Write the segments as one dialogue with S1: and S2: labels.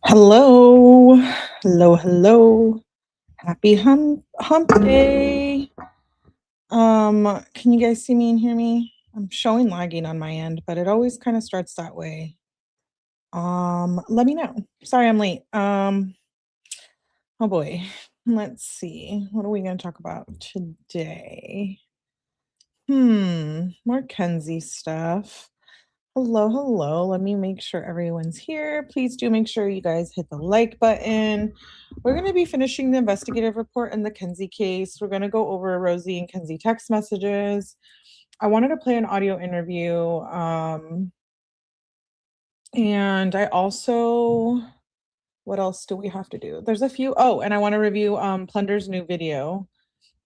S1: Hello, hello. Happy hump day. Can you guys see me and hear me? I'm showing lagging on my end, but it always kind of starts that way. Let me know. Sorry I'm late. Oh boy. Let's see. What are we going to talk about today? Mackenzie stuff. Hello. Let me make sure everyone's here. Please do make sure you guys hit the like button. We're going to be finishing the investigative report in the Kenzie case. We're going to go over Rosie and Kenzie text messages. I wanted to play an audio interview. And I also, what else do we have to do? There's a few. Oh, and I want to review Plunder's new video.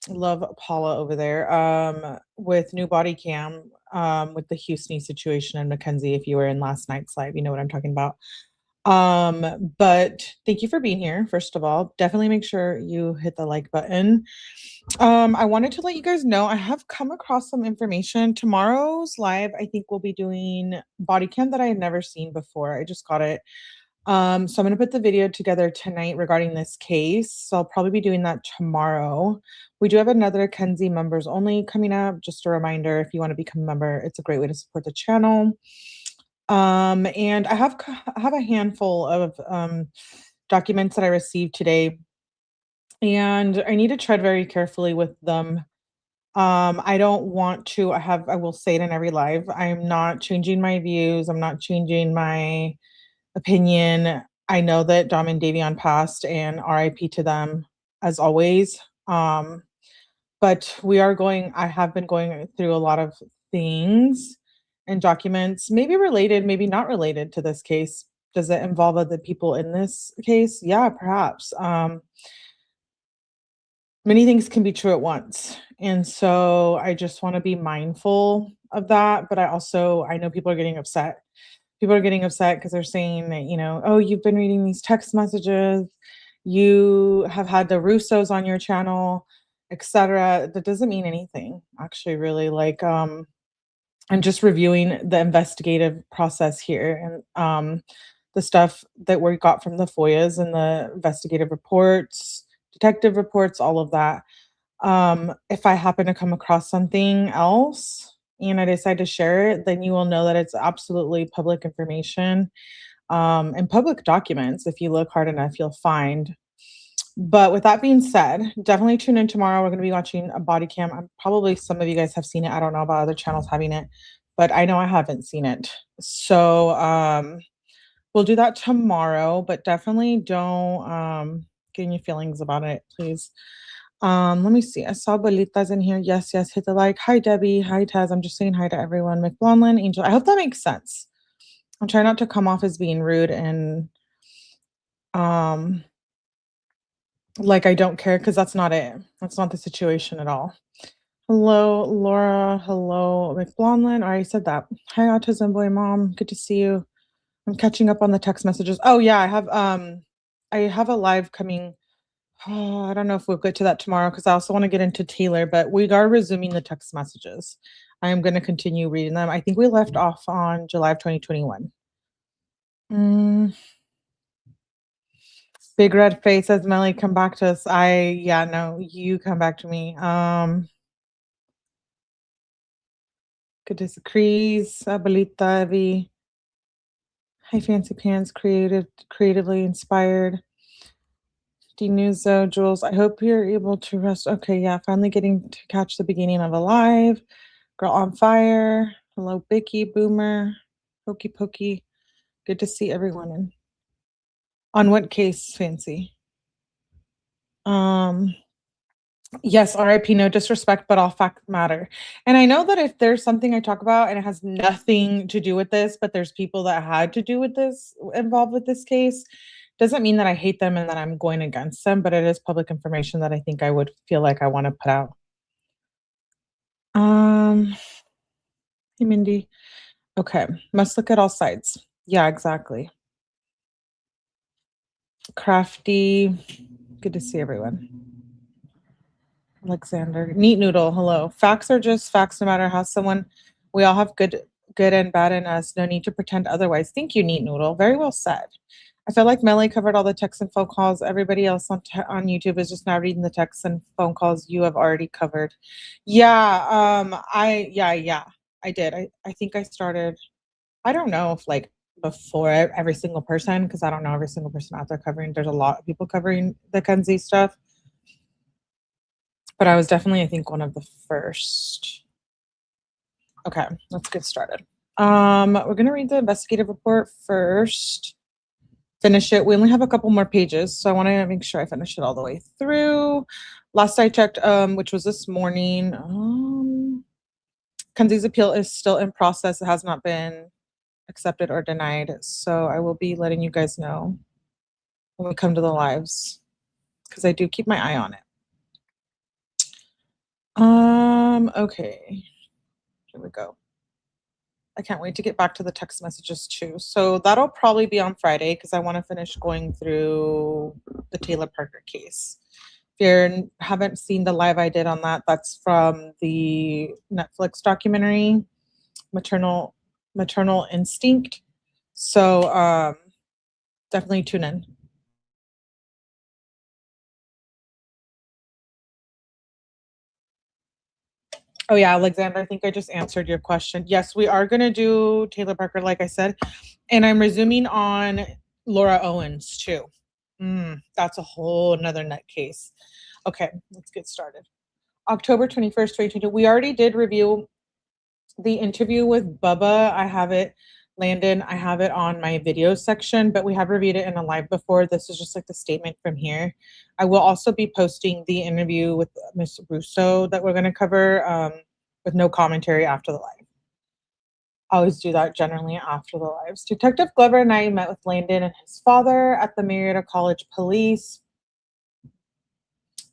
S1: Love Paula over there with new body cam with the Houston situation and Mackenzie. If you were in last night's live, you know what I'm talking about. But thank you for being here. First of all, definitely make sure you hit the like button. I wanted to let you guys know I have come across some information. Tomorrow's live, I think we'll be doing body cam that I had never seen before. I just got it. So I'm going to put the video together tonight regarding this case. So I'll probably be doing that tomorrow. We do have another Kenzie members only coming up. Just a reminder, if you want to become a member, it's a great way to support the channel. And I have a handful of documents that I received today, and I need to tread very carefully with them. I don't want to, I will say it in every live, I'm not changing my views. I'm not changing my opinion. I know that Dom and Davion passed, and RIP to them as always. But I have been going through a lot of things and documents, maybe related, maybe not related to this case. Does it involve other people in this case? Yeah, perhaps. Many things can be true at once. And so I just want to be mindful of that. But I know people are getting upset. People are getting upset because they're saying that, oh, you've been reading these text messages, you have had the Russos on your channel, etc. That doesn't mean anything, actually, really. I'm just reviewing the investigative process here, and the stuff that we got from the FOIAs and the investigative reports, detective reports, all of that. If I happen to come across something else and I decide to share it, then you will know that it's absolutely public information, and public documents. If you look hard enough, you'll find. But with that being said, definitely tune in tomorrow. We're going to be watching a body cam. Probably some of you guys have seen it. I don't know about other channels having it, but I know I haven't seen it. So we'll do that tomorrow, but definitely don't get any feelings about it, please. Let me see. I saw Bolitas in here. Yes, hit the like. Hi, Debbie. Hi, Taz. I'm just saying hi to everyone. McBlonlin, Angel. I hope that makes sense. I'm trying not to come off as being rude and like I don't care, because that's not it. That's not the situation at all. Hello, Laura. Hello, McBlonlin. I already said that. Hi, Autism Boy Mom. Good to see you. I'm catching up on the text messages. Oh yeah, I have a live coming. Oh, I don't know if we'll get to that tomorrow, because I also want to get into Taylor, but we are resuming the text messages. I am going to continue reading them. I think we left off on July of 2021. Big red face says, Melly, come back to us. No, you come back to me. Good to see Crease, Abuelita, Evie. Hi, Fancy Pants, creatively inspired. Denuzo, Jules, I hope you're able to rest. Okay, yeah, finally getting to catch the beginning of a live. Girl on Fire. Hello, Bicky, Boomer, Pokey Pokey. Good to see everyone. On what case, Fancy? Yes, RIP, no disrespect, but all facts matter. And I know that if there's something I talk about and it has nothing to do with this, but there's people that had to do with this, involved with this case, doesn't mean that I hate them and that I'm going against them, but it is public information that I think I would feel like I want to put out. Hey, Mindy. Okay, must look at all sides. Yeah, exactly. Crafty. Good to see everyone. Alexander. Neat Noodle. Hello. Facts are just facts, no matter how we all have good and bad in us. No need to pretend otherwise. Thank you, Neat Noodle. Very well said. I feel like Melly covered all the texts and phone calls. Everybody else on YouTube is just now reading the texts and phone calls you have already covered. Yeah, yeah, I did. I think I started. I don't know if like before every single person, because I don't know every single person out there covering. There's a lot of people covering the Kenzie stuff, but I was definitely, I think, one of the first. Okay, let's get started. We're gonna read the investigative report first. Finish it. We only have a couple more pages, so I want to make sure I finish it all the way through. Last I checked, which was this morning, Kenzie's appeal is still in process. It has not been accepted or denied. So I will be letting you guys know when we come to the lives, because I do keep my eye on it. Okay. Here we go. I can't wait to get back to the text messages too. So that'll probably be on Friday because I want to finish going through the Taylor Parker case. If you haven't seen the live I did on that, that's from the Netflix documentary, Maternal Instinct. So definitely tune in. Oh yeah, Alexander, I think I just answered your question. Yes, we are going to do Taylor Parker, like I said, and I'm resuming on Laura Owens too. That's a whole another nut case. Okay, let's get started. October 21st, 2022. We already did review the interview with Bubba. I have it, Landon, I have it on my video section, but we have reviewed it in a live before. This is just like the statement from here. I will also be posting the interview with Miss Russo that we're going to cover with no commentary after the live. I always do that generally after the lives. Detective Glover and I met with Landon and his father at the Marietta College Police.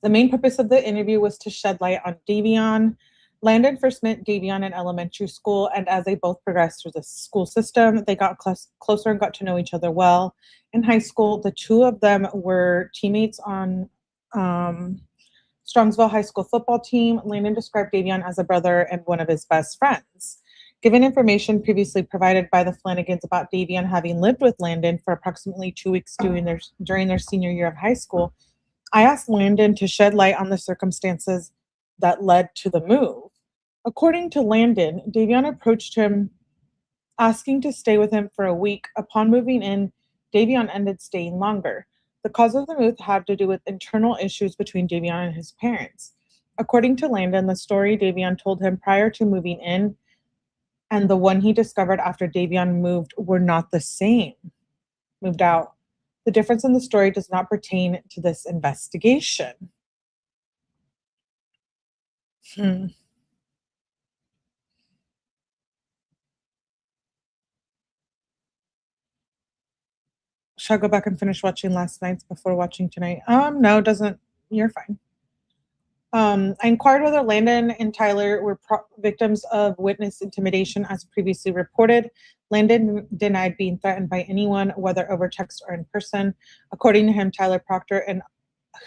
S1: The main purpose of the interview was to shed light on Davion. Landon first met Davion in elementary school, and as they both progressed through the school system, they got closer and got to know each other well. In high school, the two of them were teammates on Strongsville High School football team. Landon described Davion as a brother and one of his best friends. Given information previously provided by the Flanagans about Davion having lived with Landon for approximately 2 weeks during their senior year of high school, I asked Landon to shed light on the circumstances that led to the move. According to Landon, Davion approached him asking to stay with him for a week. Upon moving in, Davion ended staying longer. The cause of the move had to do with internal issues between Davion and his parents. According to Landon, the story Davion told him prior to moving in and the one he discovered after Davion moved were not the same. Moved out. The difference in the story does not pertain to this investigation. Should I go back and finish watching last night's before watching tonight? No, doesn't. You're fine. I inquired whether Landon and Tyler were victims of witness intimidation as previously reported. Landon denied being threatened by anyone, whether over text or in person. According to him, Tyler Proctor and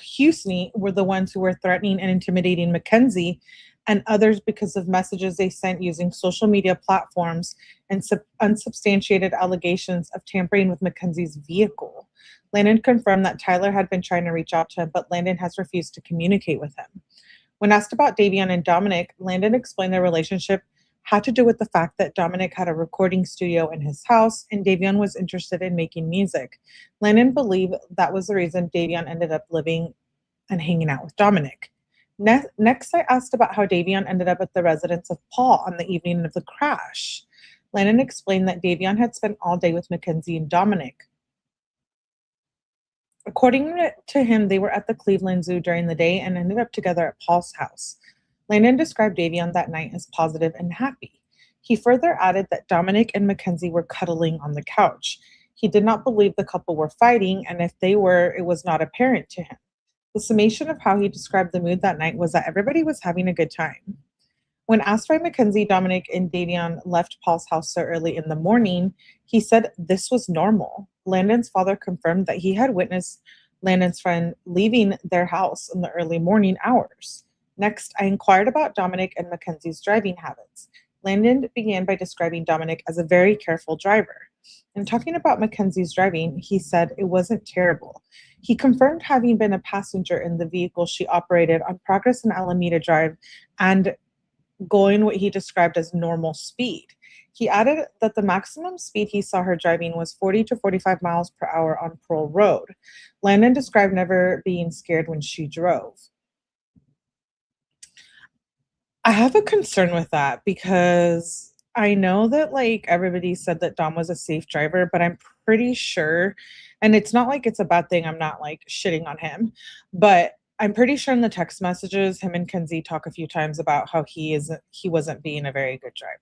S1: Husney were the ones who were threatening and intimidating Mackenzie and others because of messages they sent using social media platforms and unsubstantiated allegations of tampering with Mackenzie's vehicle. Landon confirmed that Tyler had been trying to reach out to him, but Landon has refused to communicate with him. When asked about Davion and Dominic, Landon explained their relationship had to do with the fact that Dominic had a recording studio in his house and Davion was interested in making music. Landon believed that was the reason Davion ended up living and hanging out with Dominic. Next, I asked about how Davion ended up at the residence of Paul on the evening of the crash. Landon explained that Davion had spent all day with Mackenzie and Dominic. According to him, they were at the Cleveland Zoo during the day and ended up together at Paul's house. Landon described Davion that night as positive and happy. He further added that Dominic and Mackenzie were cuddling on the couch. He did not believe the couple were fighting, and if they were, it was not apparent to him. The summation of how he described the mood that night was that everybody was having a good time. When asked why Mackenzie, Dominic, and Davion left Paul's house so early in the morning, he said this was normal. Landon's father confirmed that he had witnessed Landon's friend leaving their house in the early morning hours. Next, I inquired about Dominic and Mackenzie's driving habits. Landon began by describing Dominic as a very careful driver. And talking about Mackenzie's driving, he said it wasn't terrible. He confirmed having been a passenger in the vehicle she operated on Progress and Alameda Drive and going what he described as normal speed. He added that the maximum speed he saw her driving was 40 to 45 miles per hour on Pearl Road. Landon described never being scared when she drove. I have a concern with that because I know that like everybody said that Dom was a safe driver, but I'm pretty sure, and it's not like it's a bad thing. I'm not like shitting on him, but I'm pretty sure in the text messages, him and Kenzie talk a few times about how he wasn't being a very good driver.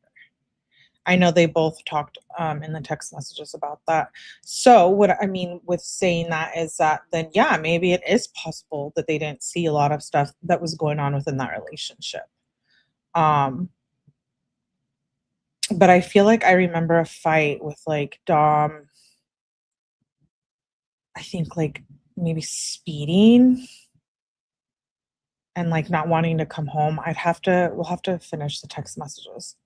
S1: I know they both talked in the text messages about that. So what I mean with saying that is that then yeah, maybe it is possible that they didn't see a lot of stuff that was going on within that relationship. Um, but I feel like I remember a fight with like Dom, I think like maybe speeding and like not wanting to come home. We'll have to finish the text messages.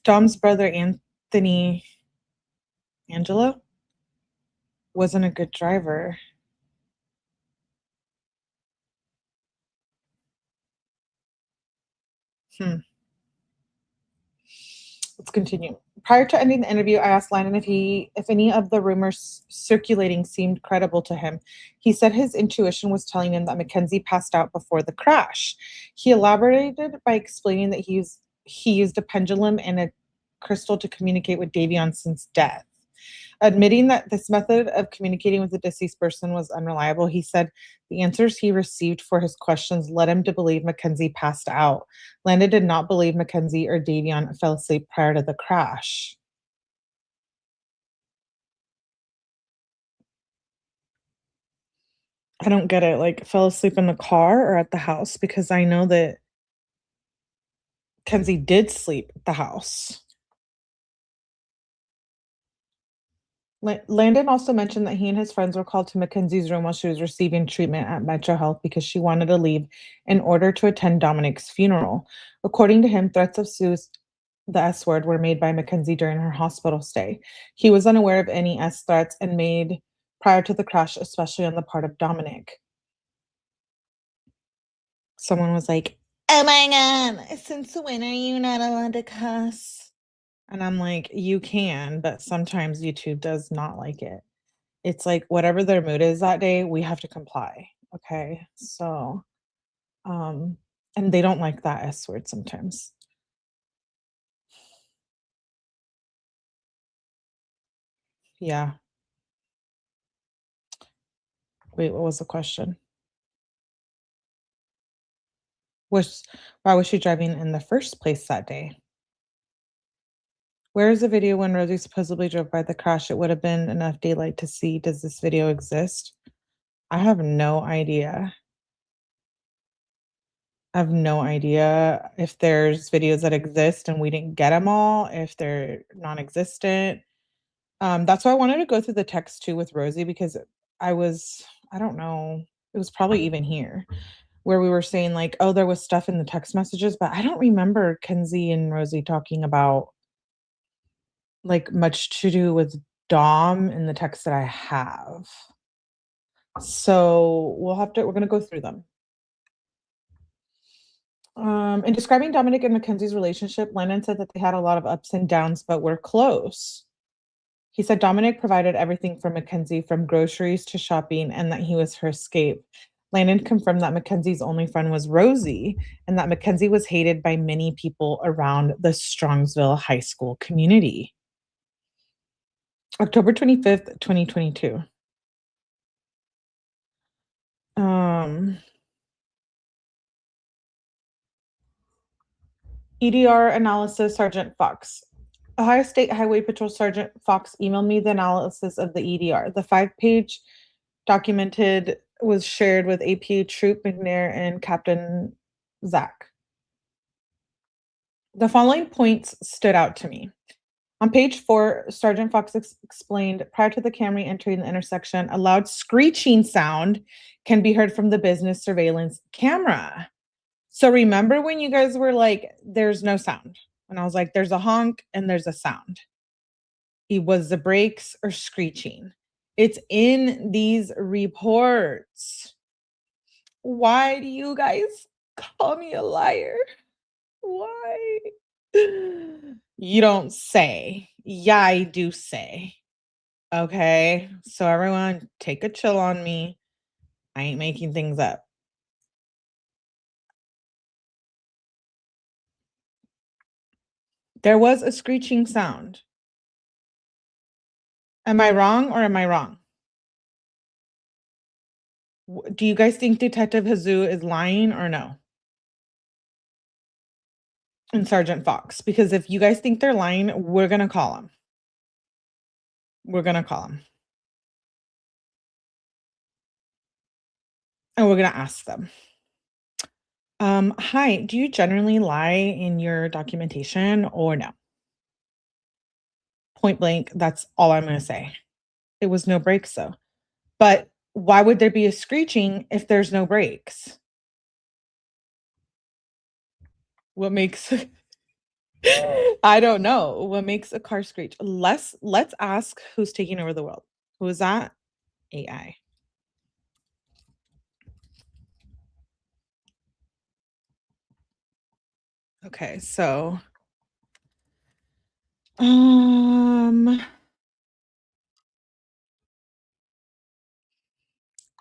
S1: Dom's brother Anthony Angelo wasn't a good driver. Hmm. Let's continue. Prior to ending the interview, I asked Landon if any of the rumors circulating seemed credible to him. He said his intuition was telling him that Mackenzie passed out before the crash. He elaborated by explaining that he used a pendulum and a crystal to communicate with Davion since death. Admitting that this method of communicating with the deceased person was unreliable, he said the answers he received for his questions led him to believe Mackenzie passed out. Landon did not believe Mackenzie or Davion fell asleep prior to the crash. I don't get it. Like, fell asleep in the car or at the house? Because I know that Kenzie did sleep at the house. Landon also mentioned that he and his friends were called to Mackenzie's room while she was receiving treatment at Metro Health because she wanted to leave in order to attend Dominic's funeral. According to him, threats of suicide, the S word, were made by Mackenzie during her hospital stay. He was unaware of any S threats and made prior to the crash, especially on the part of Dominic. Someone was like, "Oh my God, since when are you not allowed to cuss?" And I'm like, you can, but sometimes YouTube does not like it. It's like whatever their mood is that day, we have to comply. Okay. So, um, and they don't like that S word sometimes. Yeah. Wait, what was the question? Was Why was she driving in the first place that day? Where is the video when Rosie supposedly drove by the crash? It would have been enough daylight to see. Does this video exist? I have no idea. I have no idea if there's videos that exist and we didn't get them all, if they're non-existent. That's why I wanted to go through the text too with Rosie because I don't know, it was probably even here where we were saying like, oh, there was stuff in the text messages, but I don't remember Kenzie and Rosie talking about like much to do with Dom in the text that I have. So we're gonna go through them. In describing Dominic and Mackenzie's relationship, Lennon said that they had a lot of ups and downs, but were close. He said Dominic provided everything for Mackenzie from groceries to shopping and that he was her escape. Landon confirmed that Mackenzie's only friend was Rosie and that Mackenzie was hated by many people around the Strongsville high school community. October 25th, 2022. Um, EDR analysis, Sergeant Fox. Ohio State Highway Patrol Sergeant Fox emailed me the analysis of the EDR. The 5-page documented was shared with APA Troop McNair and Captain Zach. The following points stood out to me. On page 4, Sergeant Fox explained prior to the Camry entering the intersection, a loud screeching sound can be heard from the business surveillance camera. So remember when you guys were like, there's no sound. And I was like, there's a honk and there's a sound. It was the brakes or screeching. It's in these reports. Why do you guys call me a liar? Why? You don't say. Yeah, I do say. Okay. So everyone take a chill on me. I ain't making things up. There was a screeching sound. Am I wrong or am I wrong? Do you guys think Detective Hazoo is lying or no? And Sergeant Fox, because if you guys think they're lying, we're gonna call them. We're gonna call them, and we're gonna ask them. Hi, do you generally lie in your documentation or no? Point blank, that's all I'm gonna say. It was no brakes though. But why would there be a screeching if there's no brakes? What makes I don't know. What makes a car screech? Let's ask who's taking over the world. Who is that? AI. Okay, so um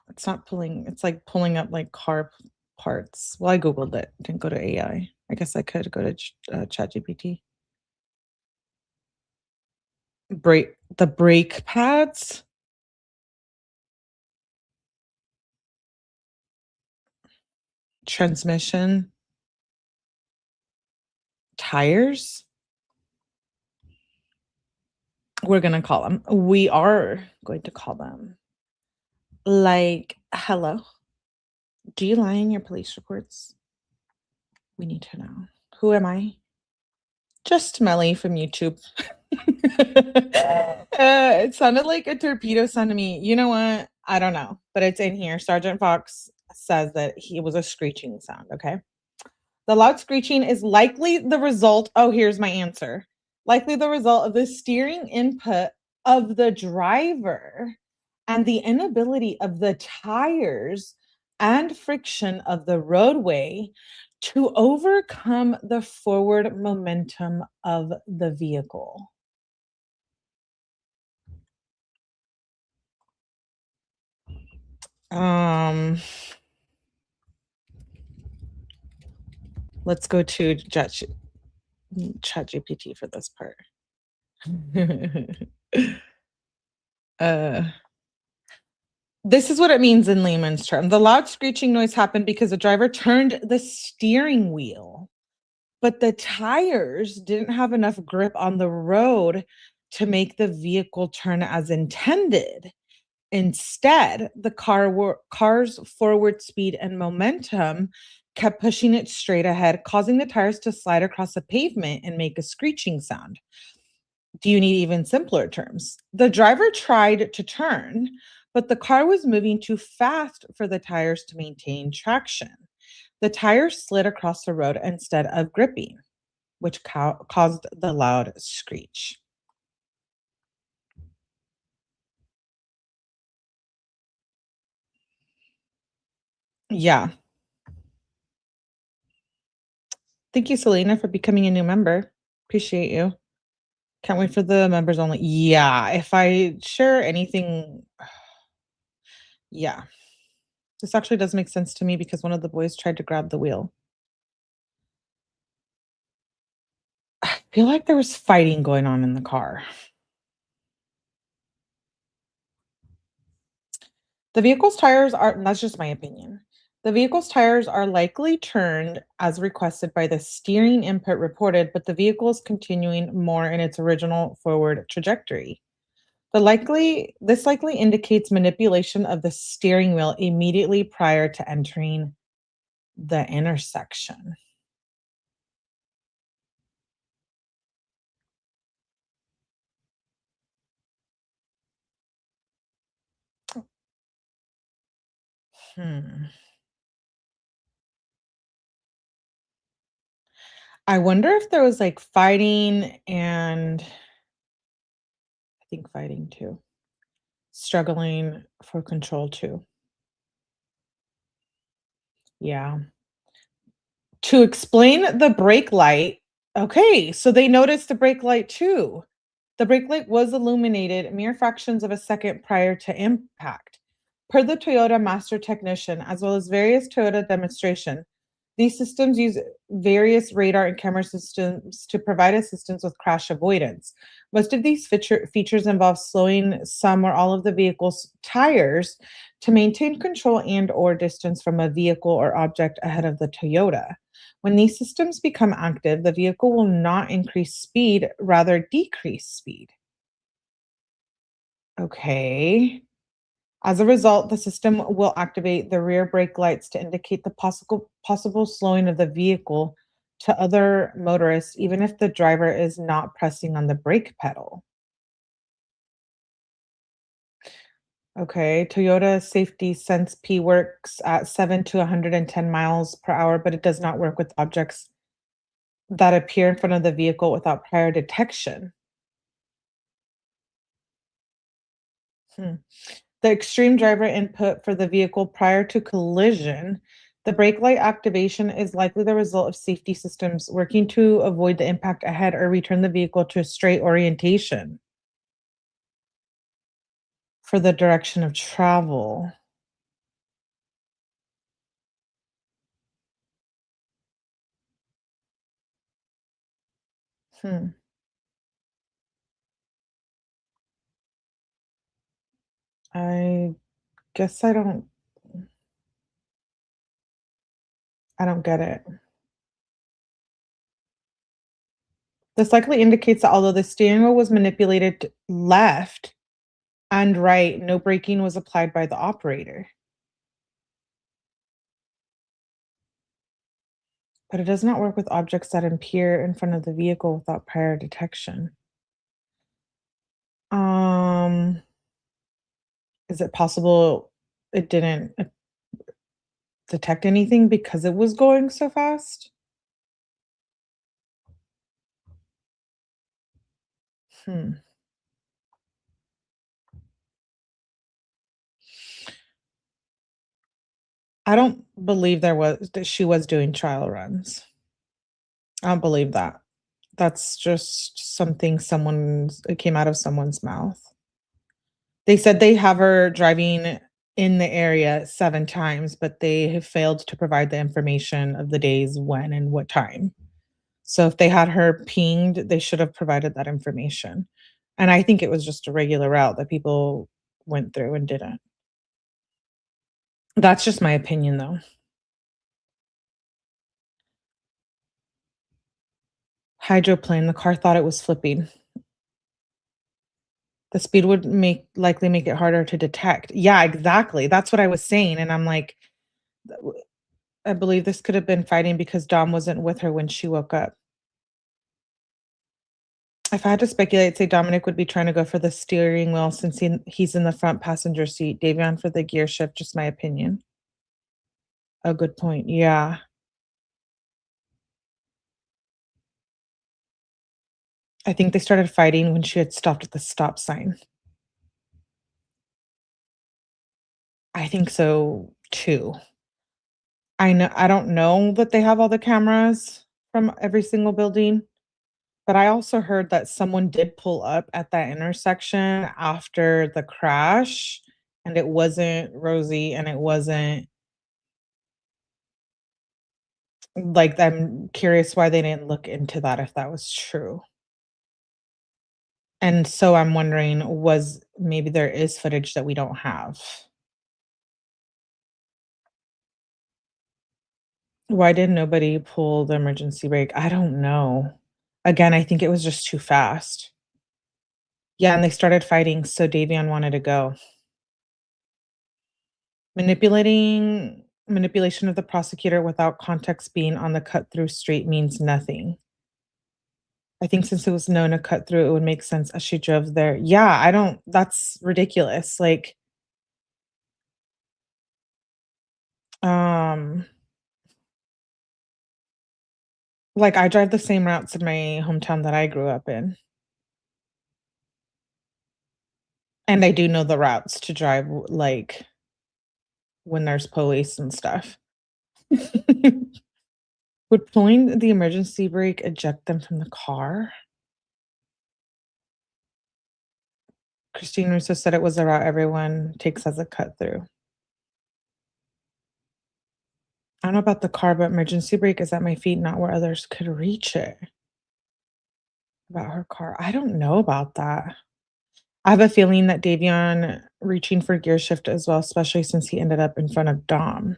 S1: it's not pulling, it's like pulling up like parts. Well, I googled it, didn't go to AI. I guess I could go to ChatGPT. Brake pads, transmission, tires. We're gonna call them. We are going to call them. Like, hello. Do you lie in your police reports? We need to know. Who am I? Just Melly from YouTube. It sounded like a torpedo sound to me. You know what? I don't know, but it's in here. Sergeant Fox says that he was a screeching sound. Okay. The loud screeching is likely the result. Oh, here's my answer. Likely the result of the steering input of the driver and the inability of the tires and friction of the roadway to overcome the forward momentum of the vehicle. Um, let's go to ChatGPT for this part. uh, this is what it means in layman's term. The loud screeching noise happened because the driver turned the steering wheel, but the tires didn't have enough grip on the road to make the vehicle turn as intended. Instead, the car's forward speed and momentum kept pushing it straight ahead, causing the tires to slide across the pavement and make a screeching sound. Do you need even simpler terms? The driver tried to turn, but the car was moving too fast for the tires to maintain traction. The tires slid across the road instead of gripping, which caused the loud screech. Yeah. Thank you, Selena, for becoming a new member. Appreciate you. Can't wait for the members only. Yeah, if I share anything, yeah. This actually does make sense to me because one of the boys tried to grab the wheel. I feel like there was fighting going on in the car. The vehicle's tires are, that's just my opinion. The vehicle's tires are likely turned as requested by the steering input reported, but the vehicle is continuing more in its original forward trajectory. This likely indicates manipulation of the steering wheel immediately prior to entering the intersection. Hmm. I wonder if there was, like, fighting and I think fighting too, struggling for control too. Yeah. To explain the brake light, okay, so they noticed the brake light too. The brake light was illuminated mere fractions of a second prior to impact. Per the Toyota master technician, as well as various Toyota demonstration, these systems use various radar and camera systems to provide assistance with crash avoidance. Most of these features involve slowing some or all of the vehicle's tires to maintain control and or distance from a vehicle or object ahead of the Toyota. When these systems become active, the vehicle will not increase speed, rather decrease speed. Okay. As a result, the system will activate the rear brake lights to indicate the possible slowing of the vehicle to other motorists, even if the driver is not pressing on the brake pedal. Okay, Toyota Safety Sense P works at 7 to 110 miles per hour, but it does not work with objects that appear in front of the vehicle without prior detection. Hmm. The extreme driver input for the vehicle prior to collision, the brake light activation is likely the result of safety systems working to avoid the impact ahead or return the vehicle to a straight orientation for the direction of travel. Hmm. I guess I don't get it. This likely indicates that although the steering wheel was manipulated left and right, no braking was applied by the operator. But it does not work with objects that appear in front of the vehicle without prior detection. Um, is it possible it didn't detect anything because it was going so fast? Hmm. I don't believe that she was doing trial runs. I don't believe that. That's just something it came out of someone's mouth. They said they have her driving in the area 7 times, but they have failed to provide the information of the days when and what time. So if they had her pinged, they should have provided that information. And I think it was just a regular route that people went through and didn't. That's just my opinion, though. Hydroplane, the car thought it was flipping. The speed would make it harder to detect. Yeah, exactly. That's what I was saying, and I'm like, I believe this could have been fighting because Dom wasn't with her when she woke up. If I had to speculate, say Dominic would be trying to go for the steering wheel since he's in the front passenger seat, Davion for the gear shift, just my opinion. A good point. Yeah. I think they started fighting when she had stopped at the stop sign. I think so too. I don't know that they have all the cameras from every single building, but I also heard that someone did pull up at that intersection after the crash, and it wasn't Rosie, and it wasn't like, I'm curious why they didn't look into that if that was true. And so I'm wondering, was maybe there is footage that we don't have. Why did nobody pull the emergency brake? I don't know. Again, I think it was just too fast. Yeah, and they started fighting, so Davion wanted to go. Manipulation of the prosecutor without context being on the cut through street means nothing. I think since it was known to cut through, it would make sense as she drove there. Yeah, I don't that's ridiculous. Like, um, Like, I drive the same routes in my hometown that I grew up in, and I do know the routes to drive, like, when there's police and stuff. Would pulling the emergency brake eject them from the car? Christine Russo said it was a route everyone takes as a cut through. I don't know about the car, but emergency brake is at my feet, not where others could reach it. About her car. I don't know about that. I have a feeling that Davion reaching for gear shift as well, especially since he ended up in front of Dom.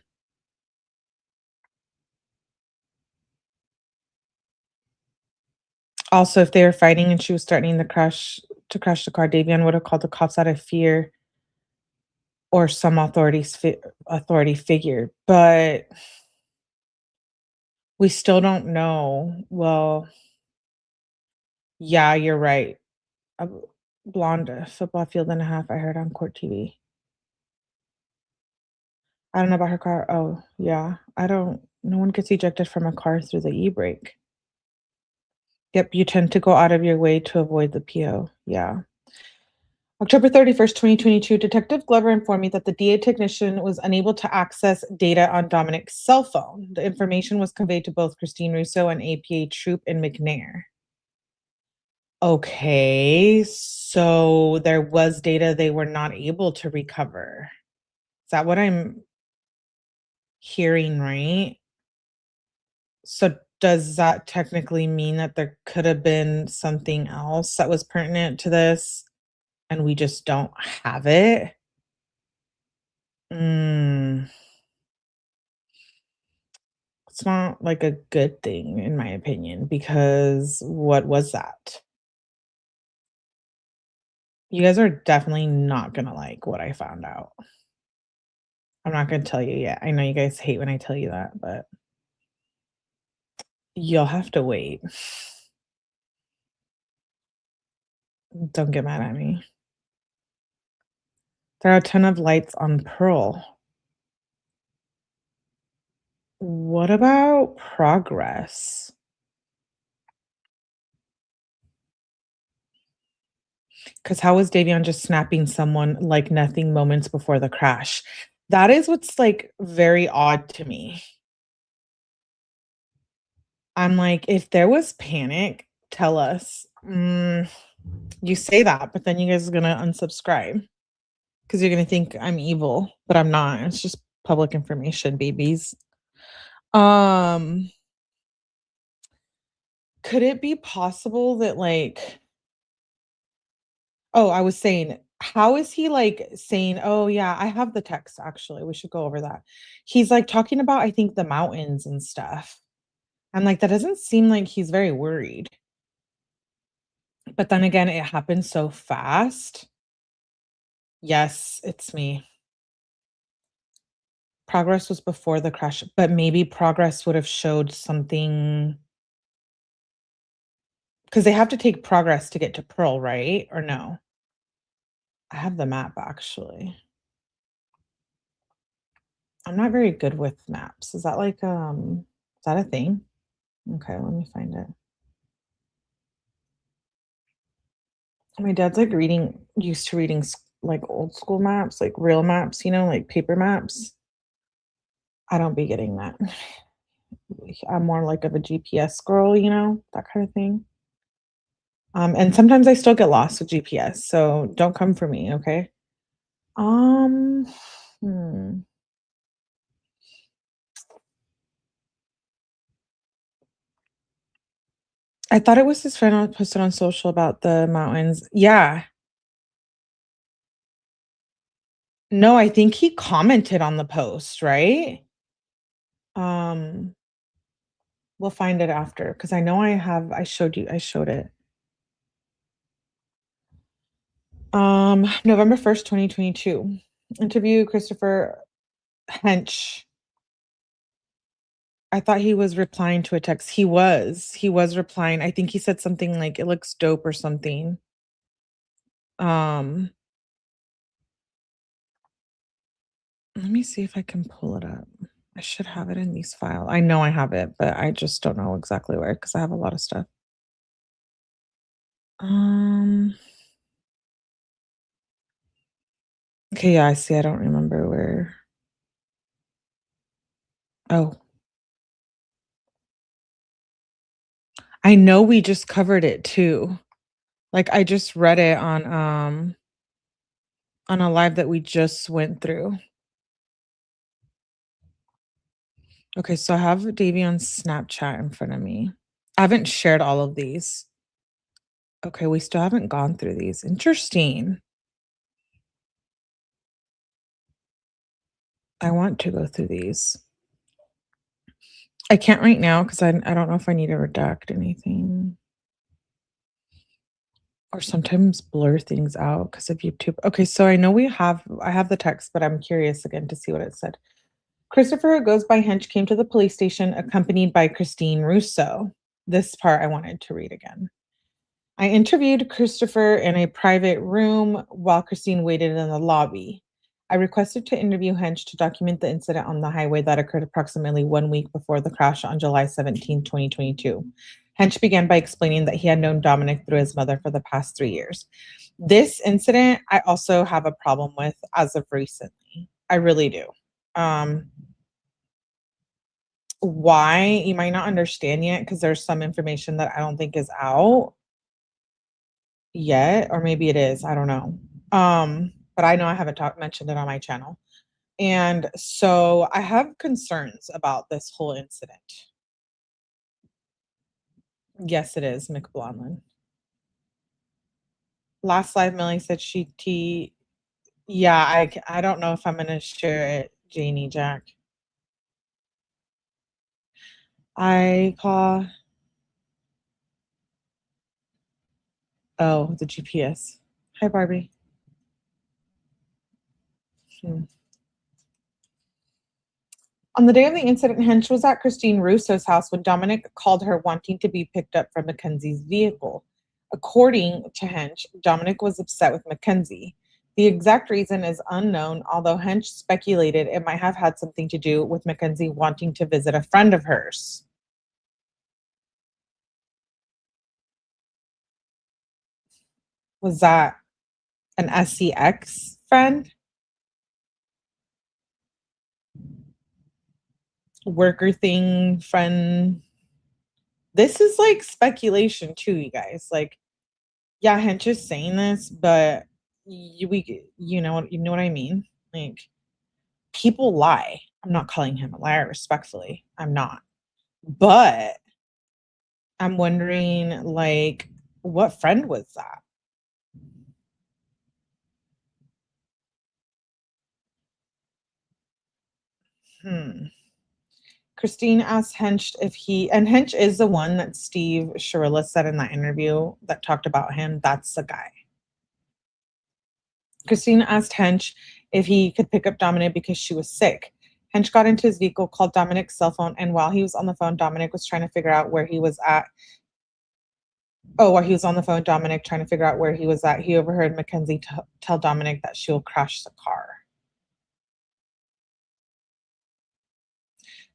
S1: Also, if they were fighting and she was threatening to crash the car, Davion would have called the cops out of fear or some authority figure. But we still don't know. Well, yeah, you're right. A blonde football field and a half, I heard on Court TV. I don't know about her car. Oh, yeah. I don't no one gets ejected from a car through the e-brake. Yep, you tend to go out of your way to avoid the PO. Yeah. October 31st, 2022, Detective Glover informed me that the DA technician was unable to access data on Dominic's cell phone. The information was conveyed to both Christine Russo and APA Troop in McNair. Okay, so there was data they were not able to recover. Is that what I'm hearing right? So does that technically mean that there could have been something else that was pertinent to this and we just don't have it? Mm, it's not like a good thing in my opinion because what was that? You guys are definitely not gonna like what I found out. I'm not gonna tell you yet. I know you guys hate when I tell you that, but you'll have to wait. Don't get mad at me. There are a ton of lights on Pearl. What about progress? 'Cause how is Davion just snapping someone like nothing moments before the crash? That is what's, like, very odd to me. I'm like, if there was panic, tell us. You say that, but then you guys are gonna unsubscribe because 'cause you're gonna think I'm evil, but I'm not. It's just public information, babies. Um, could it be possible that, like oh, I was saying, how is he, like, saying, "Oh, yeah, I have the text, actually, we should go over that." He's, like, talking about, I think, the mountains and stuff. I'm like, that doesn't seem like he's very worried. But then again, it happened so fast. Yes, it's me. Progress was before the crash, but maybe progress would have showed something because they have to take progress to get to Pearl, right? Or no? I have the map, actually. I'm not very good with maps. Is that like, is that a thing? Okay, let me find it. My dad's, like, used to reading like, old school maps, like, real maps, like, paper maps. I don't be getting that. I'm more like of a GPS girl, that kind of thing. And sometimes I still get lost with GPS, so don't come for me, okay? Um, hmm. I thought it was his friend posted on social about the mountains. Yeah. No, I think he commented on the post, right? Um, we'll find it after because I know I showed it. November 1st, 2022. Interview Christopher Hench. I thought he was replying to a text. He was replying. I think he said something like, "It looks dope," or something. Um, let me see if I can pull it up. I should have it in these files. I know I have it, but I just don't know exactly where because I have a lot of stuff. Um, okay, yeah, I see. I don't remember where. Oh, I know we just covered it too. Like I just read it on a live that we just went through. Okay, so I have Davy on Snapchat in front of me. I haven't shared all of these. Okay, we still haven't gone through these. Interesting. I want to go through these. I can't right now because I don't know if I need to redact anything or sometimes blur things out because of YouTube. Okay, so I have the text, but I'm curious again to see what it said. Christopher, who goes by Hench, came to the police station accompanied by Christine Russo. This part I wanted to read again. I interviewed Christopher in a private room while Christine waited in the lobby. I requested to interview Hench to document the incident on the highway that occurred approximately 1 week before the crash on July 17, 2022. Hench began by explaining that he had known Dominic through his mother for the past 3 years. This incident, I also have a problem with as of recently. I really do. Um, why? You might not understand yet because there's some information that I don't think is out yet, or maybe it is, I don't know. But I know I haven't mentioned it on my channel. And so I have concerns about this whole incident. Yes, it is McBlonlin. Last live Millie said yeah, I don't know if I'm gonna share it, Janie Jack. I call the GPS. Hi Barbie. Hmm. On the day of the incident, Hench was at Christine Russo's house when Dominic called her wanting to be picked up from Mackenzie's vehicle. According to Hench, Dominic was upset with Mackenzie. The exact reason is unknown, although Hench speculated it might have had something to do with Mackenzie wanting to visit a friend of hers. Was that an SCX friend? Worker thing, friend? This is like speculation too, you guys. Like, yeah, Hench is saying this, but you know what I mean? Like, people lie. I'm not calling him a liar respectfully. I'm not. But I'm wondering, like, what friend was that? Hmm. Christine asked Hench if and Hench is the one that Steve Shirilla said in that interview that talked about him. That's the guy. Christine asked Hench if he could pick up Dominic because she was sick. Hench got into his vehicle, called Dominic's cell phone, and while he was on the phone, Dominic was trying to figure out where he was at. Oh, while he was on the phone, Dominic trying to figure out where he was at, he overheard Mackenzie tell Dominic that she'll crash the car.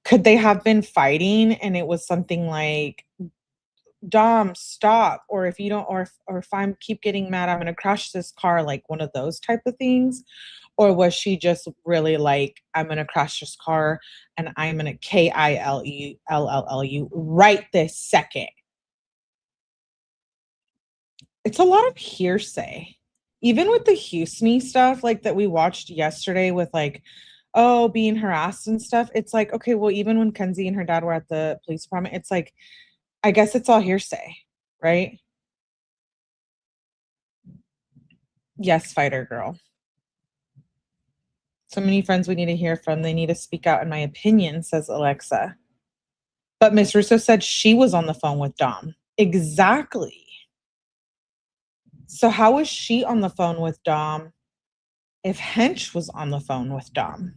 S1: Could they have been fighting and it was something like, Dom, stop, or if you don't, or if I'm keep getting mad, I'm gonna crash this car, like one of those type of things? Or was she just really like, I'm gonna crash this car and I'm gonna KILLU right this second? It's a lot of hearsay. Even with the Houston stuff like that we watched yesterday with like, oh, being harassed and stuff. It's like, okay, well, even when Kenzie and her dad were at the police department, it's like, I guess it's all hearsay, right? Yes, fighter girl. So many friends we need to hear from. They need to speak out, in my opinion, says Alexa. But Miss Russo said she was on the phone with Dom. Exactly. So how was she on the phone with Dom if Hench was on the phone with Dom?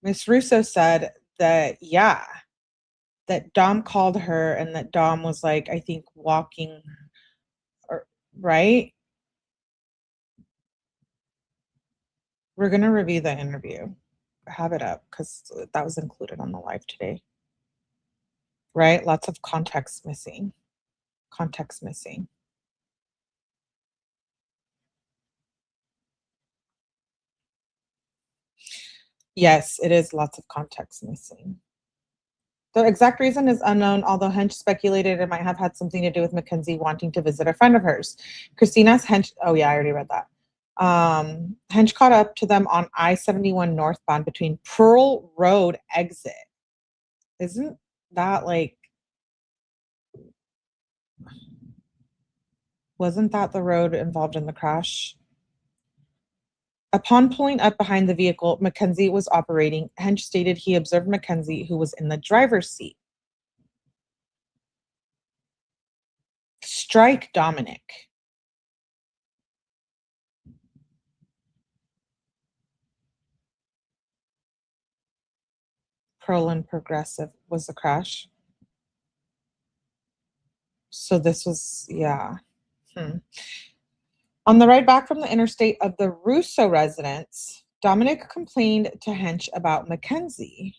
S1: Miss Russo said that, yeah, that Dom called her and that Dom was like, I think walking or right. We're gonna review the interview. Have it up because that was included on the live today, right? Lots of context missing. Context missing. Yes, it is lots of context missing. The exact reason is unknown, although Hench speculated it might have had something to do with Mackenzie wanting to visit a friend of hers. Christina's Hench, oh yeah, I already read that. Hench caught up to them on I-71 northbound between Pearl Road exit. Isn't that like, wasn't that the road involved in the crash? Upon pulling up behind the vehicle Mackenzie was operating, Hench stated he observed Mackenzie, who was in the driver's seat, strike Dominic. Pearl and Progressive was the crash. So this was, yeah. Hmm. On the ride back from the interstate of the Russo residence, Dominic complained to Hench about Mackenzie.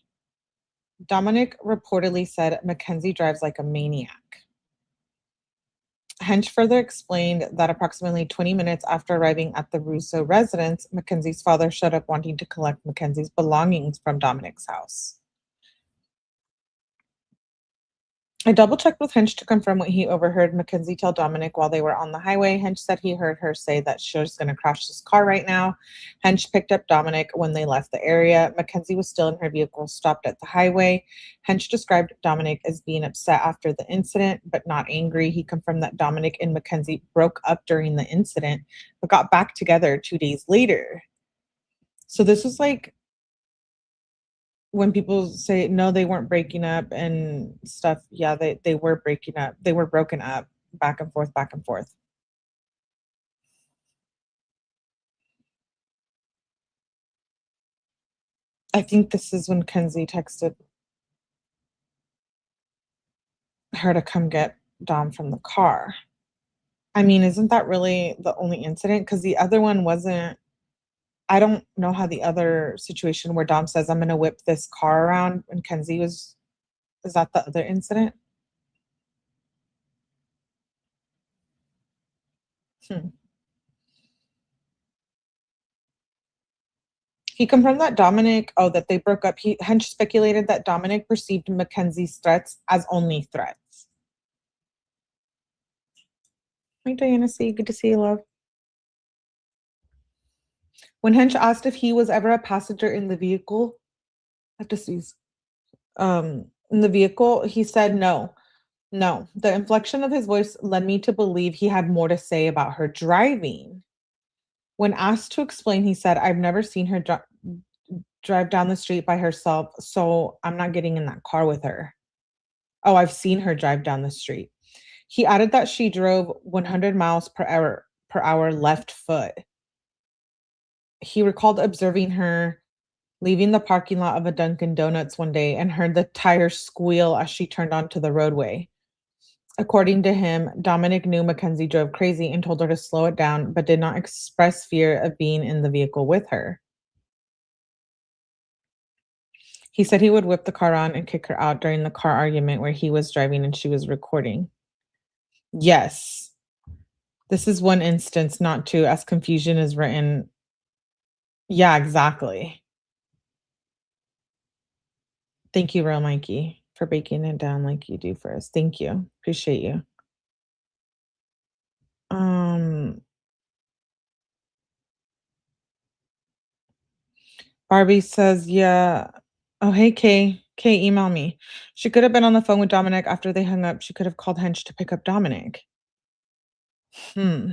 S1: Dominic reportedly said Mackenzie drives like a maniac. Hench further explained that approximately 20 minutes after arriving at the Russo residence, Mackenzie's father showed up wanting to collect Mackenzie's belongings from Dominic's house. I double-checked with Hench to confirm what he overheard Mackenzie tell Dominic while they were on the highway. Hench said he heard her say that she's going to crash this car right now. Hench picked up Dominic when they left the area. Mackenzie was still in her vehicle, stopped at the highway. Hench described Dominic as being upset after the incident, but not angry. He confirmed that Dominic and Mackenzie broke up during the incident, but got back together 2 days later. So this was like when people say no, they weren't breaking up and stuff, yeah, they were breaking up. They were broken up back and forth, back and forth. I think this is when Kenzie texted her to come get Dom from the car. I mean, isn't that really the only incident? Because the other one wasn't. I don't know how the other situation where Dom says, I'm gonna whip this car around and Kenzie was, is that the other incident? Hmm. He confirmed that that they broke up. Hench speculated that Dominic perceived Mackenzie's threats as only threats. Hi, Diana C. Good to see you, love. When Hench asked if he was ever a passenger in the vehicle, I have to sneeze. In the vehicle, he said no. No. The inflection of his voice led me to believe he had more to say about her driving. When asked to explain, he said, I've never seen her drive down the street by herself, so I'm not getting in that car with her. Oh, I've seen her drive down the street. He added that she drove 100 miles per hour left foot. He recalled observing her leaving the parking lot of a Dunkin' Donuts one day and heard the tire squeal as she turned onto the roadway. According to him, Dominic knew Mackenzie drove crazy and told her to slow it down, but did not express fear of being in the vehicle with her. He said he would whip the car on and kick her out during the car argument where he was driving and she was recording. Yes. This is one instance, not two, as confusion is written. Yeah, exactly. Thank you, Real Mikey, for breaking it down like you do for us. Thank you. Appreciate you. Um, Barbie says, yeah. Oh, hey, Kay. Kay, email me. She could have been on the phone with Dominic after they hung up. She could have called Hench to pick up Dominic. Hmm.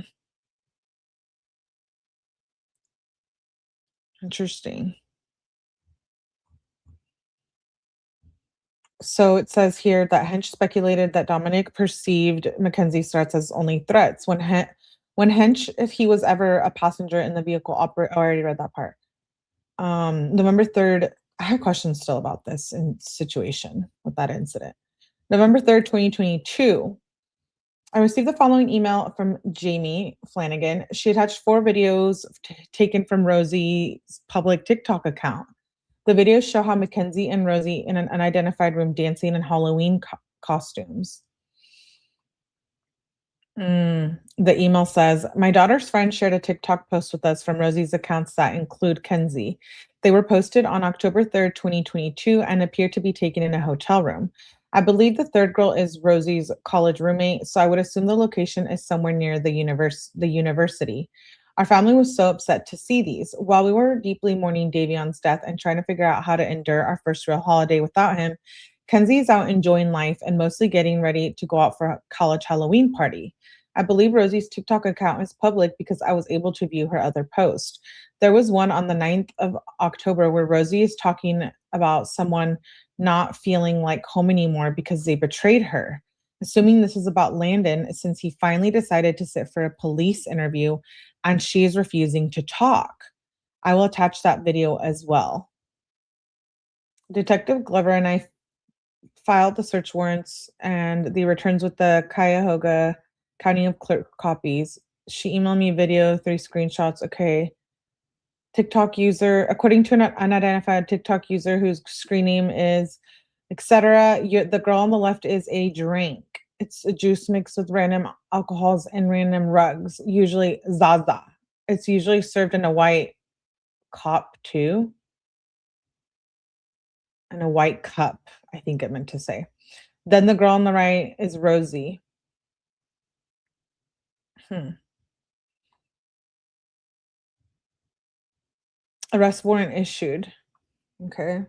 S1: Interesting. So it says here that Hench speculated that Dominic perceived Mackenzie's threats as only threats. When Hench, if he was ever a passenger in the vehicle, I already read that part. November 3rd, I have questions still about this situation with that incident. November 3rd, 2022. I received the following email from Jamie Flanagan. She attached 4 videos taken from Rosie's public TikTok account. The videos show how Mackenzie and Rosie in an unidentified room dancing in Halloween costumes. The email says, my daughter's friend shared a TikTok post with us from Rosie's accounts that include Kenzie. They were posted on October 3rd, 2022, and appear to be taken in a hotel room. I believe the third girl is Rosie's college roommate, so I would assume the location is somewhere near the university. Our family was so upset to see these. While we were deeply mourning Davion's death and trying to figure out how to endure our first real holiday without him, Kenzie is out enjoying life and mostly getting ready to go out for a college Halloween party. I believe Rosie's TikTok account is public because I was able to view her other post. There was one on the 9th of October where Rosie is talking about someone not feeling like home anymore because they betrayed her. Assuming this is about Landon, since he finally decided to sit for a police interview and she is refusing to talk. I will attach that video as well. Detective Glover and I filed the search warrants and the returns with the Cuyahoga County of Clerk copies. She emailed me a video, 3 screenshots. Okay. TikTok user, according to an unidentified TikTok user whose screen name is etc. The girl on the left is a drink. It's a juice mixed with random alcohols and random rugs, usually Zaza. It's usually served in a white cup too, and a white cup, I think it meant to say. Then the girl on the right is Rosie. Arrest warrant issued. Okay.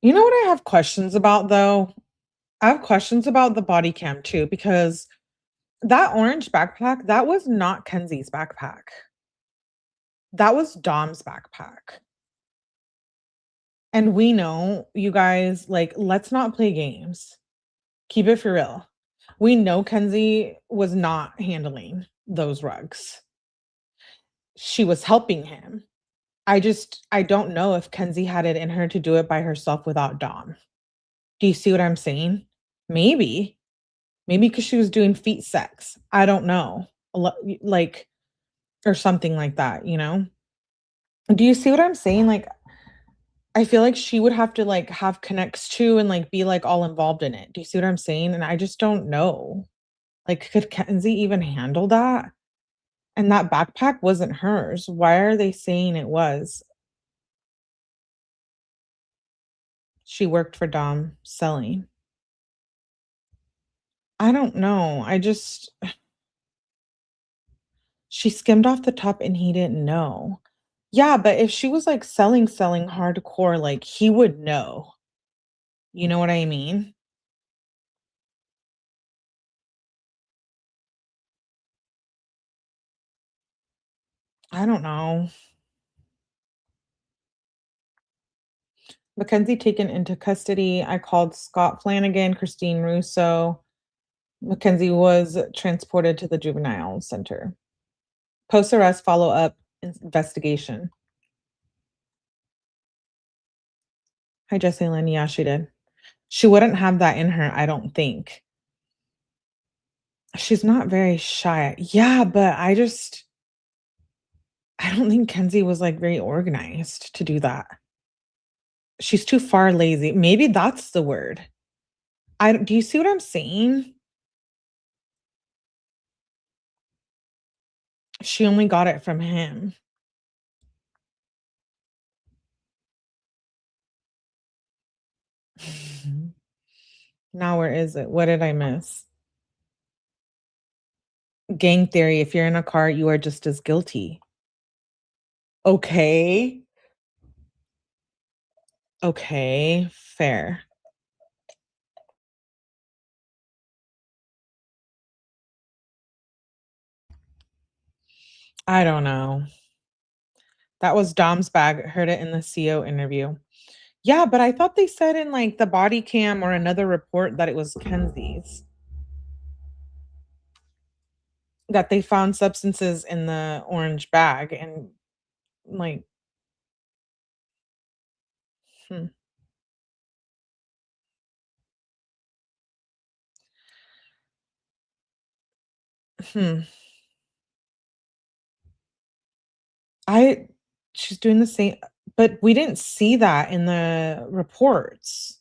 S1: You know what I have questions about though? I have questions about the body cam too, because that orange backpack, that was not Kenzie's backpack. That was Dom's backpack. And we know, you guys, like, let's not play games. Keep it for real. We know Kenzie was not handling those rugs. She was helping him. I don't know if Kenzie had it in her to do it by herself without Dom. Do you see what I'm saying? Maybe. Maybe because she was doing feet sex. I don't know. Like, or something like that, you know? Do you see what I'm saying? Like, I feel like she would have to like have connects too and like be like all involved in it. Do you see what I'm saying? And I just don't know. Like, could Kenzie even handle that? And that backpack wasn't hers. Why are they saying it was? She worked for Dom selling. I don't know. She skimmed off the top and he didn't know. Yeah, but if she was like selling hardcore, like he would know. You know what I mean? I don't know. Mackenzie taken into custody. I called Scott Flanagan, Christine Russo. Mackenzie was transported to the juvenile center. Post arrest follow up investigation. Hi, Jesse Lynn. Yeah, she did. She wouldn't have that in her, I don't think. She's not very shy. Yeah, but I don't think Kenzie was like very organized to do that. She's too far lazy. Maybe that's the word. Do you see what I'm saying? She only got it from him. Now where is it? What did I miss? Gang theory. If you're in a car, you are just as guilty. Okay. Okay. Fair. I don't know. That was Dom's bag. Heard it in the CO interview. Yeah, but I thought they said in like the body cam or another report that it was Kenzie's. That they found substances in the orange bag and like, hmm. Hmm. I she's doing the same, but we didn't see that in the reports,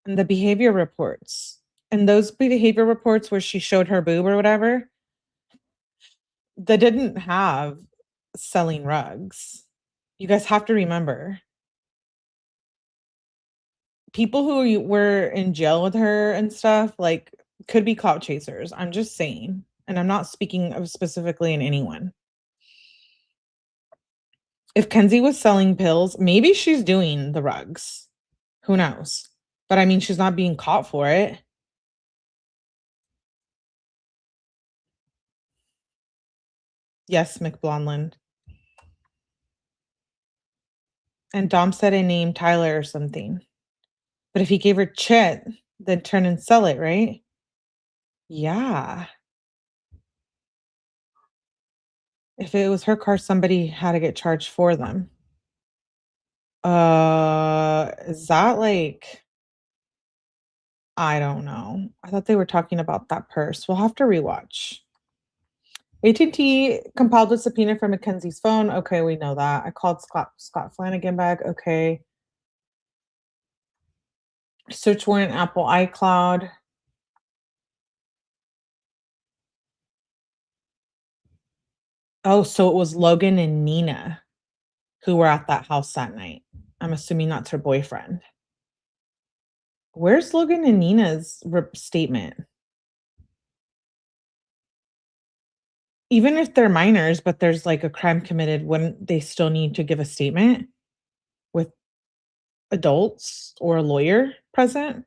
S1: in the behavior reports. And those behavior reports where she showed her boob or whatever, they didn't have selling rugs. You guys have to remember, people who were in jail with her and stuff, like, could be clout chasers. I'm just saying, and I'm not speaking of specifically in anyone. If Kenzie was selling pills, maybe she's doing the rugs. Who knows? But I mean, she's not being caught for it. Yes, McBlonland. And Dom said a name Tyler or something. But if he gave her chit, then turn and sell it, right? Yeah. If it was her car, somebody had to get charged for them. Is that like, I don't know. I thought they were talking about that purse. We'll have to rewatch. AT&T compiled a subpoena for Mackenzie's phone. Okay, we know that. I called Scott Flanagan back. Okay. Search warrant Apple iCloud. Oh, so it was Logan and Nina who were at that house that night. I'm assuming that's her boyfriend. Where's Logan and Nina's statement? Even if they're minors, but there's like a crime committed, wouldn't they still need to give a statement with adults or a lawyer present?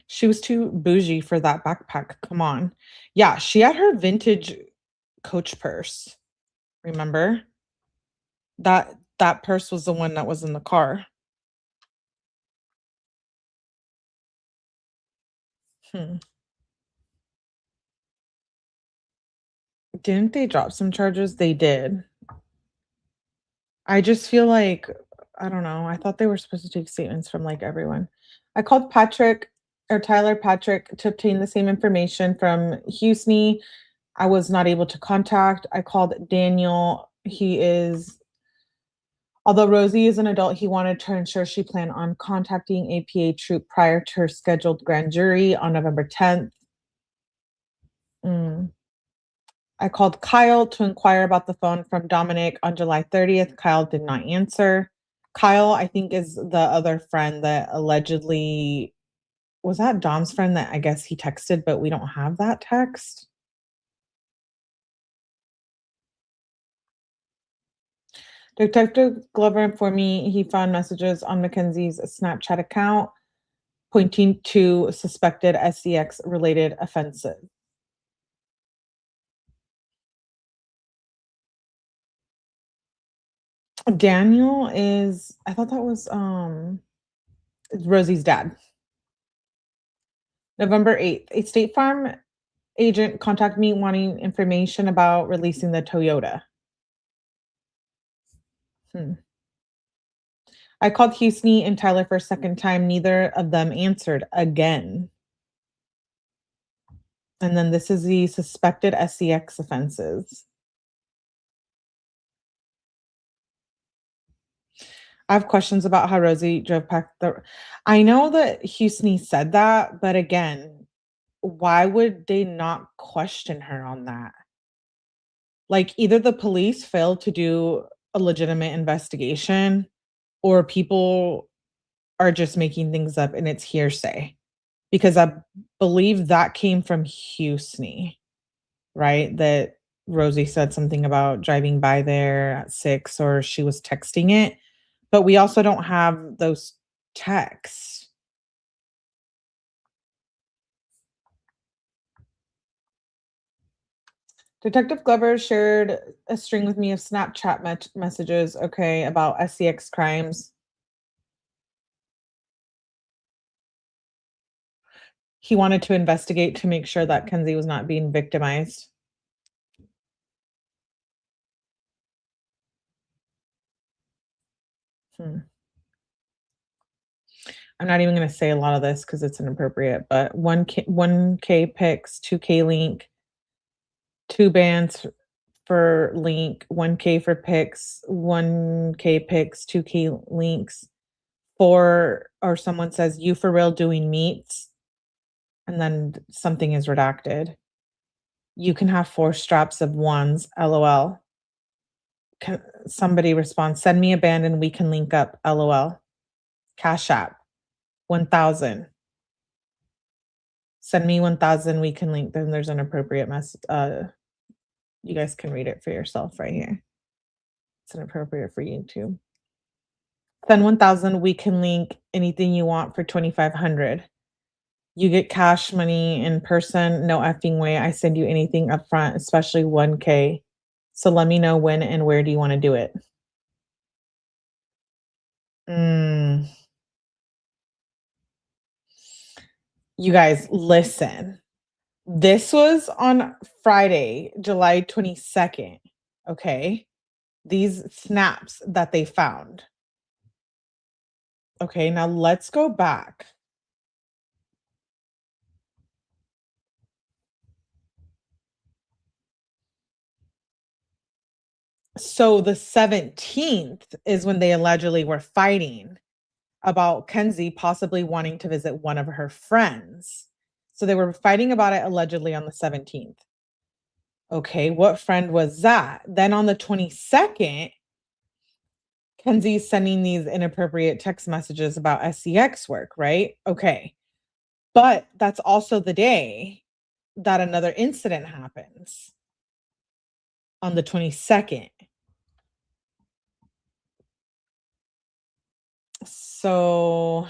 S1: She was too bougie for that backpack. Come on. Yeah, she had her vintage Coach purse. Remember? That purse was the one that was in the car. Hmm. Didn't they drop some charges? They did. I just feel like, I don't know. I thought they were supposed to take statements from like everyone. I called Patrick or Tyler Patrick to obtain the same information from Houston. I was not able to contact. I called Daniel. He is, although Rosie is an adult, he wanted to ensure she planned on contacting APA troop prior to her scheduled grand jury on November 10th. Mm. I called Kyle to inquire about the phone from Dominic on July 30th. Kyle did not answer. Kyle, I think, is the other friend that allegedly, was that Dom's friend that I guess he texted, but we don't have that text. Detective Glover informed me he found messages on Mackenzie's Snapchat account pointing to suspected SEX related offenses. Daniel is, I thought that was Rosie's dad. November 8th, a State Farm agent contacted me wanting information about releasing the Toyota. Hmm. I called Houston and Tyler for a second time. Neither of them answered again. And then this is the suspected SEX offenses. I have questions about how Rosie drove past the. I know that Houston said that, but again, why would they not question her on that? Like, either the police failed to do a legitimate investigation, or people are just making things up and it's hearsay. Because I believe that came from Houston, right? That Rosie said something about driving by there at 6, or she was texting it, but we also don't have those texts. Detective Glover shared a string with me of Snapchat messages, okay, about SCX crimes. He wanted to investigate to make sure that Kenzie was not being victimized. Hmm. I'm not even gonna say a lot of this because it's inappropriate, but 1K pics, 2K link, 2 bands for link, 1K for pics, 1K pics, 2K links, 4 or someone says, "You for real doing meets?" And then something is redacted. "You can have 4 straps of ones, LOL." Somebody responds, "Send me a band and we can link up, LOL." Cash App, 1,000. Send me 1,000, we can link. Then there's an appropriate you guys can read it for yourself right here. It's inappropriate for YouTube. Send 1,000, we can link anything you want for 2,500. You get cash money in person, no effing way. I send you anything upfront, especially 1K. So let me know when and where do you wanna do it? Mm, you guys, listen. This was on Friday, July 22nd, okay? These snaps that they found. Okay, now let's go back. So the 17th is when they allegedly were fighting about Kenzie possibly wanting to visit one of her friends. So they were fighting about it allegedly on the 17th. Okay, what friend was that? Then on the 22nd, Kenzie's sending these inappropriate text messages about SEX work, right? Okay. But that's also the day that another incident happens on the 22nd. So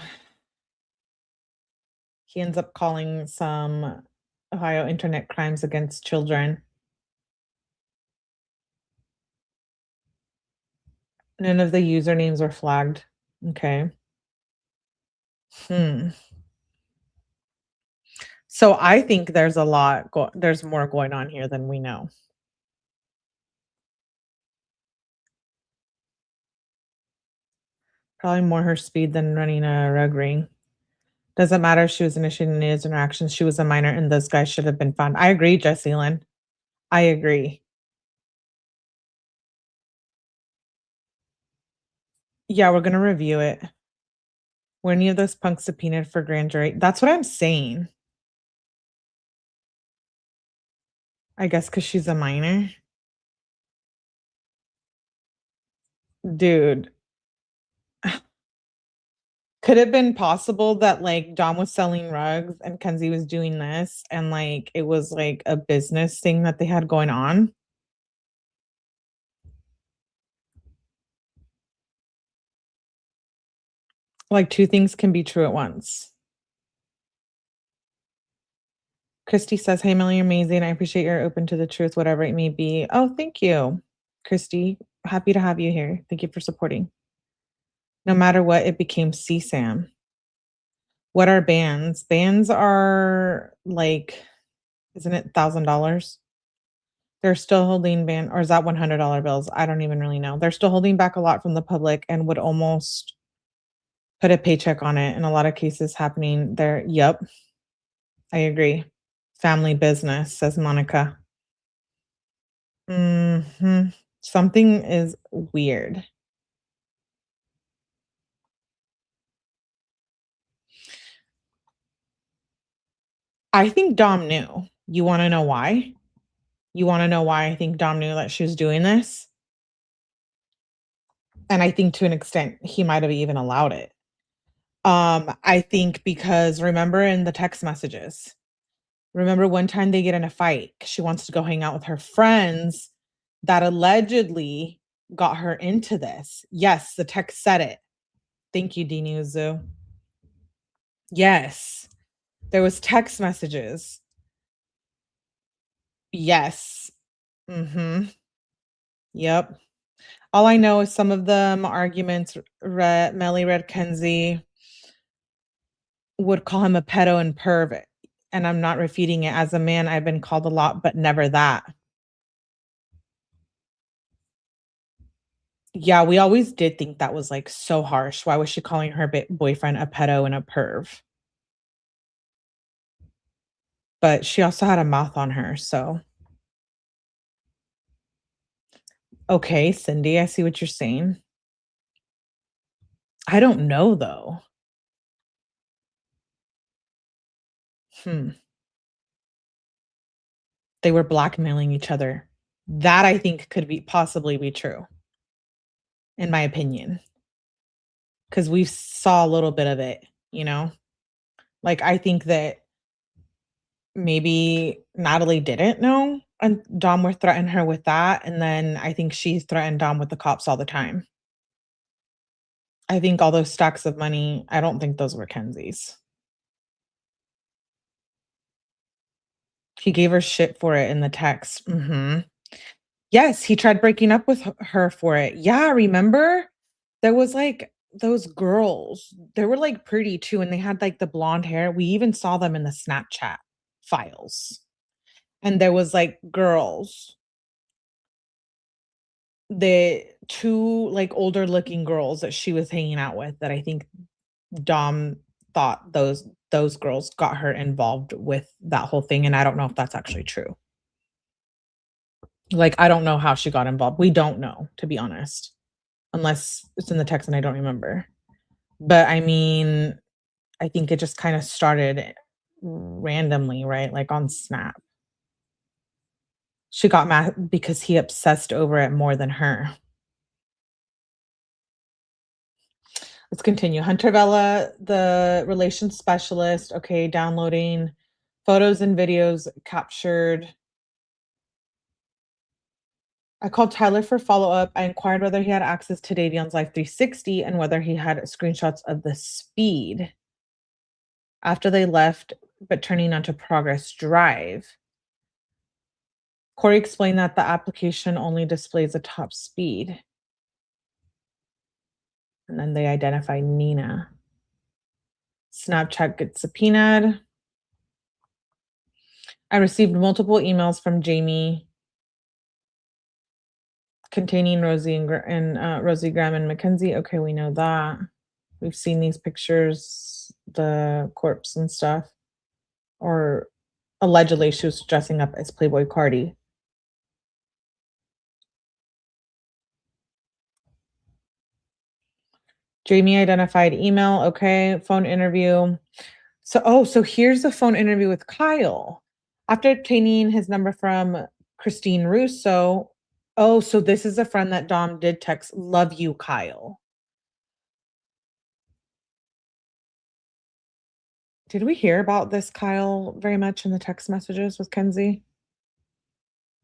S1: he ends up calling some Ohio internet crimes against children. None of the usernames were flagged. Okay. Hmm. So I think there's a lot there's more going on here than we know. Probably more her speed than running a rug ring. Doesn't matter if she was initiating his interactions, she was a minor and those guys should have been found. I agree, Jessie Lynn. I agree. Yeah, we're gonna review it. Were any of those punks subpoenaed for grand jury? That's what I'm saying. I guess because she's a minor. Dude, could it been possible that, like, Dom was selling rugs and Kenzie was doing this and, like, it was, like, a business thing that they had going on? Like, 2 things can be true at once. Christy says, "Hey, Millie, you're amazing. I appreciate you're open to the truth, whatever it may be." Oh, thank you, Christy. Happy to have you here. Thank you for supporting. No matter what, it became CSAM. What are bands? Bands are like, isn't it $1,000? They're still holding ban or is that $100 bills? I don't even really know. They're still holding back a lot from the public and would almost put a paycheck on it in a lot of cases happening there. Yep, I agree. Family business, says Monica. Something is weird. I think Dom knew. You wanna know why? You wanna know why I think Dom knew that she was doing this? And I think to an extent, he might have even allowed it. I think because remember in the text messages, remember one time they get in a fight 'cause she wants to go hang out with her friends that allegedly got her into this. Yes, the text said it. Thank you, Dini Uzu. Yes, there was text messages. Yes. Mhm. Yep. All I know is some of them arguments, Melly Red Kenzie would call him a pedo and perv, and I'm not refuting it. As a man, I've been called a lot, but never that. Yeah, we always did think that was, like, so harsh. Why was she calling her boyfriend a pedo and a perv? But she also had a mouth on her, so okay, Cindy, I see what you're saying. I don't know, though. Hmm. They were blackmailing each other. That I think could be possibly be true, in my opinion, because we saw a little bit of it, you know? Like, I think that maybe Natalie didn't know, and Dom would threaten her with that, and then I think she threatened Dom with the cops all the time. I think all those stacks of money, I don't think those were Kenzie's. He gave her shit for it in the text. Mhm. Yes, he tried breaking up with her for it. Yeah, remember? There was, like, those girls. They were, like, pretty too, and they had, like, the blonde hair. We even saw them in the Snapchat files. And there was, like, girls, the 2, like, older looking girls that she was hanging out with that I think Dom thought those girls got her involved with that whole thing, and I don't know if that's actually true. Like, I don't know how she got involved. We don't know, to be honest, unless it's in the text and I don't remember. But, I mean, I think it just kinda started randomly, right? Like, on Snap. She got mad because he obsessed over it more than her. Let's continue. Hunter Vella, the relations specialist, okay, downloading photos and videos captured. I called Tyler for follow-up. I inquired whether he had access to Davion's Life 360 and whether he had screenshots of the speed after they left, but turning onto Progress Drive. Corey explained that the application only displays a top speed. And then they identify Nina. Snapchat gets subpoenaed. I received multiple emails from Jamie containing Rosie Graham and Mackenzie. Okay, we know that. We've seen these pictures, the corpse and stuff. Or allegedly she was dressing up as Playboy Cardi. Jamie identified email. Okay, phone interview. So here's the phone interview with Kyle. After obtaining his number from Christine Russo. Oh, so this is a friend that Dom did text, love you, Kyle. Did we hear about this Kyle very much in the text messages with Kenzie?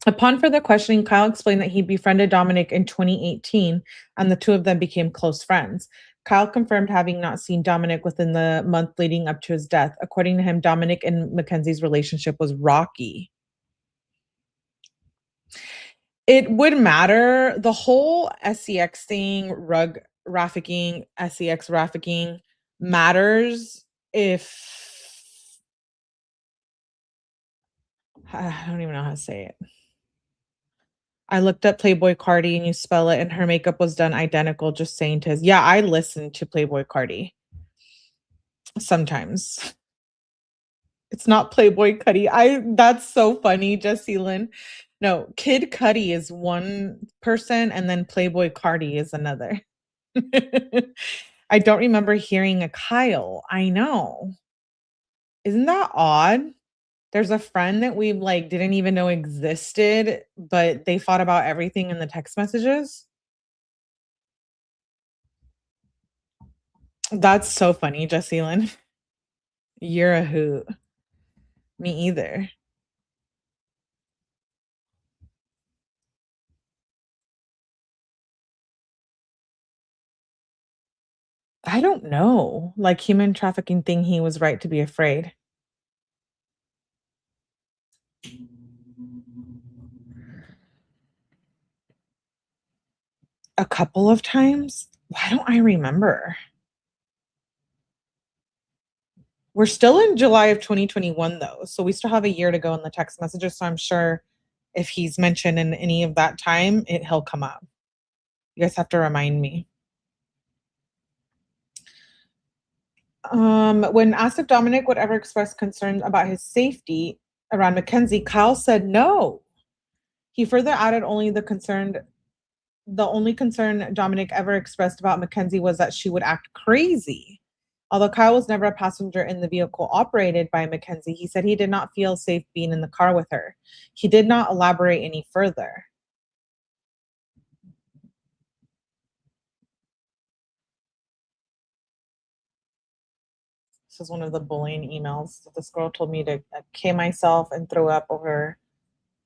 S1: Upon further questioning, Kyle explained that he befriended Dominic in 2018 and the two of them became close friends. Kyle confirmed having not seen Dominic within the month leading up to his death. According to him, Dominic and Mackenzie's relationship was rocky. It would matter. The whole SEX thing, rug trafficking, SEX trafficking matters if I don't even know how to say it. I looked up Playboy Cardi and you spell it, and her makeup was done identical, just saying to his. Yeah, I listen to Playboy Cardi sometimes. It's not Playboy Cuddy. I That's so funny, Jessie Lynn. No, Kid Cudi is one person, and then Playboy Cardi is another. I don't remember hearing a Kyle. I know. Isn't that odd? There's a friend that we like didn't even know existed, but they fought about everything in the text messages. That's so funny, Jessie Lynn. You're a hoot. Me either. I don't know. Like human trafficking thing, he was right to be afraid. A couple of times? Why don't I remember? We're still in July of 2021 though, so we still have a year to go in the text messages, so I'm sure if he's mentioned in any of that time, he'll come up. You guys have to remind me. When asked if Dominic would ever express concern about his safety around Mackenzie, Kyle said no. He further added the only concern Dominic ever expressed about Mackenzie was that she would act crazy. Although Kyle was never a passenger in the vehicle operated by Mackenzie, he said he did not feel safe being in the car with her. He did not elaborate any further. This is one of the bullying emails. This girl told me to K myself and throw up over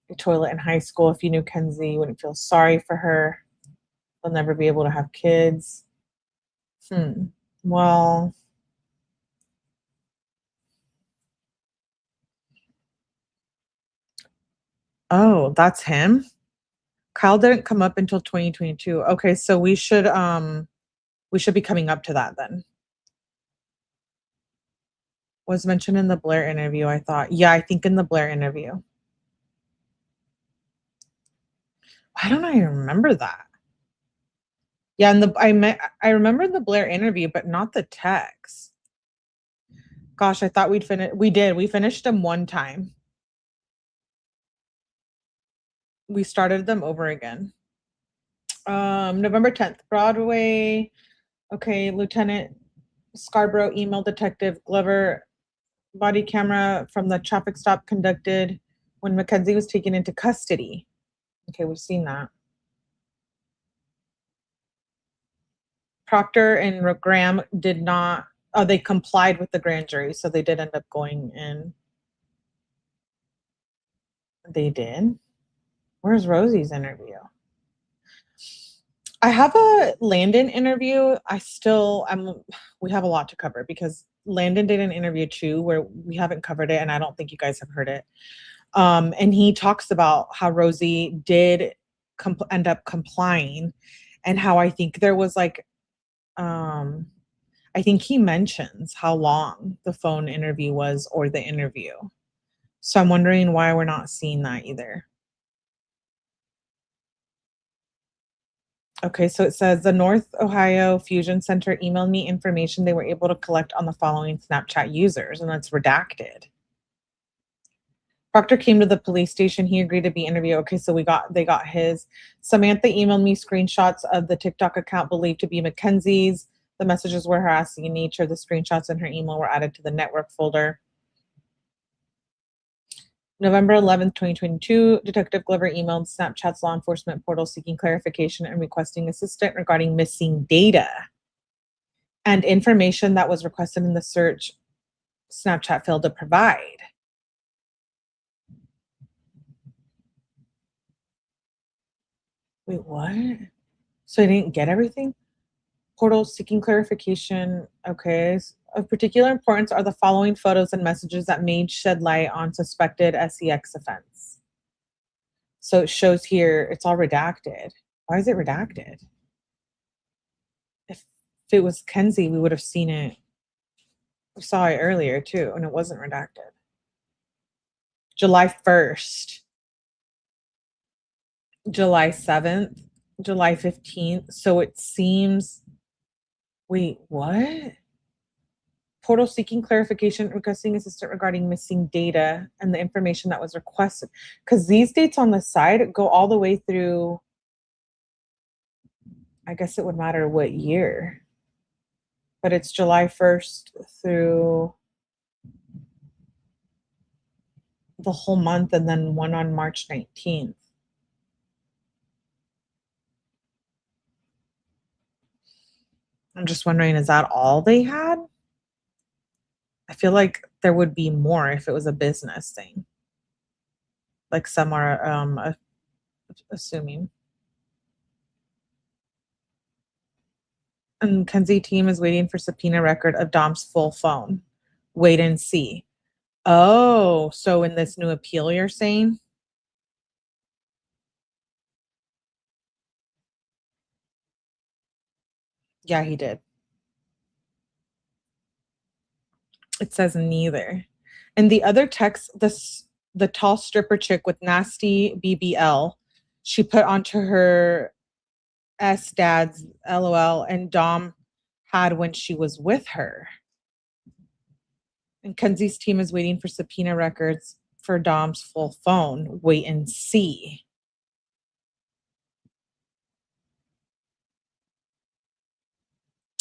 S1: the toilet in high school. If you knew Kenzie, you wouldn't feel sorry for her. They'll never be able to have kids. Well, oh, that's him. Kyle didn't come up until 2022. Okay, so we should be coming up to that then. Was mentioned in the Blair interview, I thought. Yeah, I think in the Blair interview. Why don't I remember that? Yeah, and I remember the Blair interview, but not the text. Gosh, I thought we'd finish. We did. We finished them one time. We started them over again. November 10th, Broadway. Okay, Lieutenant Scarborough emailed Detective Glover body camera from the traffic stop conducted when Mackenzie was taken into custody. Okay, we've seen that. Proctor and Graham did not, oh, they complied with the grand jury, so they did end up going in. They did. Where's Rosie's interview? I have a Landon interview. We have a lot to cover because Landon did an interview too where we haven't covered it and I don't think you guys have heard it. And he talks about how Rosie did end up complying and how I think there was like, I think he mentions how long the phone interview was or the interview. So I'm wondering why we're not seeing that either. Okay, so it says the North Ohio Fusion Center emailed me information they were able to collect on the following Snapchat users, and that's redacted. Proctor came to the police station. He agreed to be interviewed. Okay, so they got his. Samantha emailed me screenshots of the TikTok account believed to be Mackenzie's. The messages were harassing in nature. The screenshots in her email were added to the network folder. November 11th, 2022, Detective Glover emailed Snapchat's law enforcement portal seeking clarification and requesting assistance regarding missing data and information that was requested in the search Snapchat failed to provide. Wait, what? So I didn't get everything? Portal seeking clarification. Okay. Of particular importance are the following photos and messages that may shed light on suspected SEX offense. So it shows here it's all redacted. Why is it redacted? If it was Kenzie, we would have seen it. We saw it earlier too, and it wasn't redacted. July 1st, July 7th, July 15th. So it seems, wait, what? Portal seeking clarification, requesting assistance regarding missing data and the information that was requested. Because these dates on the side go all the way through, I guess it would matter what year, but it's July 1st through the whole month and then one on March 19th. I'm just wondering, is that all they had? I feel like there would be more if it was a business thing. Like some are assuming. And Kenzie team is waiting for subpoena record of Dom's full phone. Wait and see. Oh, so in this new appeal you're saying? Yeah, he did. It says neither. And the other text, the tall stripper chick with nasty BBL, she put onto her S dads, LOL, and Dom had when she was with her. And Kenzie's team is waiting for subpoena records for Dom's full phone. Wait and see.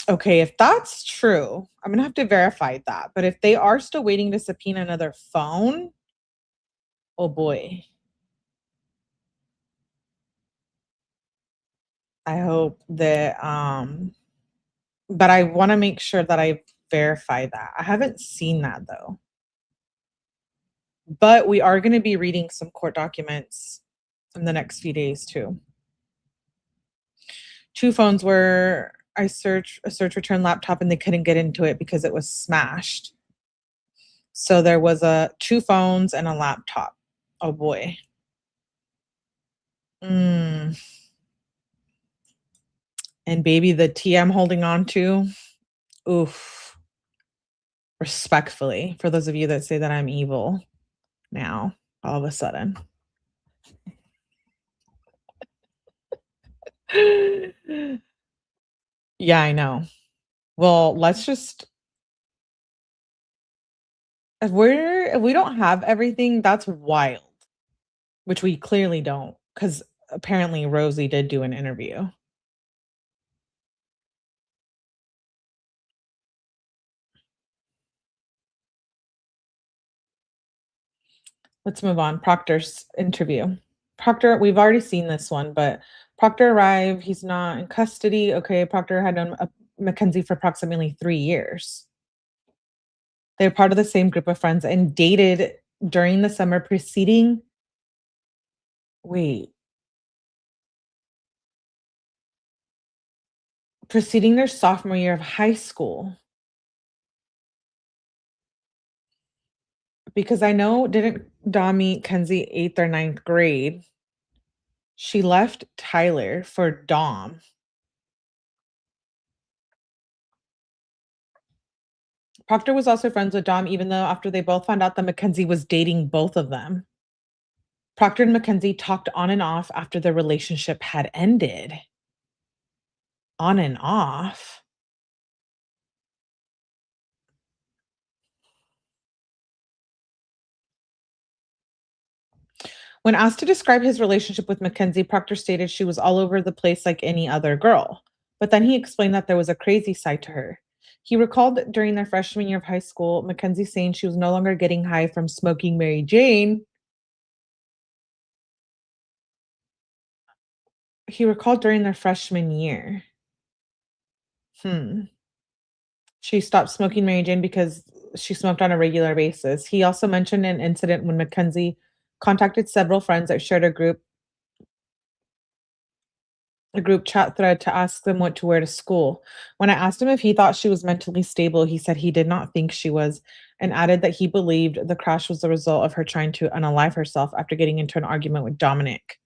S1: Okay, if that's true, I'm gonna have to verify that. But if they are still waiting to subpoena another phone, oh boy. I hope that but I want to make sure that I verify that. I haven't seen that though. But we are going to be reading some court documents in the next few days too. Two phones were I searched a search return laptop and they couldn't get into it because it was smashed. So there was a two phones and a laptop. Oh boy. Mm. And baby, the T I'm holding on to. Oof. Respectfully, for those of you that say that I'm evil now, all of a sudden. Yeah, I know. Well, let's just if we don't have everything, that's wild, which we clearly don't, because apparently Rosie did do an interview. Let's move on. Proctor's interview. Proctor, we've already seen this one, but Proctor arrived. He's not in custody. Okay, Proctor had known Mackenzie for approximately 3 years. They're part of the same group of friends and dated during the summer preceding. Wait, preceding their sophomore year of high school. Because I know didn't Dom meet Kenzie 8th or ninth grade? She left Tyler for Dom. Proctor was also friends with Dom, even though after they both found out that Mackenzie was dating both of them. Proctor and Mackenzie talked on and off after their relationship had ended. On and off. When asked to describe his relationship with Mackenzie, Proctor stated she was all over the place like any other girl. But then he explained that there was a crazy side to her. He recalled that during their freshman year of high school, Mackenzie saying she was no longer getting high from smoking Mary Jane. He recalled during their freshman year. Hmm. She stopped smoking Mary Jane because she smoked on a regular basis. He also mentioned an incident when Mackenzie contacted several friends that shared a group chat thread to ask them what to wear to school. When I asked him if he thought she was mentally stable, he said he did not think she was and added that he believed the crash was the result of her trying to unalive herself after getting into an argument with Dominic.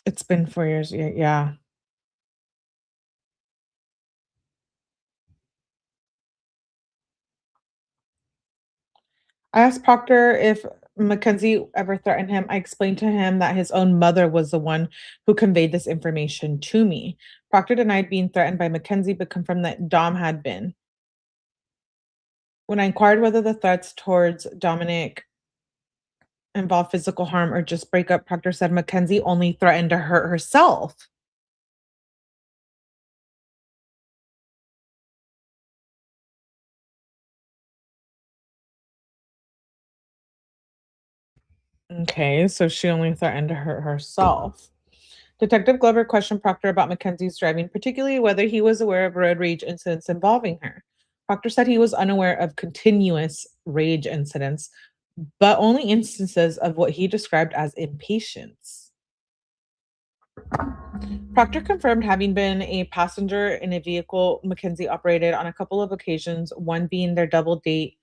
S1: It's been 4 years. Yeah. I asked Proctor if Mackenzie ever threatened him. I explained to him that his own mother was the one who conveyed this information to me. Proctor denied being threatened by Mackenzie, but confirmed that Dom had been. When I inquired whether the threats towards Dominic involved physical harm or just breakup, Proctor said Mackenzie only threatened to hurt herself. Okay, so she only threatened to hurt herself. Detective Glover questioned Proctor about Mackenzie's driving, particularly whether he was aware of road rage incidents involving her. Proctor said he was unaware of continuous rage incidents, but only instances of what he described as impatience. Proctor confirmed having been a passenger in a vehicle Mackenzie operated on a couple of occasions, one being their double date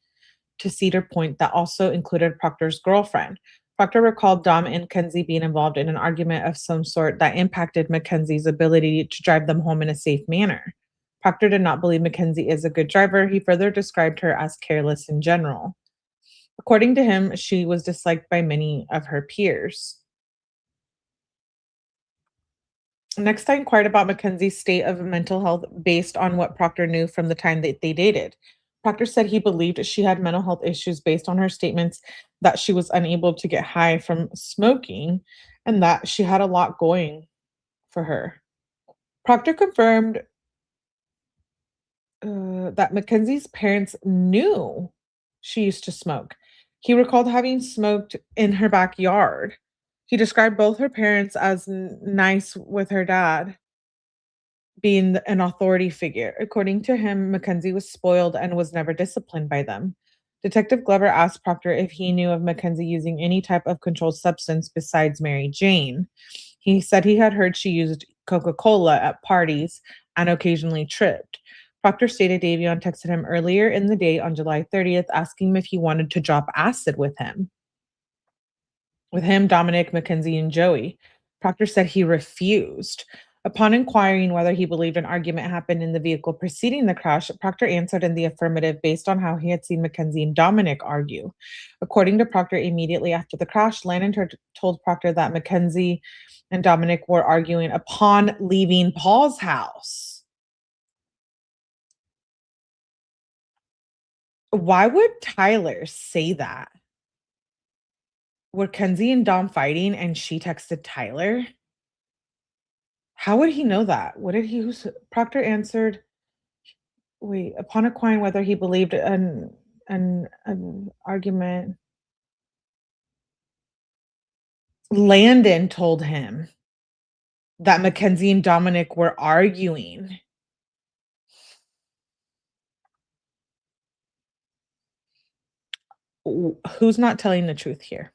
S1: to Cedar Point that also included Proctor's girlfriend. Proctor recalled Dom and Kenzie being involved in an argument of some sort that impacted Mackenzie's ability to drive them home in a safe manner. Proctor did not believe Mackenzie is a good driver. He further described her as careless in general. According to him, she was disliked by many of her peers. Next, I inquired about Mackenzie's state of mental health based on what Proctor knew from the time that they dated. Proctor said he believed she had mental health issues based on her statements that she was unable to get high from smoking and that she had a lot going for her. Proctor confirmed that Mackenzie's parents knew she used to smoke. He recalled having smoked in her backyard. He described both her parents as nice with her dad being an authority figure. According to him, Mackenzie was spoiled and was never disciplined by them. Detective Glover asked Proctor if he knew of Mackenzie using any type of controlled substance besides Mary Jane. He said he had heard she used Coca Cola at parties and occasionally tripped. Proctor stated Davion texted him earlier in the day on July 30th asking him if he wanted to drop acid with him, Dominic, Mackenzie, and Joey. Proctor said he refused. Upon inquiring whether he believed an argument happened in the vehicle preceding the crash, Proctor answered in the affirmative based on how he had seen Mackenzie and Dominic argue. According to Proctor, immediately after the crash, Landon told Proctor that Mackenzie and Dominic were arguing upon leaving Paul's house. Why would Tyler say that? Were Kenzie and Dom fighting and she texted Tyler? How would he know that? What did he who's Proctor answered, wait, upon inquiring whether he believed an argument, Landon told him that Mackenzie and Dominic were arguing. Who's not telling the truth here?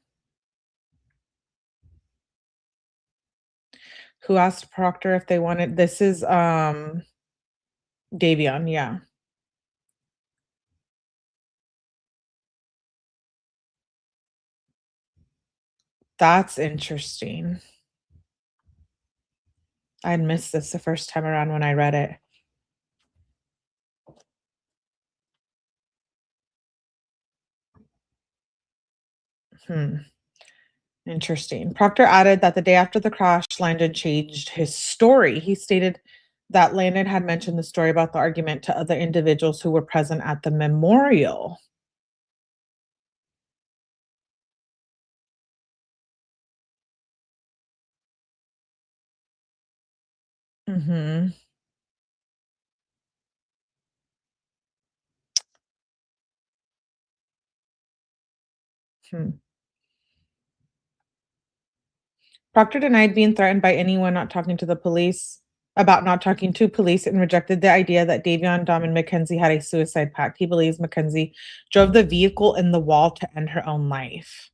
S1: Who asked Proctor if they wanted this is Davion, yeah. That's interesting. I'd missed this the first time around when I read it. Hmm. Interesting. Proctor added that the day after the crash, Landon changed his story. He stated that Landon had mentioned the story about the argument to other individuals who were present at the memorial. Mhm. Hmm. Proctor denied being threatened by anyone not talking to the police about not talking to police and rejected the idea that Davion, Dom, and Mackenzie had a suicide pact. He believes Mackenzie drove the vehicle in the wall to end her own life.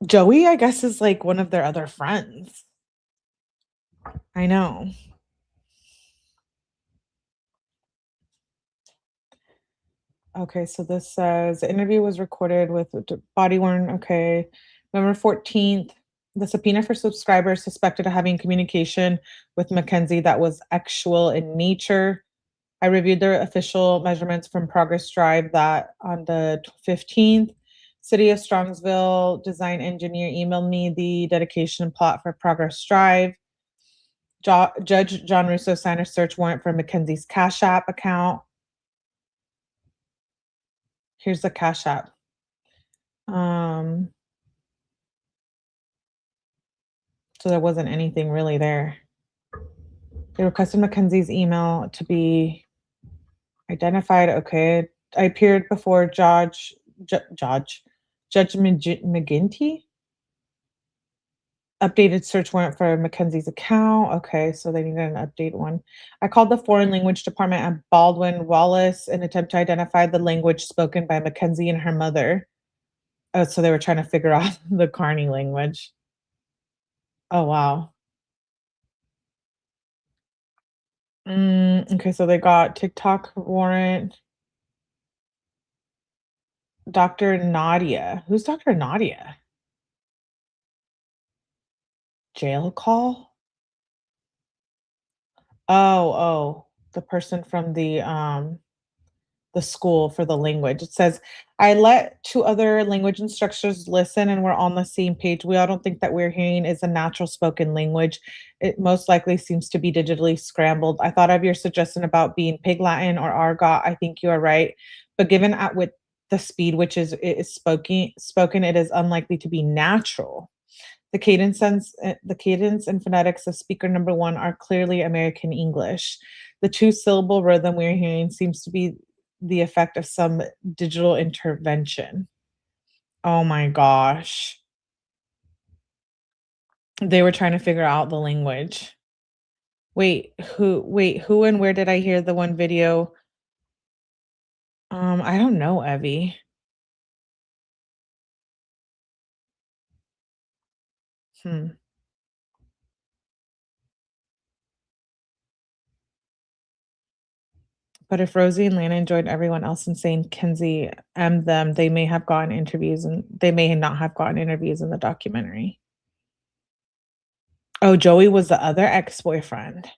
S1: Joey, I guess, is like one of their other friends. I know. Okay, so this says the interview was recorded with body worn. Okay, November 14th. The subpoena for subscribers suspected of having communication with Mackenzie that was actual in nature. I reviewed the official measurements from Progress Drive that on the 15th. City of Strongsville design engineer emailed me the dedication plot for Progress Drive. Judge John Russo signed a search warrant for Mackenzie's Cash App account. Here's the Cash App. Um, so there wasn't anything really there. They requested Mackenzie's email to be identified. Okay. I appeared before Judge McGinty. Updated search warrant for Mackenzie's account. Okay, so they needed an update one. I called the foreign language department at Baldwin Wallace in attempt to identify the language spoken by Mackenzie and her mother. Oh, so they were trying to figure out the Carney language. Oh, wow. Okay, so they got TikTok warrant. Dr. Nadia. Who's Dr. Nadia? Jail call? Oh, the person from the school for the language. It says, "I let 2 other language instructors listen and we're on the same page. We all don't think that we're hearing is a natural spoken language. It most likely seems to be digitally scrambled. I thought of your suggestion about being Pig Latin or Argot. I think you are right. But given at with the speed which is it is spoken, it is unlikely to be natural. The cadence and phonetics of speaker number 1 are clearly American English. The two-syllable rhythm we're hearing seems to be the effect of some digital intervention." Oh my gosh. They were trying to figure out the language. Who and where did I hear the one video? I don't know, Evie. Hmm. But if Rosie and Lana enjoyed everyone else and saying Kenzie them, they may have gotten interviews and they may not have gotten interviews in the documentary. Oh, Joey was the other ex-boyfriend.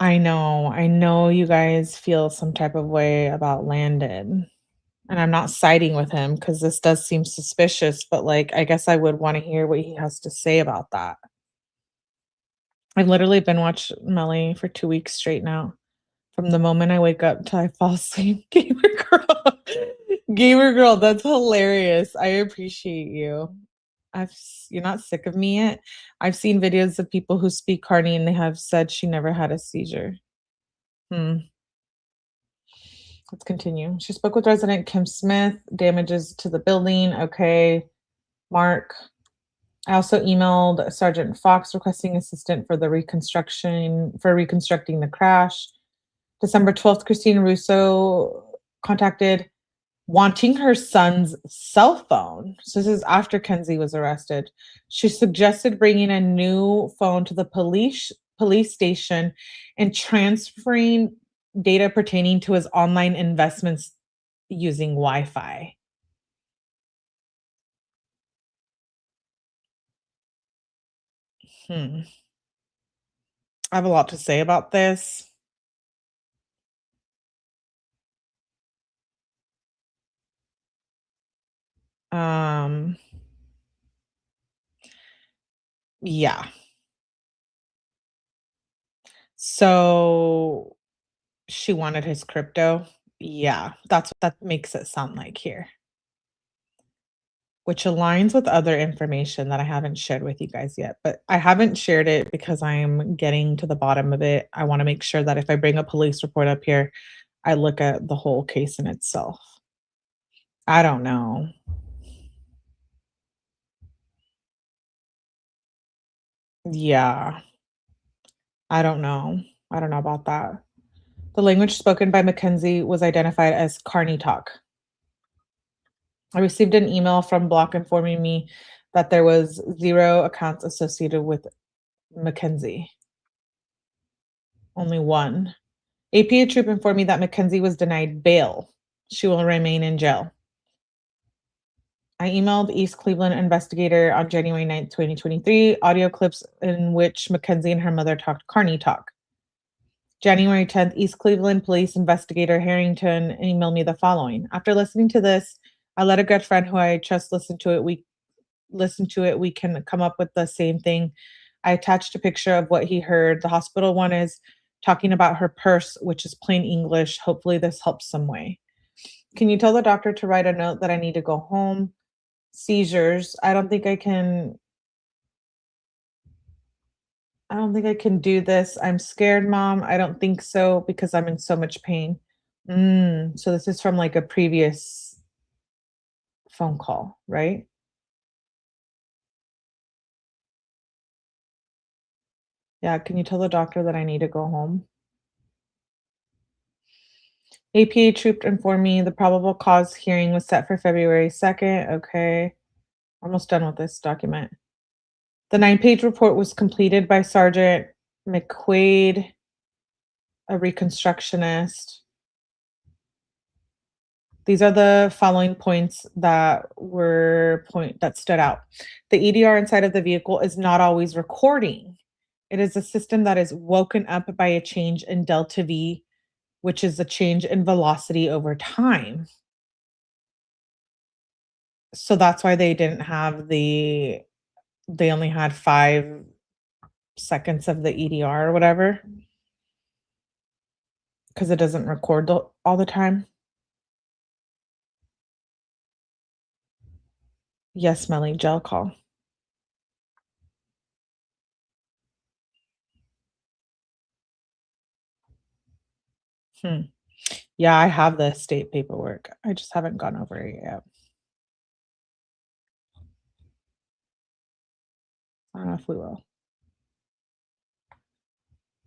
S1: I know you guys feel some type of way about Landon, and I'm not siding with him because this does seem suspicious, but, like, I guess I would wanna hear what he has to say about that. I've literally been watching Melly for 2 weeks straight now. From the moment I wake up till I fall asleep. Gamer girl. Gamer girl, that's hilarious. I appreciate you. You're not sick of me yet? I've seen videos of people who speak Carney and they have said she never had a seizure. Hmm. Let's continue. She spoke with resident Kim Smith, damages to the building. Okay. Mark. I also emailed Sergeant Fox requesting assistance for the reconstructing the crash. December 12th, Christina Russo contacted wanting her son's cell phone. So this is after Kenzie was arrested. She suggested bringing a new phone to the police station and transferring data pertaining to his online investments using Wi-Fi. Hmm. I have a lot to say about this. Um, yeah. So she wanted his crypto. Yeah, that's what that makes it sound like here. Which aligns with other information that I haven't shared with you guys yet, but I haven't shared it because I'm getting to the bottom of it. I wanna make sure that if I bring a police report up here, I look at the whole case in itself. I don't know. Yeah, I don't know. I don't know about that. The language spoken by Mackenzie was identified as Carney talk. I received an email from Block informing me that there was 0 accounts associated with Mackenzie, only 1. APA troop informed me that Mackenzie was denied bail. She will remain in jail. I emailed East Cleveland investigator on January 9th, 2023, audio clips in which Mackenzie and her mother talked Carney talk. January 10th, East Cleveland police investigator Harrington emailed me the following. After listening to this, I let a good friend who I trust listen to it. We can come up with the same thing. I attached a picture of what he heard. The hospital one is talking about her purse, which is plain English. Hopefully this helps some way. Can you tell the doctor to write a note that I need to go home? Seizures. I don't think I can do this. I'm scared, mom. I don't think so because I'm in so much pain. So this is from like a previous phone call, right? Yeah, can you tell the doctor that I need to go home? APA troop informed me the probable cause hearing was set for February 2nd. Okay, almost done with this document. The 9-page report was completed by Sergeant McQuaid, a reconstructionist. These are the following points that stood out. The EDR inside of the vehicle is not always recording. It is a system that is woken up by a change in delta V, which is a change in velocity over time. So that's why they only had 5 seconds of the EDR or whatever, because it doesn't record all the time. Yes, smelling gel call. Hmm. Yeah, I have the state paperwork. I just haven't gone over it yet. I don't know if we will.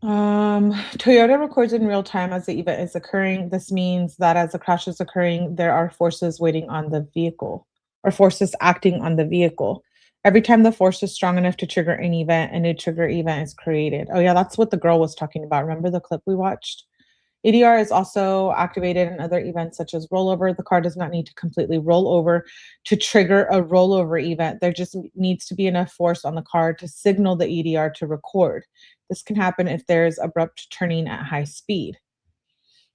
S1: Toyota records in real time as the event is occurring. This means that as the crash is occurring, there are forces waiting on the vehicle or forces acting on the vehicle. Every time the force is strong enough to trigger an event, a new trigger event is created. Oh, yeah, that's what the girl was talking about. Remember the clip we watched? ADR is also activated in other events such as rollover. The car does not need to completely roll over to trigger a rollover event. There just needs to be enough force on the car to signal the EDR to record. This can happen if there's abrupt turning at high speed.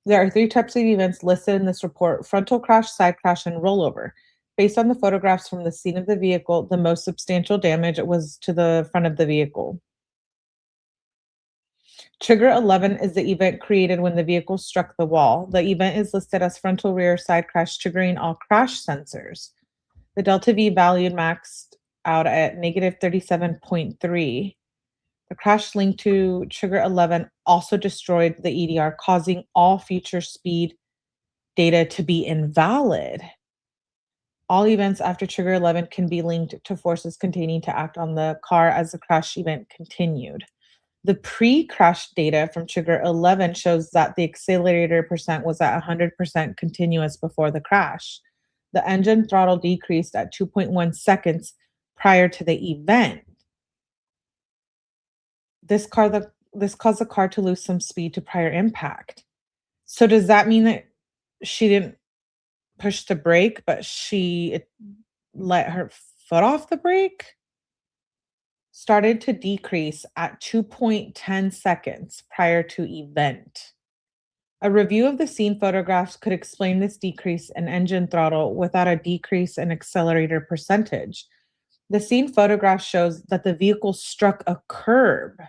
S1: There are three types of events listed in this report: frontal crash, side crash, and rollover. Based on the photographs from the scene of the vehicle, the most substantial damage was to the front of the vehicle. Trigger 11 is the event created when the vehicle struck the wall. The event is listed as frontal rear side crash, triggering all crash sensors. The delta V value maxed out at negative 37.3. The crash linked to trigger 11 also destroyed the EDR, causing all future speed data to be invalid. All events after trigger 11 can be linked to forces continuing to act on the car as the crash event continued. The pre-crash data from trigger 11 shows that the accelerator percent was at 100% continuous before the crash. The engine throttle decreased at 2.1 seconds prior to the event. This caused the car to lose some speed to prior impact. So does that mean that she didn't push the brake, but she let her foot off the brake? Started to decrease at 2.10 seconds prior to event. A review of the scene photographs could explain this decrease in engine throttle without a decrease in accelerator percentage. The scene photograph shows that the vehicle struck a curb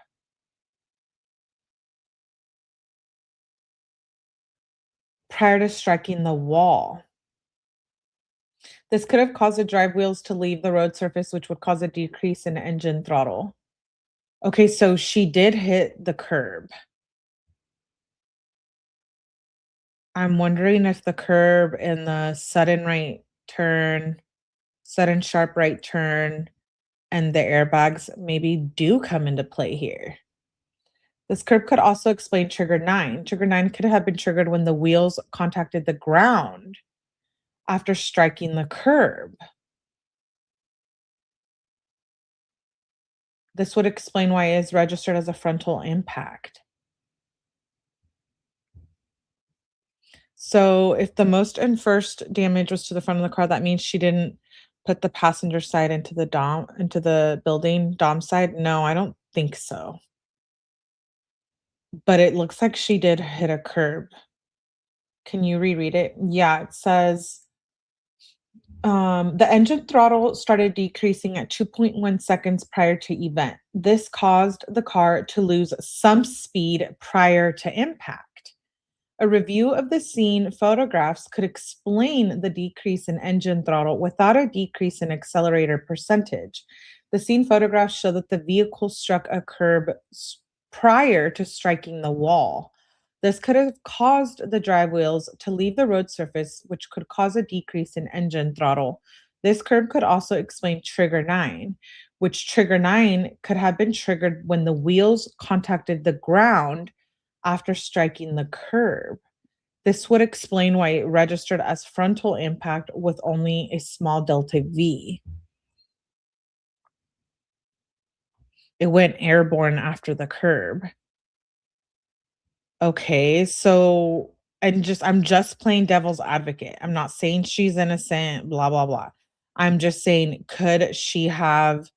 S1: prior to striking the wall. This could have caused the drive wheels to leave the road surface, which would cause a decrease in engine throttle. Okay, so she did hit the curb. I'm wondering if the curb and the sudden sharp right turn, and the airbags maybe do come into play here. This curb could also explain trigger 9. Trigger 9 could have been triggered when the wheels contacted the ground after striking the curb. This would explain why it is registered as a frontal impact. So if the most and first damage was to the front of the car, that means she didn't put the passenger side into the building dom side. No, I don't think so. But it looks like she did hit a curb. Can you reread it? Yeah, it says the engine throttle started decreasing at 2.1 seconds prior to event. This caused the car to lose some speed prior to impact. A review of the scene photographs could explain the decrease in engine throttle without a decrease in accelerator percentage. The scene photographs show that the vehicle struck a curb prior to striking the wall. This could have caused the drive wheels to leave the road surface, which could cause a decrease in engine throttle. This curb could also explain trigger 9, which trigger 9 could have been triggered when the wheels contacted the ground after striking the curb. This would explain why it registered as frontal impact with only a small delta V. It went airborne after the curb. Okay, so I'm just playing devil's advocate. I'm not saying she's innocent, blah, blah, blah. I'm just saying, could she have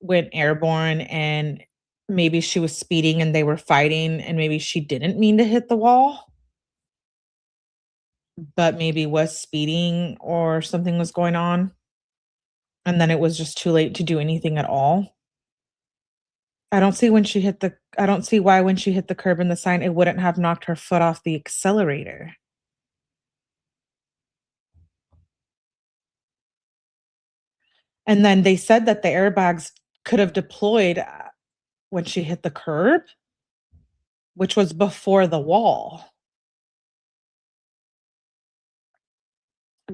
S1: went airborne and maybe she was speeding and they were fighting and maybe she didn't mean to hit the wall, but maybe was speeding or something was going on, and then it was just too late to do anything at all? I don't see why when she hit the curb and the sign, it wouldn't have knocked her foot off the accelerator. And then they said that the airbags could have deployed, when she hit the curb, which was before the wall.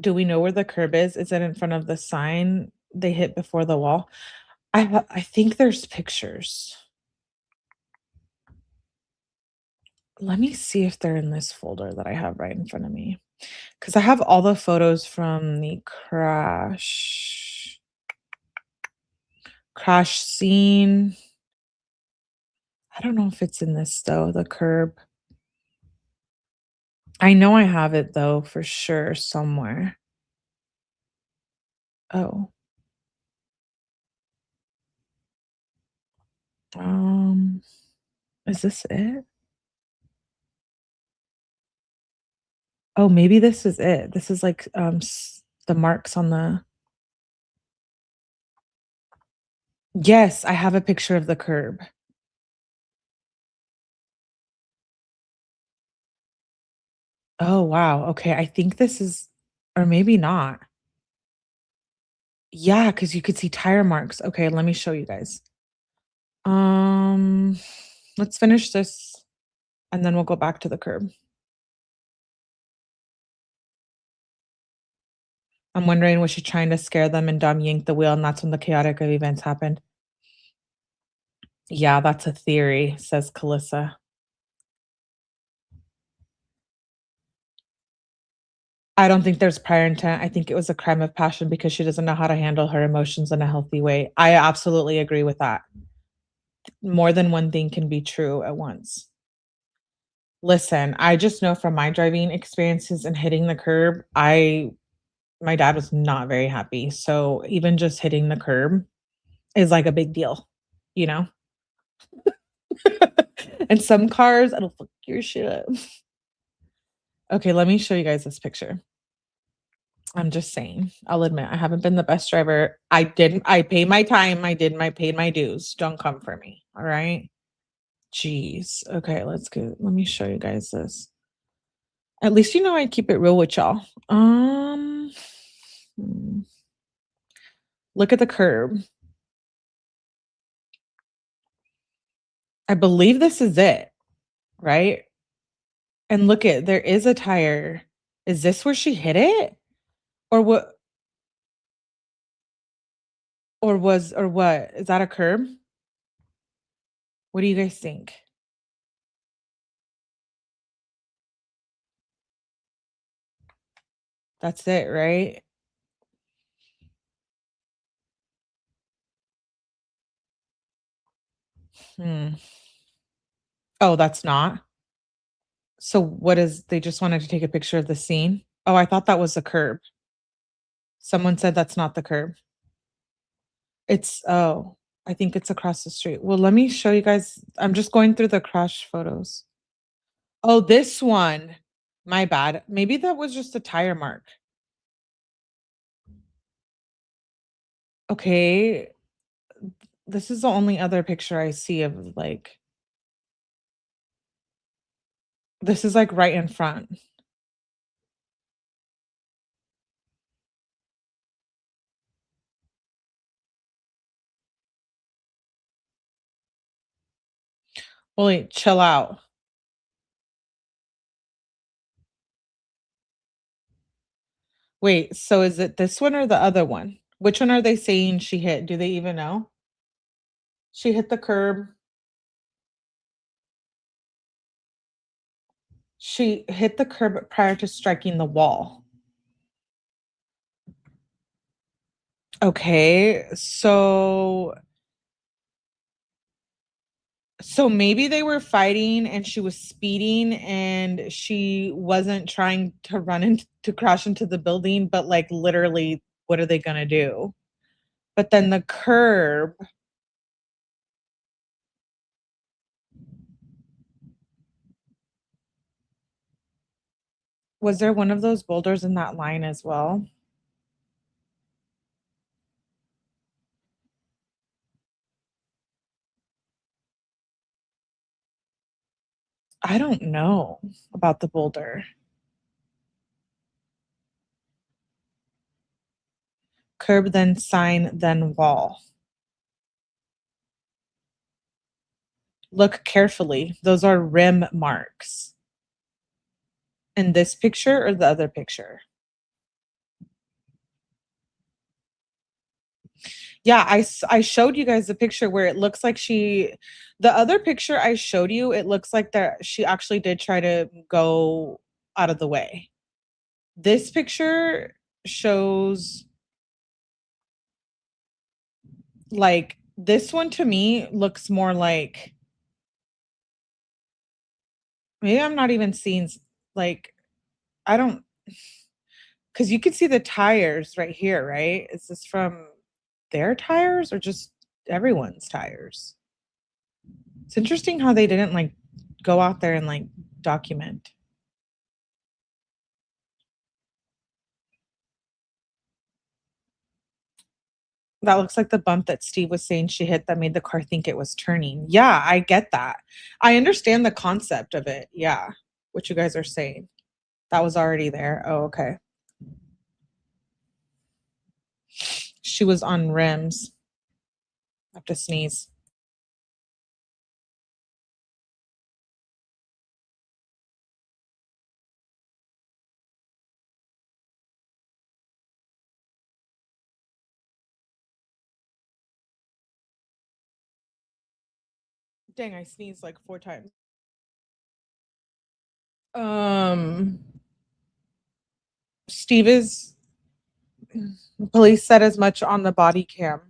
S1: Do we know where the curb is? Is it in front of the sign they hit before the wall? I think there's pictures. Let me see if they're in this folder that I have right in front of me, because I have all the photos from the crash scene. I don't know if it's in this though, the curb. I know I have it though for sure somewhere. Oh, um, is this it? Oh, maybe this is it. This is like, the marks on the Yes, I have a picture of the curb. Oh, wow, okay, I think this is or maybe not. Yeah, because you could see tire marks. Okay, let me show you guys. Um, let's finish this, and then we'll go back to the curb. I'm wondering, was she trying to scare them and Dom yanked the wheel, and that's when the chaotic events happened? Yeah, that's a theory, says Calissa. I don't think there's prior intent. I think it was a crime of passion because she doesn't know how to handle her emotions in a healthy way. I absolutely agree with that. More than one thing can be true at once. Listen, I just know from my driving experiences and hitting the curb, I my dad was not very happy. So even just hitting the curb is like a big deal, you know? And some cars, it'll fuck your shit up. Okay, let me show you guys this picture. I'm just saying. I'll admit I haven't been the best driver. I pay my time. I paid my dues. Don't come for me. All right. Jeez. Okay, let me show you guys this. At least you know I keep it real with y'all. Hmm, look at the curb. I believe this is it, right? And look at there is a tire. Is this where she hit it? Or what or what? Is that a curb? What do you guys think? That's it, right? Hmm. Oh, that's not? So what is they just wanted to take a picture of the scene? Oh, I thought that was the curb. Someone said that's not the curb. I think it's across the street. Well, let me show you guys. I'm just going through the crash photos. Oh, this one. My bad. Maybe that was just a tire mark. Okay. This is the only other picture I see of like this is like right in front. Well, wait, chill out. Wait, so is it this one or the other one? Which one are they saying she hit? Do they even know? She hit the curb. She hit the curb prior to striking the wall. Okay, So maybe they were fighting and she was speeding and she wasn't trying to run into to crash into the building, but like literally, what are they gonna do? But then the curb, was there one of those boulders in that line as well? I don't know about the boulder. Curb, then sign, then wall. Look carefully. Those are rim marks. In this picture or the other picture? Yeah, I showed you guys the picture where it looks like the other picture I showed you, it looks like that she actually did try to go out of the way. This picture shows like this one to me looks more like maybe I'm not even seeing like I don't because you can see the tires right here, right? Is this from their tires or just everyone's tires? It's interesting how they didn't like go out there and like document. That looks like the bump that Steve was saying she hit that made the car think it was turning. Yeah, I get that. I understand the concept of it. Yeah, what you guys are saying. That was already there. Oh, okay. She was on rims. I have to sneeze. Dang, I sneezed like 4 times. Um, Steve is police said as much on the body cam.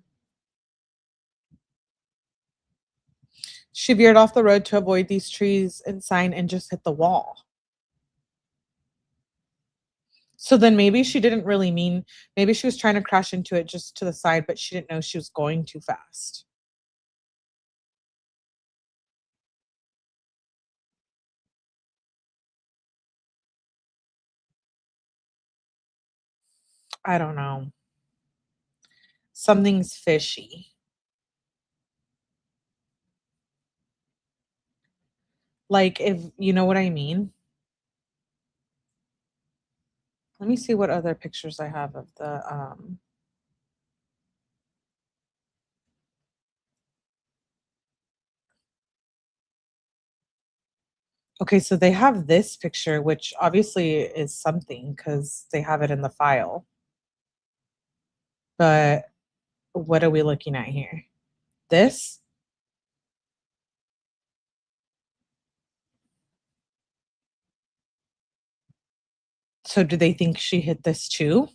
S1: She veered off the road to avoid these trees and sign and just hit the wall. So then maybe she didn't really mean, maybe she was trying to crash into it just to the side, but she didn't know she was going too fast. I don't know. Something's fishy. Like, if you know what I mean? Let me see what other pictures I have of the. Okay, so they have this picture, which obviously is something because they have it in the file. But what are we looking at here? This? So do they think she hit this too?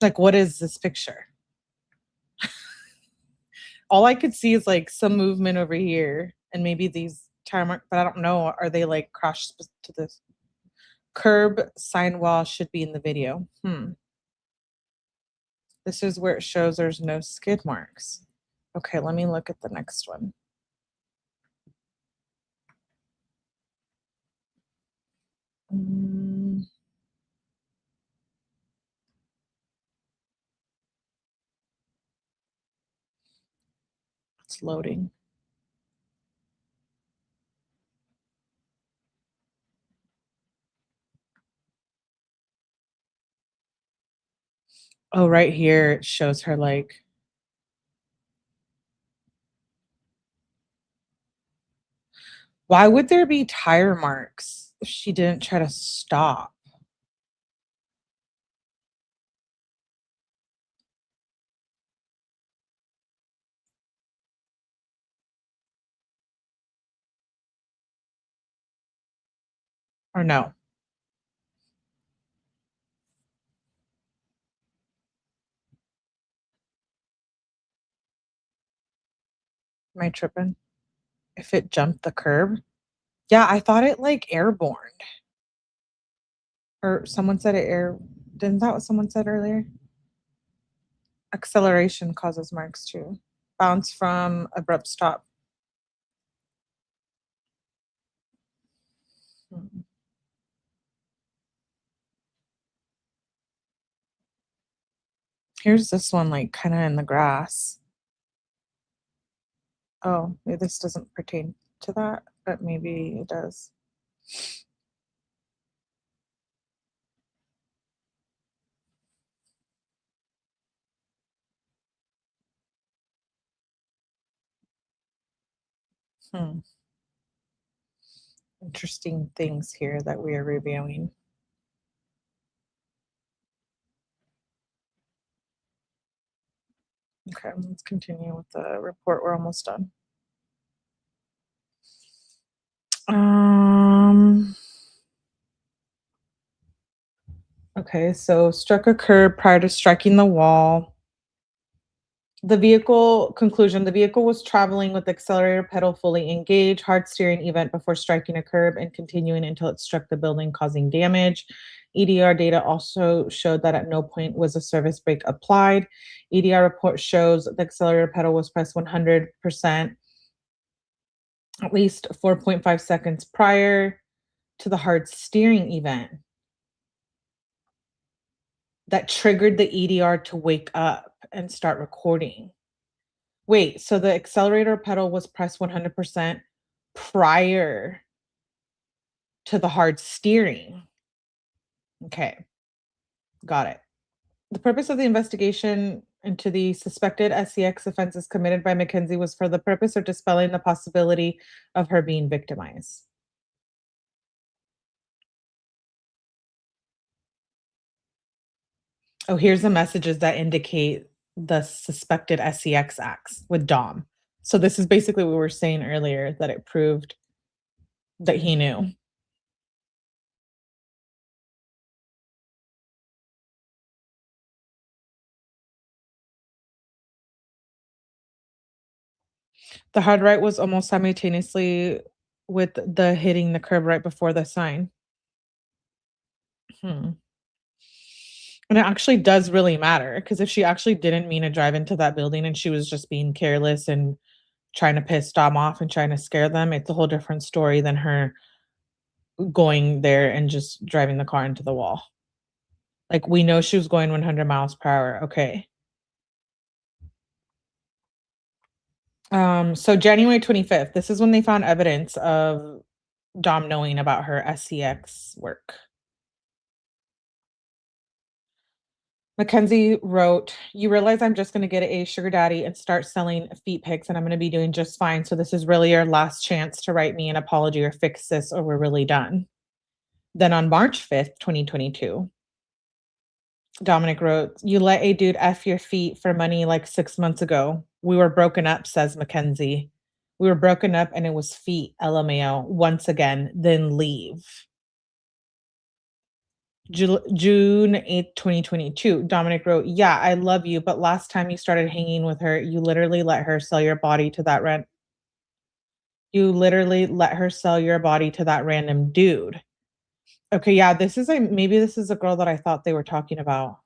S1: Like, what is this picture? All I could see is like some movement over here and maybe these tire mark, but I don't know. Are they like crashed to this curb sign wall should be in the video? This is where it shows there's no skid marks. Okay, let me look at the next one. Mm, it's loading. Oh, right here it shows her like why would there be tire marks if she didn't try to stop? Or no? Am I tripping? If it jumped the curb? Yeah, I thought it, like, airborne, or someone said it air didn't that what someone said earlier? Acceleration causes marks too. Bounce from abrupt stop. Hmm. Here's this one, like, kinda in the grass. Oh, maybe this doesn't pertain to that, but maybe it does. Hmm. Interesting things here that we are reviewing. Okay, let's continue with the report. We're almost done. Um, okay, so struck a curb prior to striking the wall. The vehicle was traveling with the accelerator pedal fully engaged, hard steering event before striking a curb and continuing until it struck the building, causing damage. EDR data also showed that at no point was a service brake applied. EDR report shows the accelerator pedal was pressed 100% at least 4.5 seconds prior to the hard steering event that triggered the EDR to wake up and start recording. Wait, so the accelerator pedal was pressed 100% prior to the hard steering. Okay, got it. The purpose of the investigation into the suspected SEX offenses committed by Mackenzie was for the purpose of dispelling the possibility of her being victimized. Oh, here's the messages that indicate the suspected SEX acts with Dom. So this is basically what we were saying earlier, that it proved that he knew. The hard right was almost simultaneously with the hitting the curb right before the sign. Hmm. And it actually does really matter, because if she actually didn't mean to drive into that building and she was just being careless and trying to piss Dom off and trying to scare them, it's a whole different story than her going there and just driving the car into the wall. Like, we know she was going 100 miles per hour, okay. So January 25th, this is when they found evidence of Dom knowing about her SCX work. Mackenzie wrote, "You realize I'm just gonna get a sugar daddy and start selling feet pics, and I'm gonna be doing just fine. So this is really your last chance to write me an apology or fix this, or we're really done." Then on March 5th, 2022, Dominic wrote, "You let a dude F your feet for money like 6 months ago. We were broken up," says Mackenzie. "We were broken up and it was feet, LMAO, once again, then leave." June 8th, 2022, Dominic wrote, "Yeah, I love you, but last time you started hanging with her, you literally let her sell your body to that rent. You literally let her sell your body to that random dude." Okay, yeah, maybe this is a girl that I thought they were talking about.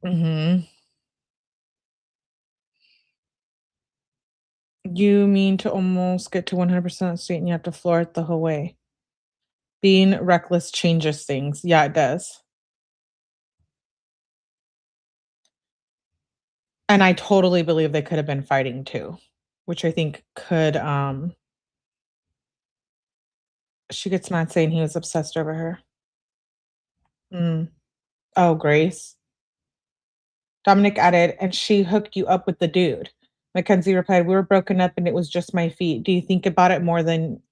S1: Mhm. You mean to almost get to 100% straight and you have to floor it the whole way. Being reckless changes things. Yeah, it does. And I totally believe they could have been fighting too, which I think could, she gets mad saying he was obsessed over her. Mm. Oh, Grace. Dominic added, "And she hooked you up with the dude." Mackenzie replied, "We were broken up and it was just my feet. Do you think about it more than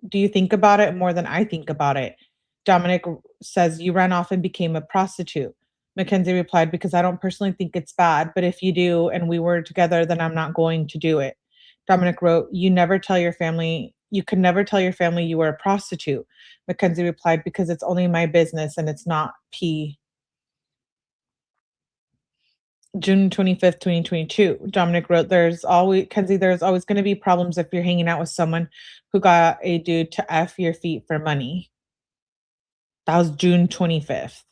S1: I think about it?" Dominic says, "You ran off and became a prostitute." Mackenzie replied, "Because I don't personally think it's bad, but if you do and we were together, then I'm not going to do it." Dominic wrote, You could never tell your family you were a prostitute." Mackenzie replied, "Because it's only my business and it's not P." June 25th, 2022. Dominic wrote, there's always going to be problems if you're hanging out with someone who got a dude to F your feet for money. That was June 25th.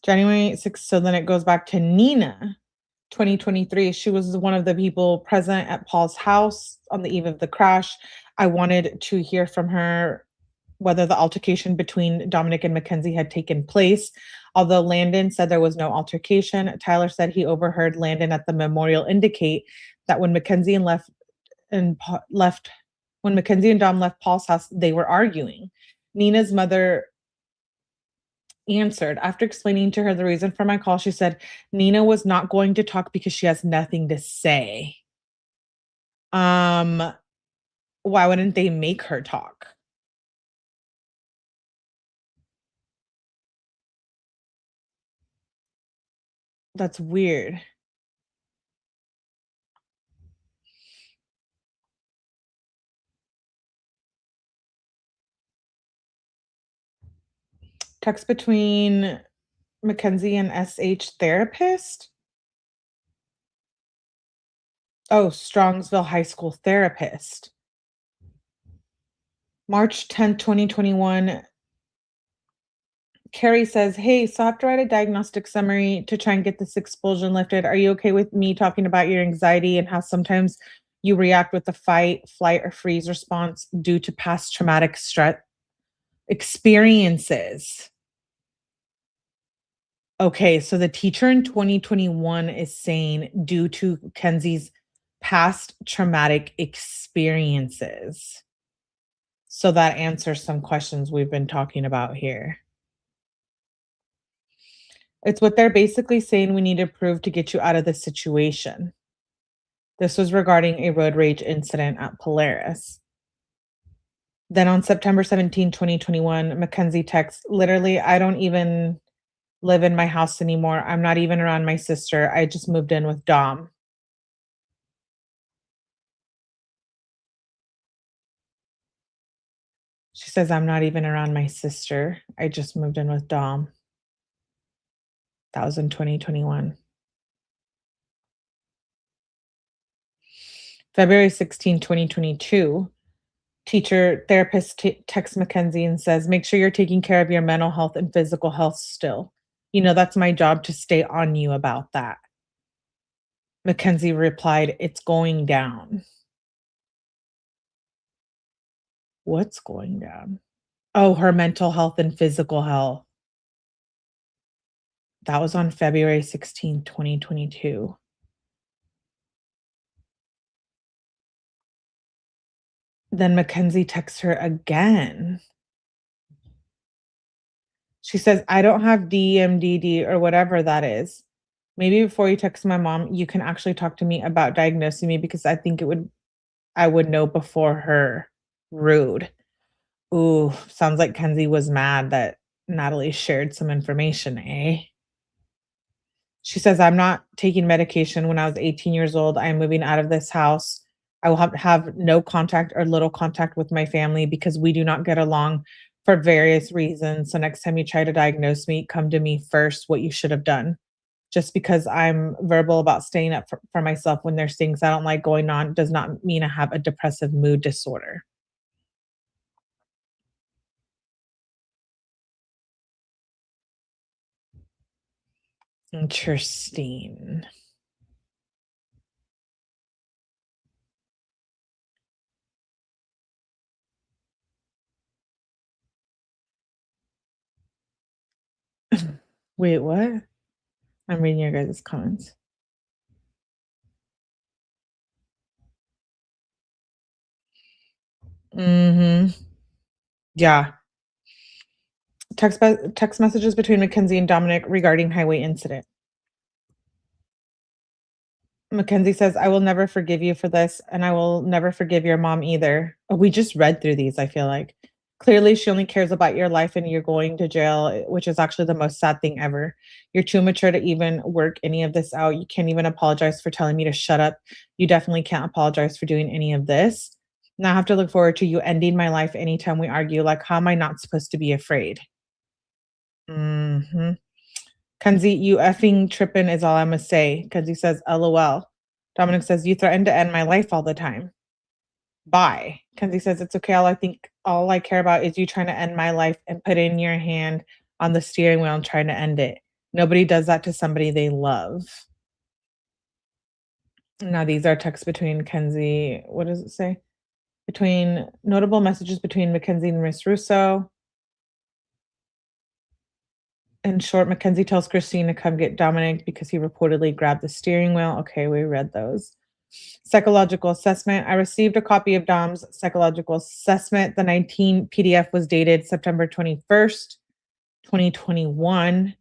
S1: January 6th. So then it goes back to Nina, 2023. She was one of the people present at Paul's house on the eve of the crash. I wanted to hear from her whether the altercation between Dominic and Mackenzie had taken place. Although Landon said there was no altercation, Tyler said he overheard Landon at the memorial indicate that left when Mackenzie and Dom left Paul's house, they were arguing. Nina's mother answered. After explaining to her the reason for my call, she said Nina was not going to talk because she has nothing to say. Um, why wouldn't they make her talk? That's weird. Text between Mackenzie and SH therapist? Oh, Strongsville High School therapist. March 10th, 2021. Carrie says, hey, so I have to write a diagnostic summary to try and get this expulsion lifted. Are you okay with me talking about your anxiety and how sometimes you react with the fight, flight, or freeze response due to past traumatic stress experiences? Okay, so the teacher in 2021 is saying due to Kenzie's past traumatic experiences. So that answers some questions we've been talking about here. It's what they're basically saying we need to prove to get you out of this situation. This was regarding a road rage incident at Polaris. Then on September 17, 2021, Mackenzie texts, literally, I don't even live in my house anymore. I'm not even around my sister. I just moved in with Dom. She says, I'm not even around my sister. I just moved in with Dom. That was in 2021. February 16, 2022, teacher therapist texts Mackenzie and says, make sure you're taking care of your mental health and physical health still. You know, that's my job to stay on you about that. Mackenzie replied, it's going down. What's going down? Oh, her mental health and physical health. That was on February 16, 2022. Then Mackenzie texts her again. She says, I don't have DMDD or whatever that is. Maybe before you text my mom, you can actually talk to me about diagnosing me because I would know before her. Rude. Ooh, sounds like Kenzie was mad that Natalie shared some information, eh? She says, I'm not taking medication when I was 18 years old. I am moving out of this house. I will have no contact or little contact with my family because we do not get along for various reasons. So next time you try to diagnose me, come to me first, what you should have done. Just because I'm verbal about staying up for myself when there's things I don't like going on does not mean I have a depressive mood disorder. Interesting. Wait, what? I'm reading your guys' comments. Mhm. Yeah. Text messages between Mackenzie and Dominic regarding highway incident. Mackenzie says, I will never forgive you for this, and I will never forgive your mom either. Oh, we just read through these, I feel like. Clearly, she only cares about your life and you're going to jail, which is actually the most sad thing ever. You're too mature to even work any of this out. You can't even apologize for telling me to shut up. You definitely can't apologize for doing any of this. Now I have to look forward to you ending my life anytime we argue. Like, how am I not supposed to be afraid? Mhm. Kenzie, you effing tripping is all Imma say. Kenzie says, LOL. Dominic says, you threaten to end my life all the time. Bye. Kenzie says, it's okay. All I care about is you trying to end my life and putting your hand on the steering wheel and trying to end it. Nobody does that to somebody they love. Now, these are texts between Kenzie. What does it say? Between notable messages between Mackenzie and Miss Russo. In short, Mackenzie tells Christine to come get Dominic because he reportedly grabbed the steering wheel. Okay, we read those. Psychological assessment. I received a copy of Dom's psychological assessment. The 19 PDF was dated September 21st, 2021.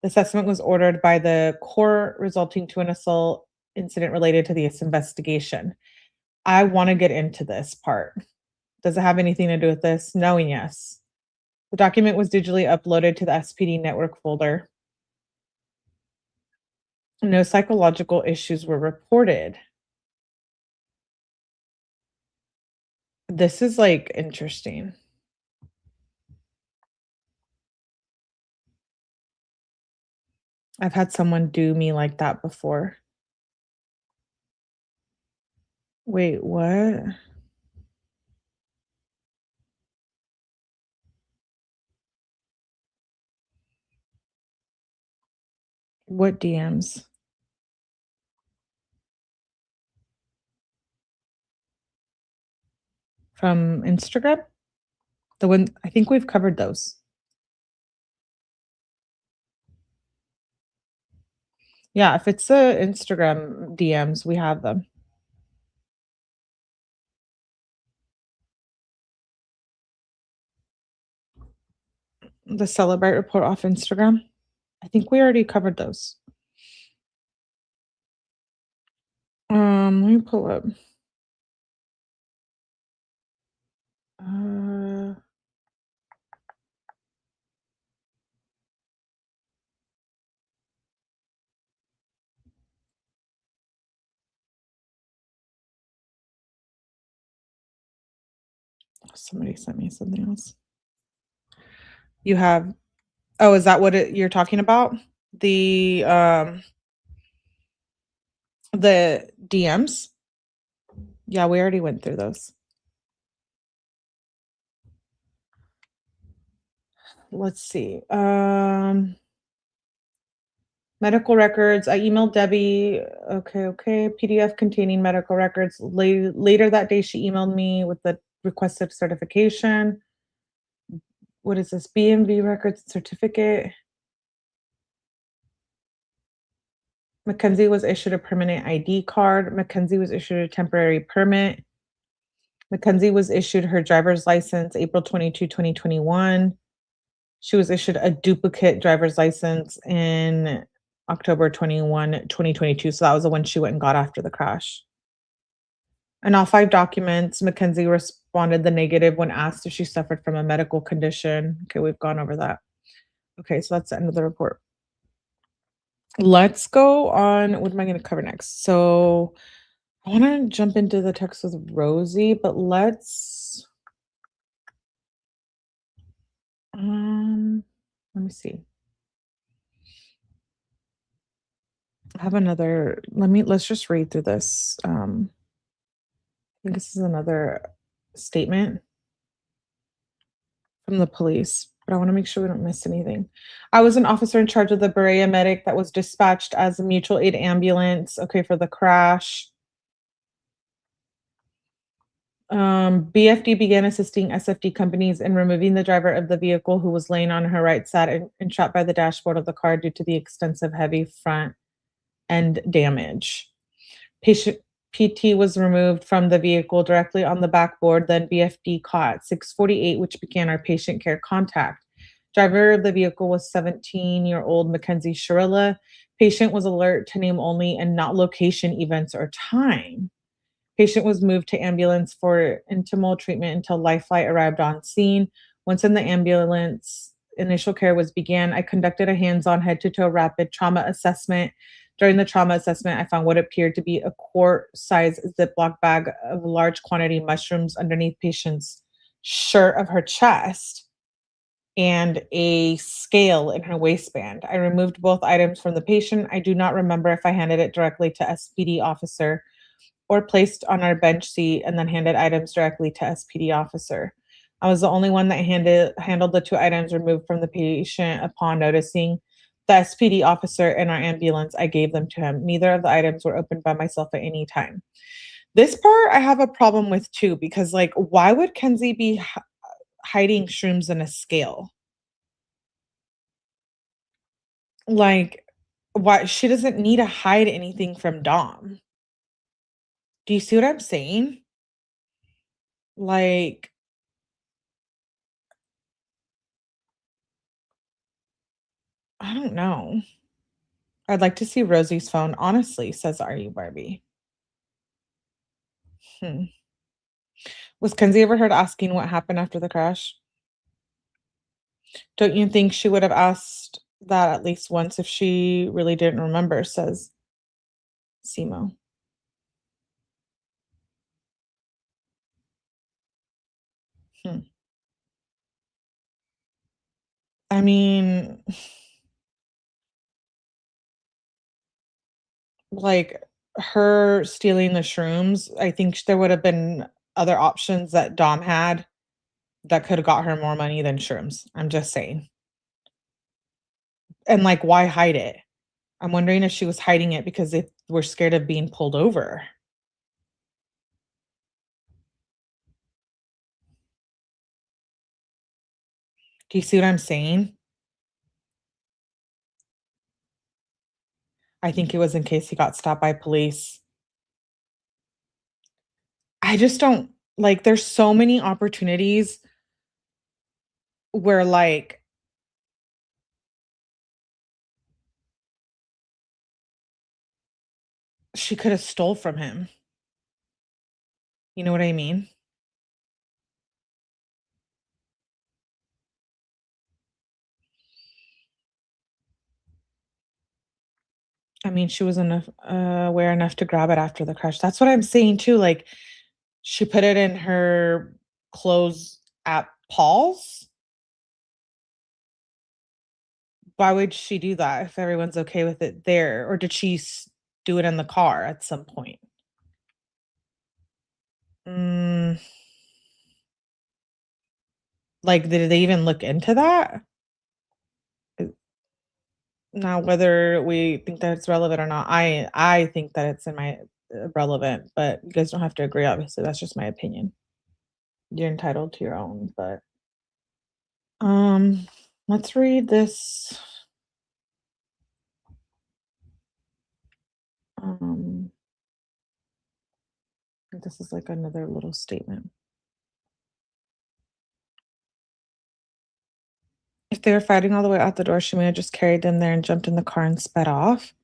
S1: The assessment was ordered by the court, resulting to an assault incident related to this investigation. I want to get into this part. Does it have anything to do with this? No and yes. The document was digitally uploaded to the SPD network folder. No psychological issues were reported. This is like interesting. I've had someone do me like that before. Wait, what? What DMs? From Instagram? The one I think we've covered those. Yeah, if it's the Instagram DMs, we have them. The Celebrate report off Instagram. I think we already covered those. Let me pull up. Uh, Somebody sent me something else. You have Oh, is that what you're talking about? The the DMs? Yeah, we already went through those. Let's see. Medical records. I emailed Debbie. Okay. PDF containing medical records. Later that day, she emailed me with the requested certification. What is this? BMV records certificate. Mackenzie was issued a permanent ID card. Mackenzie was issued a temporary permit. Mackenzie was issued her driver's license April 22, 2021. She was issued a duplicate driver's license in October 21, 2022. So that was the one she went and got after the crash. In all 5 documents, Mackenzie responded the negative when asked if she suffered from a medical condition. Okay, we've gone over that. Okay, so that's the end of the report. Let's go on. What am I going to cover next? So I want to jump into the text with Rosie, but let's let me see. I have another. Let's just read through this. I think this is another statement from the police, but I want to make sure we don't miss anything. I was an officer in charge of the Berea medic that was dispatched as a mutual aid ambulance. Okay, for the crash. BFD began assisting SFD companies in removing the driver of the vehicle who was laying on her right side and trapped by the dashboard of the car due to the extensive heavy front end damage. Patient PT was removed from the vehicle directly on the backboard, then BFD caught at 6:48, which began our patient care contact. Driver of the vehicle was 17-year-old Mackenzie Shirilla. Patient was alert to name only and not location, events, or time. Patient was moved to ambulance for intimal treatment until Life Flight arrived on scene. Once in the ambulance, initial care was began. I conducted a hands-on head-to-toe rapid trauma assessment. During the trauma assessment, I found what appeared to be a quart-sized Ziploc bag of large quantity mushrooms underneath patient's shirt of her chest. and a scale in her waistband. I removed both items from the patient. I do not remember if I handed it directly to SPD officer or placed on our bench seat and then handed items directly to SPD officer. I was the only one that handled the two items removed from the patient upon noticing the SPD officer in our ambulance. I gave them to him. Neither of the items were opened by myself at any time. This part I have a problem with too because like why would Kenzie be hiding shrooms in a scale? Like why she doesn't need to hide anything from Dom. Do you see what I'm saying? Like I don't know. I'd like to see Rosie's phone, honestly, says Are You Barbie. Hmm. Was Kenzie ever heard asking what happened after the crash? Don't you think she would have asked that at least once if she really didn't remember, says Simo. Hmm. I mean, like her stealing the shrooms, I think there would have been other options that Dom had that could have got her more money than shrooms. I'm just saying. And like, why hide it? I'm wondering if she was hiding it because they were scared of being pulled over. Do you see what I'm saying? I think it was in case he got stopped by police. I just don't like there's so many opportunities where like she could have stole from him. You know what I mean? I mean, she was enough aware enough to grab it after the crash. That's what I'm saying too. Like she put it in her clothes at Paul's. Why would she do that if everyone's okay with it there? Or did she do it in the car at some point? Mm, like, did they even look into that? Uh, Now, whether we think that it's relevant or not, I think that it's in my relevant, but you guys don't have to agree. Obviously, that's just my opinion. You're entitled to your own, but um, let's read this. Um, this is like another little statement. If they were fighting all the way out the door, she may have just carried them there and jumped in the car and sped off.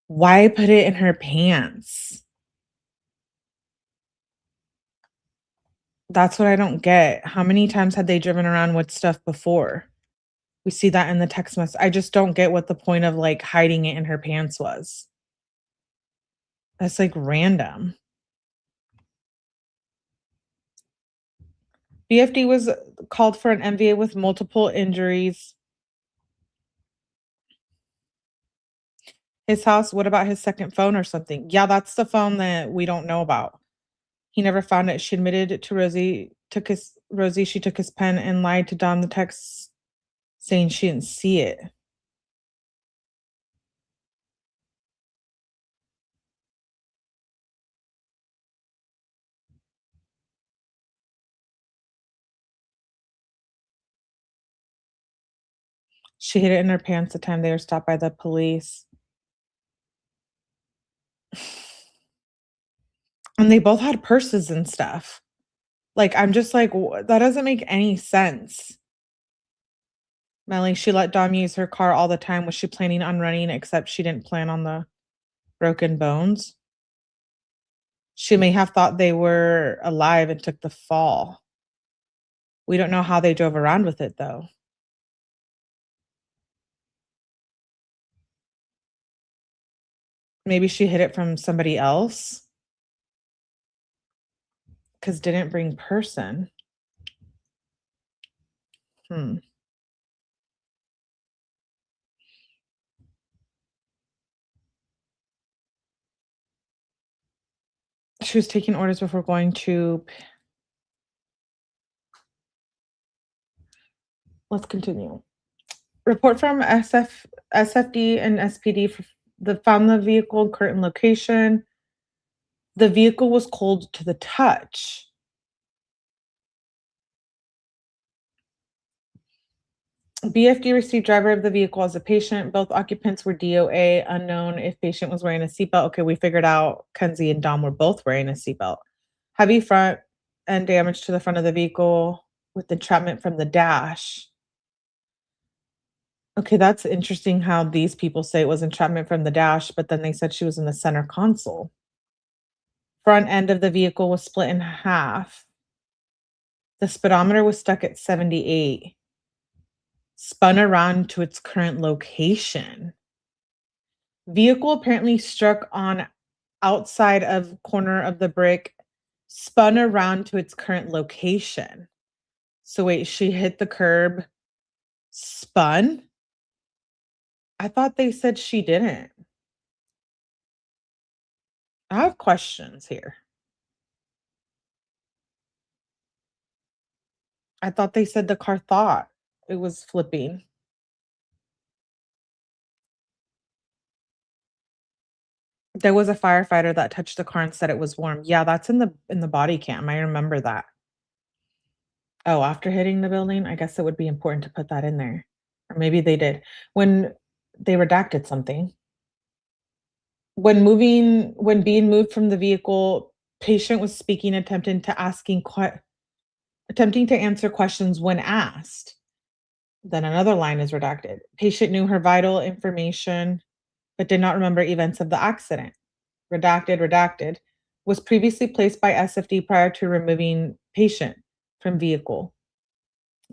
S1: Why put it in her pants? That's what I don't get. How many times had they driven around with stuff before? We see that in the text message. I just don't get what the point of, like, hiding it in her pants was. That's, like, random. BFD was called for an MVA with multiple injuries. His house, what about his second phone or something? Yeah, that's the phone that we don't know about. He never found it. She admitted to Rosie she took his pen and lied to Don the text saying she didn't see it. She hid it in her pants the time they were stopped by the police. And they both had purses and stuff. Like, I'm just like, that doesn't make any sense." Melly, she let Dom use her car all the time. Was she planning on running except she didn't plan on the broken bones? She may have thought they were alive and took the fall. We don't know how they drove around with it, though. Maybe she hid it from somebody else because didn't bring person. Hmm. She was taking orders before going to let's continue. Report from SFD and SPD found the vehicle current location. The vehicle was cold to the touch. BFD received driver of the vehicle as a patient. Both occupants were DOA. Unknown if patient was wearing a seatbelt. Okay, we figured out Kenzie and Dom were both wearing a seatbelt. Heavy front and damage to the front of the vehicle with entrapment from the dash. Okay, that's interesting how these people say it was entrapment from the dash, but then they said she was in the center console. Front end of the vehicle was split in half. The speedometer was stuck at 78. Spun around to its current location. Vehicle apparently struck on outside of corner of the brick, spun around to its current location. So wait, she hit the curb, spun? I thought they said she didn't. I have questions here. I thought they said the car thought it was flipping. There was a firefighter that touched the car and said it was warm. Yeah, that's in the body cam. I remember that. Oh, after hitting the building? I guess it would be important to put that in there. Or maybe they did. When they redacted something. When being moved from the vehicle, patient was speaking, attempting to answer questions when asked. Then another line is redacted. Patient knew her vital information, but did not remember events of the accident. Redacted, redacted. Was previously placed by SFD prior to removing patient from vehicle.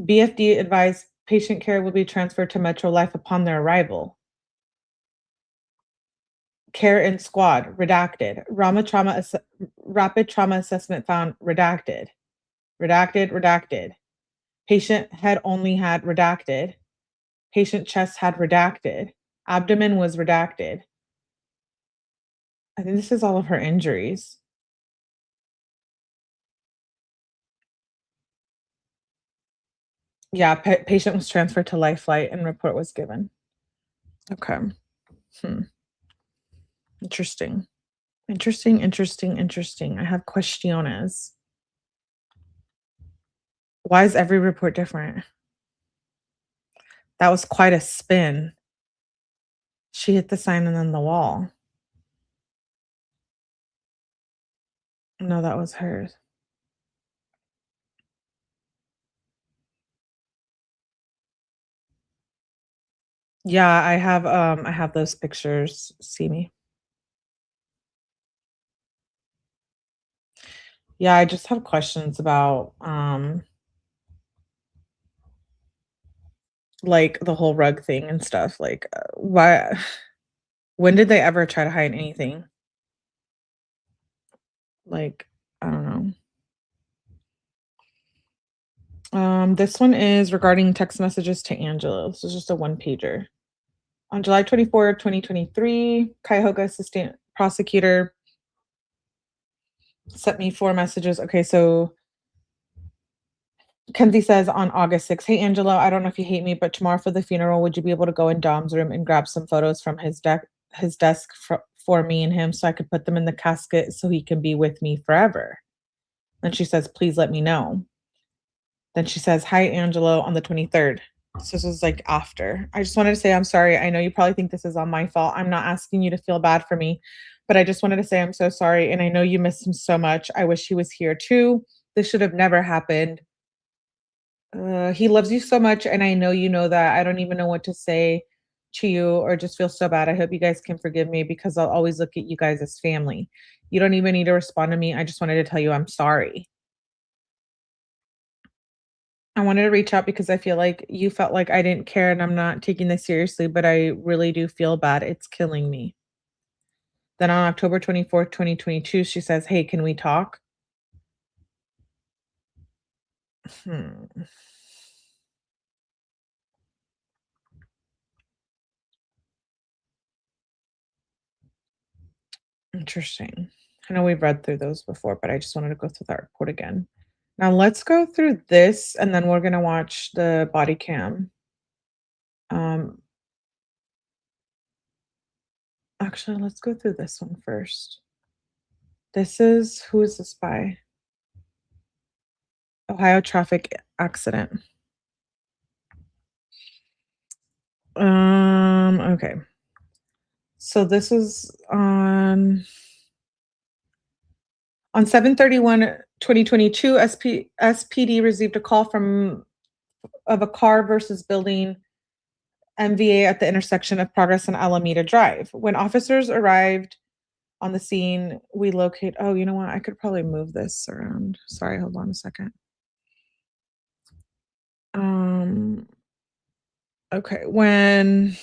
S1: BFD advised patient care will be transferred to Metro Life upon their arrival. Care in squad, redacted. Rapid trauma assessment found, redacted. Redacted, redacted. Patient head only had redacted. Patient chest had redacted. Abdomen was redacted. I think this is all of her injuries. Yeah, patient was transferred to life flight and report was given. Okay. Hmm. Interesting. Interesting, interesting, interesting. I have questiones. Why is every report different? That was quite a spin. She hit the sign and then the wall. No, that was hers. Yeah, I have those pictures. See me. Yeah, I just have questions about like the whole rug thing and stuff. Like why when did they ever try to hide anything? Like, I don't know. This one is regarding text messages to Angela. This is just a one pager. On July 24, 2023, Cuyahoga Assistant Prosecutor sent me 4 messages. Okay, so Kenzie says on August 6th, "Hey Angela, I don't know if you hate me, but tomorrow for the funeral, would you be able to go in Dom's room and grab some photos from his desk for me and him so I could put them in the casket so he can be with me forever?" Then she says, "Please let me know." Then she says, "Hi Angelo," on the 23rd. So this is like after. I just wanted to say I'm sorry. I know you probably think this is all my fault. I'm not asking you to feel bad for me, but I just wanted to say I'm so sorry and I know you miss him so much. I wish he was here too. This should have never happened. He loves you so much, and I know you know that. I don't even know what to say to you or just feel so bad. I hope you guys can forgive me because I'll always look at you guys as family. You don't even need to respond to me. I just wanted to tell you I'm sorry. I wanted to reach out because I feel like you felt like I didn't care and I'm not taking this seriously, but I really do feel bad. It's killing me. Then on October 24th, 2022, she says, "Hey, can we talk?" Hmm. Interesting. I know we've read through those before, but I just wanted to go through that report again. Now let's go through this and then we're gonna watch the body cam. Um, actually, let's go through this one first. This is who is this by? Ohio traffic accident. Okay. So this is on 7/31/2022, SPD received a call from of a car versus building MVA at the intersection of Progress and Alameda Drive. When officers arrived on the scene, we locate. Oh, you know what? I could probably move this around. Sorry, hold on a second. Okay. When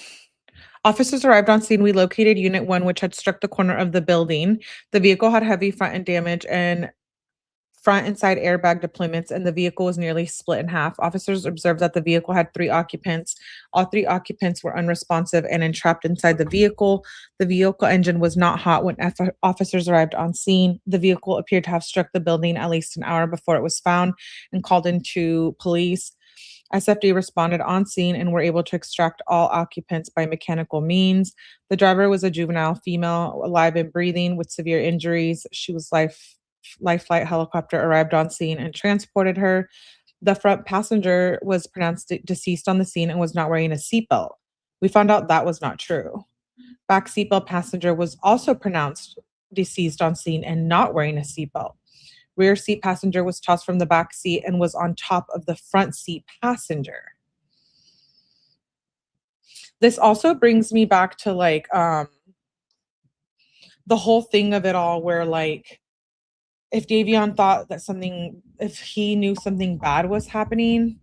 S1: officers arrived on scene, we located Unit 1, which had struck the corner of the building. The vehicle had heavy front end damage and front and side airbag deployments, and the vehicle was nearly split in half. Officers observed that the vehicle had 3 occupants. All 3 occupants were unresponsive and entrapped inside the vehicle. The vehicle engine was not hot when officers arrived on scene. The vehicle appeared to have struck the building at least an hour before it was found and called into police. SFD responded on scene and were able to extract all occupants by mechanical means. The driver was a juvenile female, alive and breathing with severe injuries. She was life flight helicopter arrived on scene and transported her. The front passenger was pronounced deceased on the scene and was not wearing a seatbelt. We found out that was not true. Back seatbelt passenger was also pronounced deceased on scene and not wearing a seatbelt. Rear seat passenger was tossed from the back seat and was on top of the front seat passenger. This also brings me back to the whole thing of it all where if Davion thought that if he knew something bad was happening,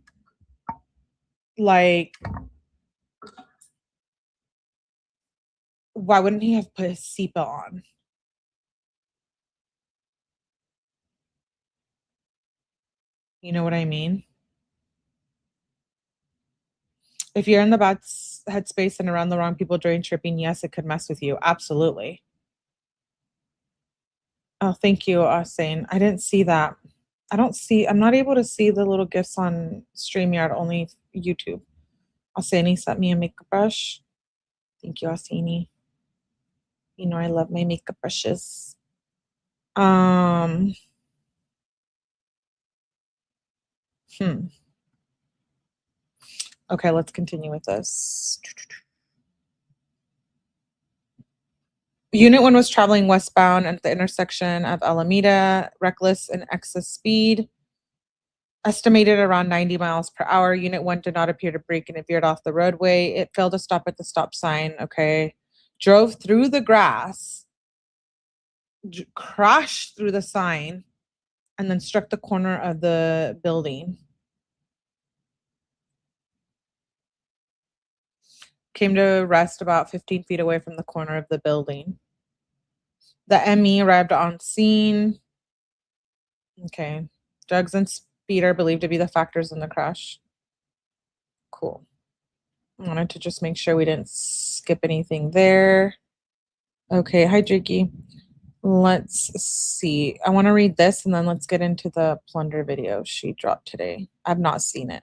S1: why wouldn't he have put his seatbelt on? You know what I mean? If you're in the bad headspace and around the wrong people during tripping, yes, it could mess with you. Absolutely. Oh, thank you, Sane. I didn't see that. I'm not able to see the little gifts on StreamYard, only YouTube. Asani sent me a makeup brush. Thank you, Asani. You know I love my makeup brushes. Okay, let's continue with this. Unit 1 was traveling westbound at the intersection of Alameda, reckless and excess speed, estimated around 90 miles per hour. Unit 1 did not appear to brake and it veered off the roadway. It failed to stop at the stop sign. Okay. Drove through the grass, crashed through the sign, and then struck the corner of the building. Came to rest about 15 feet away from the corner of the building. The ME arrived on scene. Okay. Drugs and speed are believed to be the factors in the crash. Cool. I wanted to just make sure we didn't skip anything there. Okay. Hi, Jakey. Let's see. I want to read this and then let's get into the plunder video she dropped today. I've not seen it.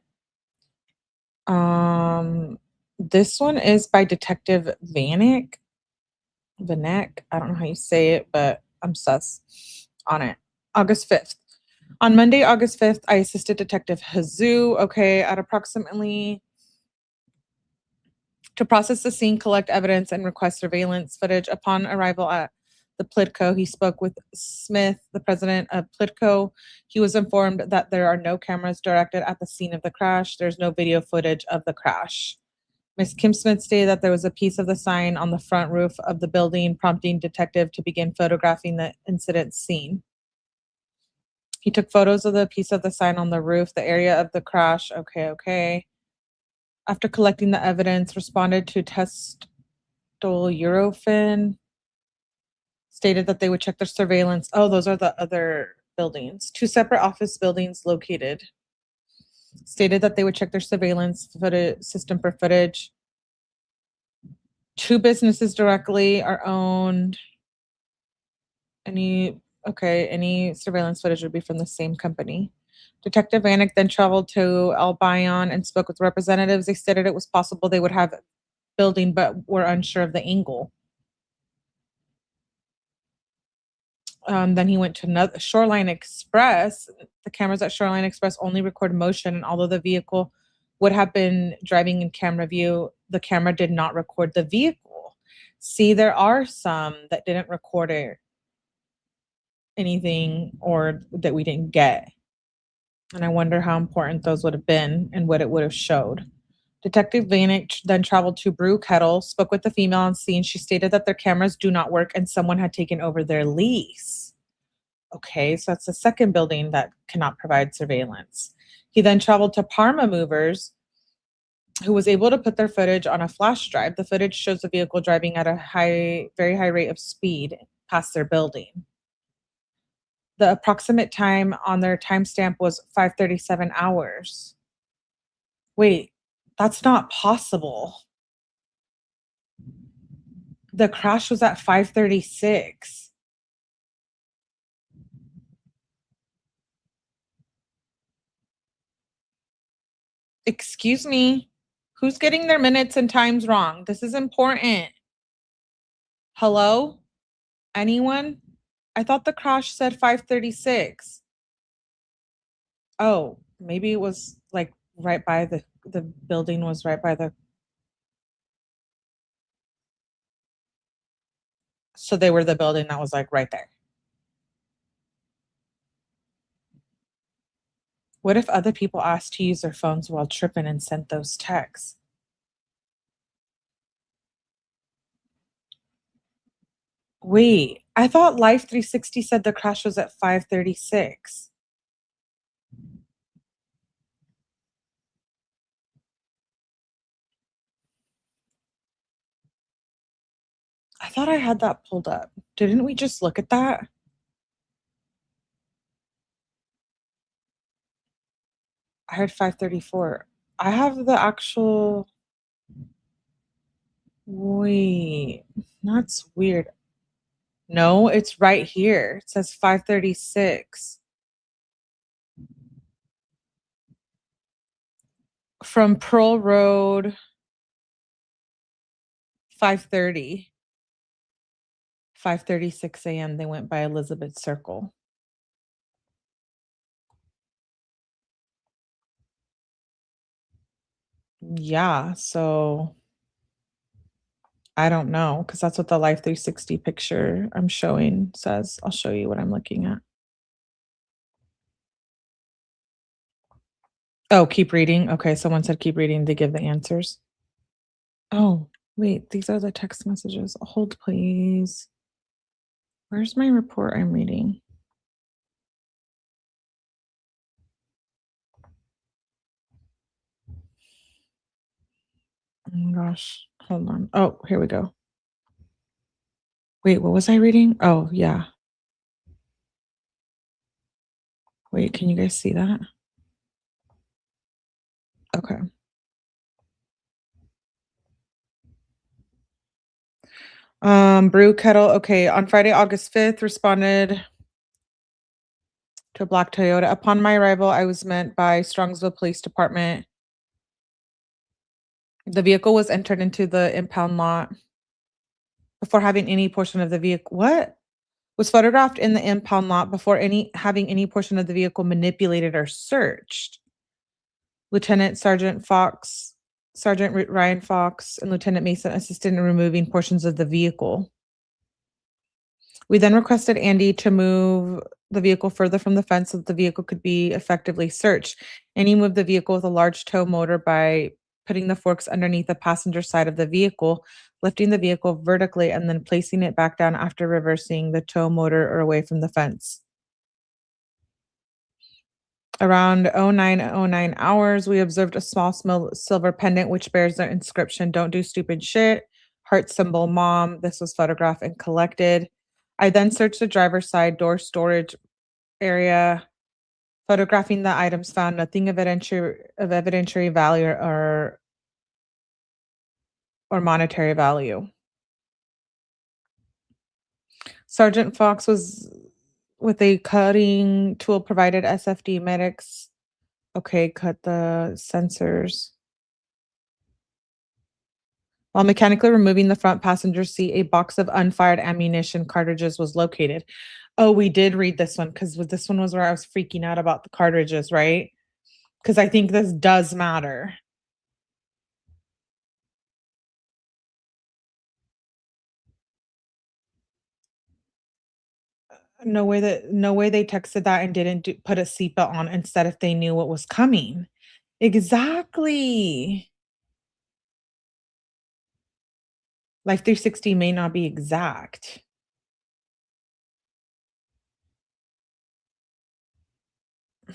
S1: This one is by Detective Vanek. I don't know how you say it, but I'm sus on it. August 5th. On Monday, August 5th, I assisted Detective Hazoo, at approximately to process the scene, collect evidence, and request surveillance footage. Upon arrival at the Plitco, he spoke with Smith, the president of Plitco. He was informed that there are no cameras directed at the scene of the crash. There's no video footage of the crash. Ms. Kim Smith stated that there was a piece of the sign on the front roof of the building, prompting detective to begin photographing the incident scene. He took photos of the piece of the sign on the roof, the area of the crash. Okay. After collecting the evidence, responded to Eurofin, stated that they would check their surveillance. Oh, those are the other buildings. 2 separate office buildings located. Stated that they would check their surveillance system for footage. 2 businesses directly are owned Any okay, any surveillance footage would be from the same company. Detective Vanek then traveled to Albion and spoke with representatives. They stated it was possible they would have building, but were unsure of the angle. Then he went to another Shoreline Express. The cameras at Shoreline Express only record motion, and although the vehicle would have been driving in camera view, the camera did not record the vehicle. See, there are some that didn't record it, anything or that we didn't get. And I wonder how important those would have been and what it would have showed. Detective Vanek then traveled to Brew Kettle, spoke with the female on scene. She stated that their cameras do not work and someone had taken over their lease. Okay, so that's the second building that cannot provide surveillance. He then traveled to Parma Movers, who was able to put their footage on a flash drive. The footage shows the vehicle driving at a very high rate of speed past their building. The approximate time on their timestamp was 5:37 hours. Wait, that's not possible. The crash was at 5:36. Excuse me. Who's getting their minutes and times wrong? This is important. Hello? Anyone? I thought the crash said 5:36. Oh, maybe it was like right by the building was right by the so they were the building that was like right there. What if other people asked to use their phones while tripping and sent those texts? Wait, I thought Life 360 said the crash was at 5:36. I thought I had that pulled up. Didn't we just look at that? I heard 5:34. I have the actual wait, that's weird. No, it's right here. It says 5:36 from Pearl Road, 5:30. 5:36 a.m. They went by Elizabeth Circle. Yeah, so I don't know because that's what the Life 360 picture I'm showing says. I'll show you what I'm looking at. Oh, keep reading. Okay, someone said keep reading to give the answers. Oh, wait, these are the text messages. Hold, please. Where's my report I'm reading? Oh my gosh. Hold on. Oh, here we go. Wait, what was I reading? Oh, yeah. Wait, can you guys see that? Okay. Brew Kettle. Okay, on Friday, August 5th, responded to a black Toyota. Upon my arrival, I was met by Strongsville Police Department. The vehicle was entered into the impound lot before having any portion of the vehicle. What? Was photographed in the impound lot before any having any portion of the vehicle manipulated or searched. Lieutenant Sergeant Fox, Ryan Fox, and Lieutenant Mason assisted in removing portions of the vehicle. We then requested Andy to move the vehicle further from the fence so that the vehicle could be effectively searched. Andy moved the vehicle with a large tow motor by putting the forks underneath the passenger side of the vehicle, lifting the vehicle vertically, and then placing it back down after reversing the tow motor or away from the fence. Around 09:09 hours, we observed a small silver pendant which bears the inscription, "Don't do stupid shit," heart symbol, mom. This was photographed and collected. I then searched the driver's side door storage area, photographing the items found nothing of evidentiary value or monetary value. Sergeant Fox was with a cutting tool provided SFD medics. Okay, cut the sensors. While mechanically removing the front passenger seat, a box of unfired ammunition cartridges was located. Oh, we did read this one because this one was where I was freaking out about the cartridges, right? Because I think this does matter. No way they texted that and didn't put a seatbelt on instead if they knew what was coming. Exactly. Life 360 may not be exact.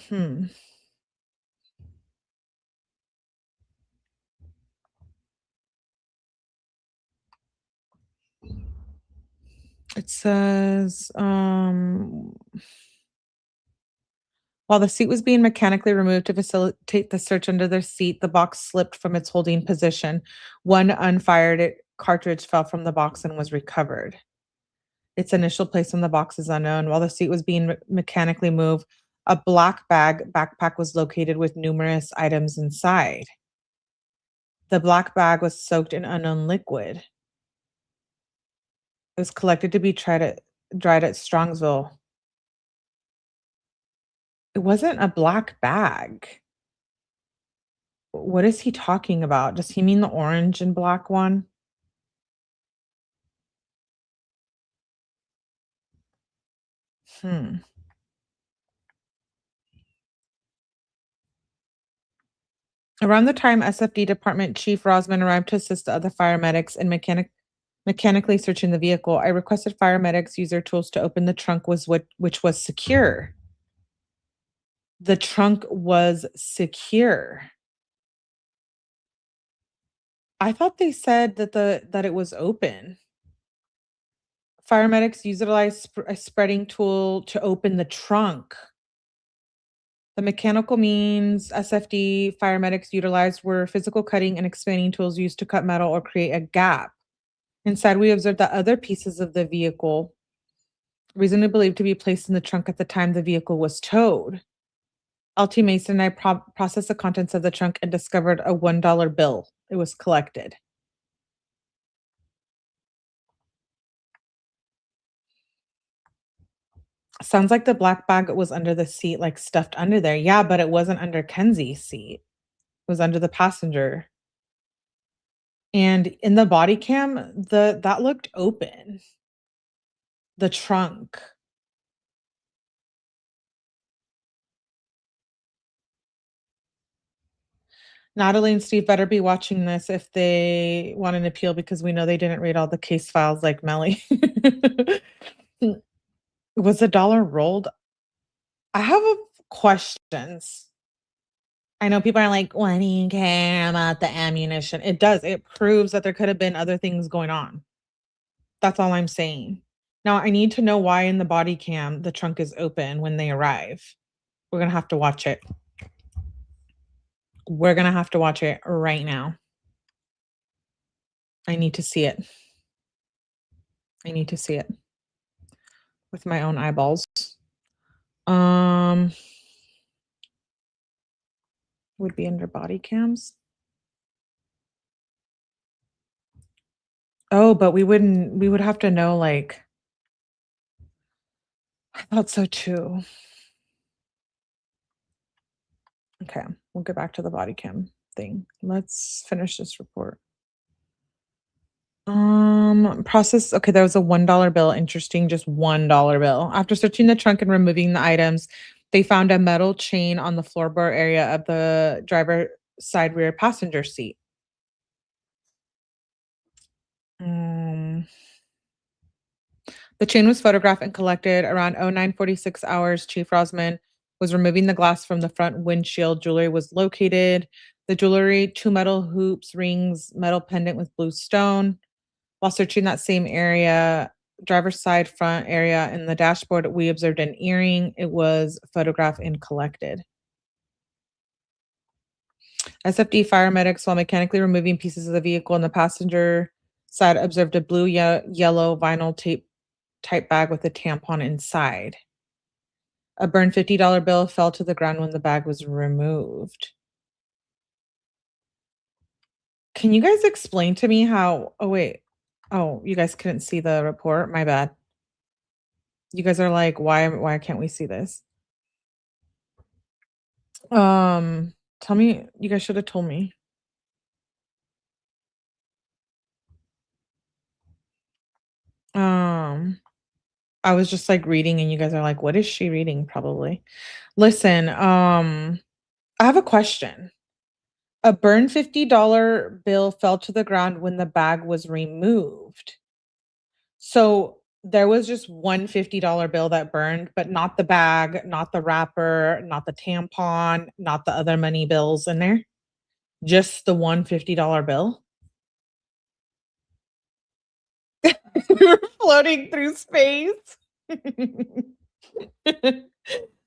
S1: Hmm. It says, while the seat was being mechanically removed to facilitate the search under the seat, the box slipped from its holding position. One unfired cartridge fell from the box and was recovered. Its initial place in the box is unknown. While the seat was being mechanically moved, a black backpack was located with numerous items inside. The black bag was soaked in unknown liquid. It was collected to be dried at Strongsville. It wasn't a black bag. What is he talking about? Does he mean the orange and black one? Hmm. Around the time SFD Department Chief Rosman arrived to assist the other fire medics in mechanically searching the vehicle, I requested fire medics use their tools to open the trunk which was secure. The trunk was secure. I thought they said that it was open. Fire medics utilized a spreading tool to open the trunk. The mechanical means SFD fire medics utilized were physical cutting and expanding tools used to cut metal or create a gap. Inside, we observed that other pieces of the vehicle, reasonably believed to be placed in the trunk at the time the vehicle was towed. LT Mason and I processed the contents of the trunk and discovered a $1 bill. It was collected. Sounds like the black bag was under the seat, like stuffed under there. Yeah, but it wasn't under Kenzie's seat. It was under the passenger. And in the body cam, that looked open. The trunk. Natalie and Steve better be watching this if they want an appeal because we know they didn't read all the case files like Melly. Was the dollar rolled? I have questions. I know people are like, "Why do you care about the ammunition?" It does. It proves that there could have been other things going on. That's all I'm saying. Now, I need to know why in the body cam the trunk is open when they arrive. We're gonna have to watch it. We're gonna have to watch it right now. I need to see it. I need to see it with my own eyeballs. Um, would be under body cams. Oh, but we would have to know, like I thought so too. Okay, we'll get back to the body cam thing. Let's finish this report. Process. Okay, there was a $1 bill. Interesting, just $1 bill. After searching the trunk and removing the items, they found a metal chain on the floorboard area of the driver side rear passenger seat. Um, the chain was photographed and collected around 0946 hours. Chief Rosman was removing the glass from the front windshield. Jewelry was located. The jewelry, two metal hoops, rings, metal pendant with blue stone. While searching that same area, driver's side front area in the dashboard, we observed an earring. It was photographed and collected. SFD fire medics, while mechanically removing pieces of the vehicle on the passenger side, observed a blue yellow vinyl tape type bag with a tampon inside. A burned $50 bill fell to the ground when the bag was removed. Can you guys explain to me how oh, wait. Oh, you guys couldn't see the report? My bad. You guys are like, "Why can't we see this?" Tell me you guys should have told me. Um, I was just, like, reading and you guys are like, "What is she reading?" Probably. Listen, I have a question. A burned $50 bill fell to the ground when the bag was removed. So, there was just one $50 bill that burned, but not the bag, not the wrapper, not the tampon, not the other money bills in there? Just the one $50 bill? We're floating through space.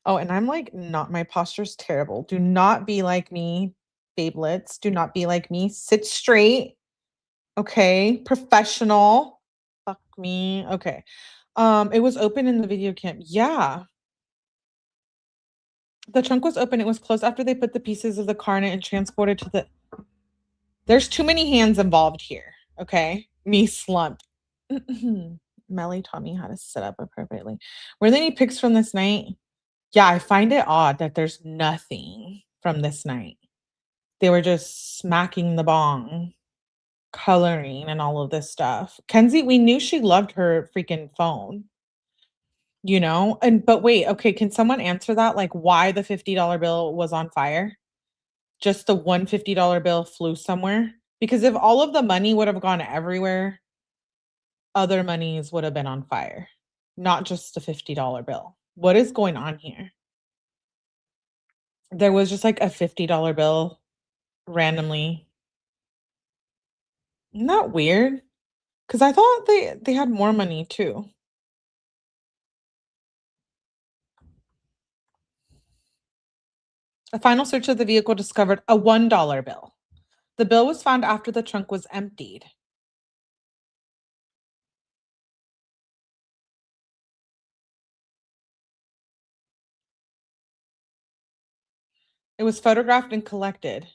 S1: Oh, and I'm like, not my posture's terrible. Do not be like me, babelets. Do not be like me. Sit straight. Okay. Professional. Fuck me. Okay. It was open in the video cam. Yeah. The trunk was open. It was closed after they put the pieces of the car in it and transported to the There's too many hands involved here. Okay. Me slumped. Melly taught me how to sit up appropriately. Were there any pics from this night? Yeah, I find it odd that there's nothing from this night. They were just smacking the bong, coloring, and all of this stuff. Kenzie, we knew she loved her freaking phone, you know? And but wait, okay, can someone answer that? Like why the $50 bill was on fire? Just the one $50 bill flew somewhere? Because if all of the money would have gone everywhere, other monies would have been on fire, not just the $50 bill. What is going on here? There was just like a $50 bill randomly. Isn't that weird? Because I thought they had more money too. A final search of the vehicle discovered a $1 bill. The bill was found after the trunk was emptied. It was photographed and collected.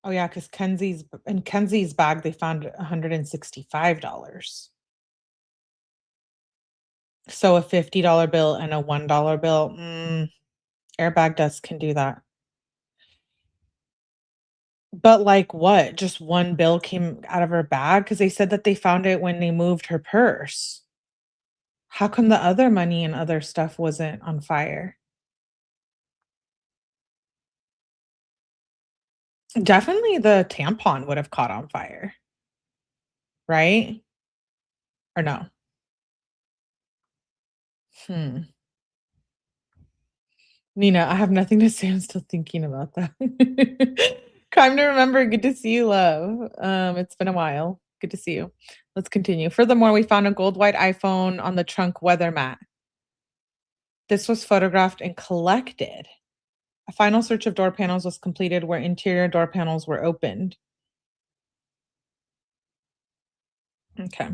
S1: Oh yeah, because Kenzie's bag they found $165. So a $50 bill and a $1 bill. Airbag dust can do that. But like what? Just one bill came out of her bag? Because they said that they found it when they moved her purse. How come the other money and other stuff wasn't on fire? Definitely the tampon would have caught on fire, right? Or no? Hmm. Nina, I have nothing to say. I'm still thinking about that. Time to remember. Good to see you, love. It's been a while. Good to see you. Let's continue. Furthermore, we found a gold white iPhone on the trunk weather mat. This was photographed and collected. A final search of door panels was completed where interior door panels were opened. Okay.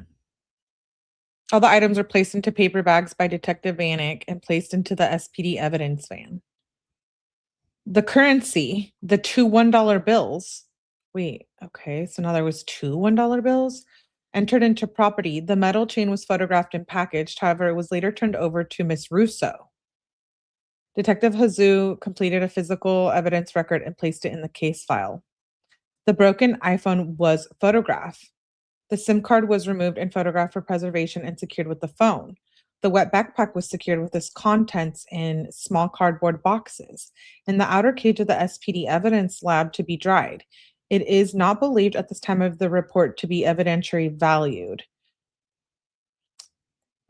S1: All the items were placed into paper bags by Detective Vanek and placed into the SPD evidence van. The currency, the two $1 bills. Wait, okay, so now there was two $1 bills entered into property. The metal chain was photographed and packaged. However, it was later turned over to Miss Russo. Detective Hazu completed a physical evidence record and placed it in the case file. The broken iPhone was photographed. The SIM card was removed and photographed for preservation and secured with the phone. The wet backpack was secured with its contents in small cardboard boxes in the outer cage of the SPD evidence lab to be dried. It is not believed at this time of the report to be evidentiary valued.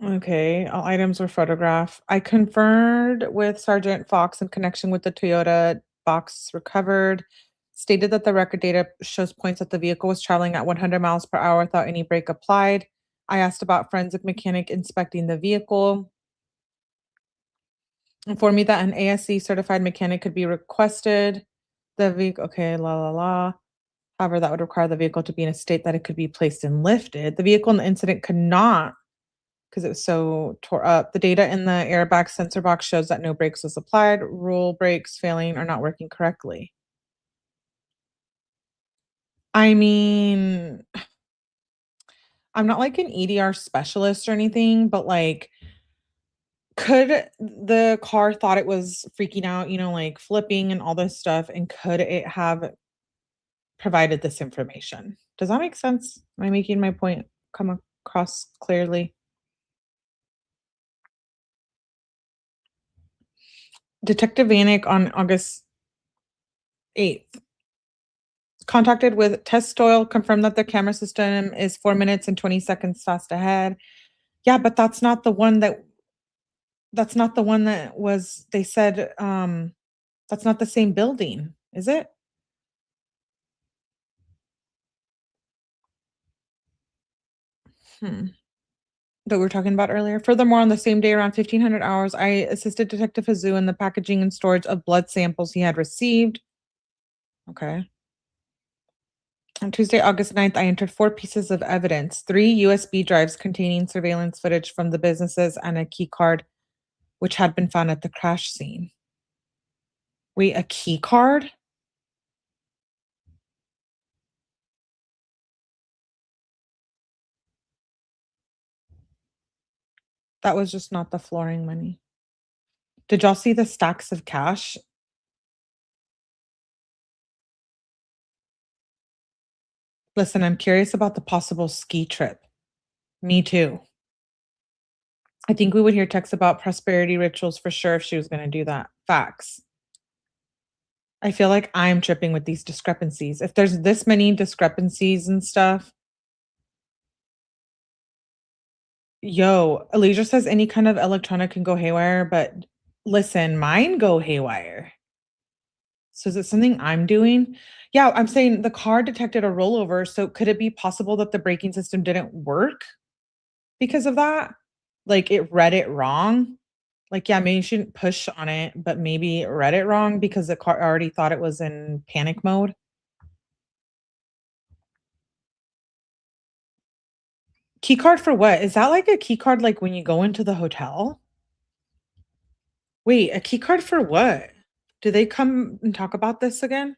S1: Okay, all items were photographed. I conferred with Sergeant Fox in connection with the Toyota box recovered, stated that the record data shows points that the vehicle was traveling at 100 miles per hour without any brake applied. I asked about forensic mechanic inspecting the vehicle. Informed me that an ASC certified mechanic could be requested. The vehicle, okay, la la la. However, that would require the vehicle to be in a state that it could be placed and lifted. The vehicle in the incident could not because it was so tore up. The data in the airbag sensor box shows that no brakes was applied, rule brakes failing or not working correctly. I mean, I'm not like an EDR specialist or anything, but like, could the car thought it was freaking out, like flipping and all this stuff, and could it have provided this information? Does that make sense? Am I making my point come across clearly? Detective Vanek on August 8th contacted with test oil, confirmed that the camera system is 4 minutes and 20 seconds fast ahead. Yeah, but that's not the one that was they said, that's not the same building, is it? Hmm. That we were talking about earlier. Furthermore, on the same day around 1500 hours, I assisted Detective Hazu in the packaging and storage of blood samples he had received. Okay. On Tuesday, August 9th, I entered 4 pieces of evidence, 3 USB drives containing surveillance footage from the businesses and a key card which had been found at the crash scene. Wait, a key card? That was just not the flooring money. Did y'all see the stacks of cash? Listen, I'm curious about the possible ski trip. Me too. I think we would hear texts about prosperity rituals for sure if she was gonna do that. Facts. I feel like I'm tripping with these discrepancies. If there's this many discrepancies and stuff, yo, Alicia says any kind of electronic can go haywire, but listen, mine go haywire. So is it something I'm doing? Yeah, I'm saying the car detected a rollover. So could it be possible that the braking system didn't work because of that? Like it read it wrong? Like, yeah, maybe you shouldn't push on it, but maybe it read it wrong because the car already thought it was in panic mode. Key card for what? Is that like a key card like when you go into the hotel? Wait, a key card for what? Do they come and talk about this again?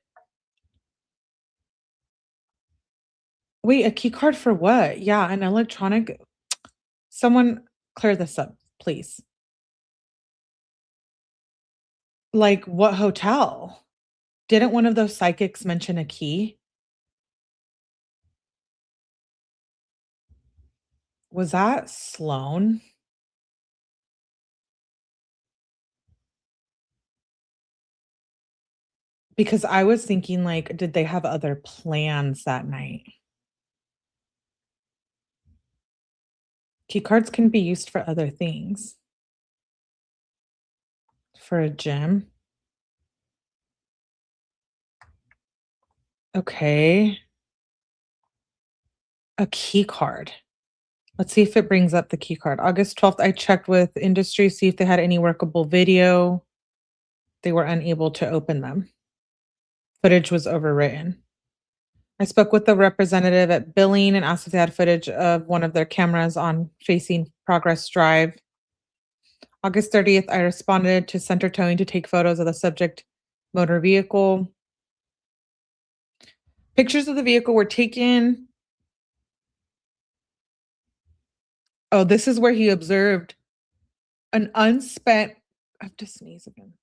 S1: Wait, a key card for what? Yeah, an electronic. Someone clear this up, please. Like what hotel? Didn't one of those psychics mention a key? Was that Sloan? Because I was thinking like, did they have other plans that night? Key cards can be used for other things. For a gym? Okay. A key card. Let's see if it brings up the key card. August 12th, I checked with industry, see if they had any workable video. They were unable to open them. Footage was overwritten. I spoke with the representative at billing and asked if they had footage of one of their cameras on facing Progress Drive. August 30th, I responded to Center Towing to take photos of the subject motor vehicle. Pictures of the vehicle were taken. Oh, this is where he observed an unspent I have to sneeze again.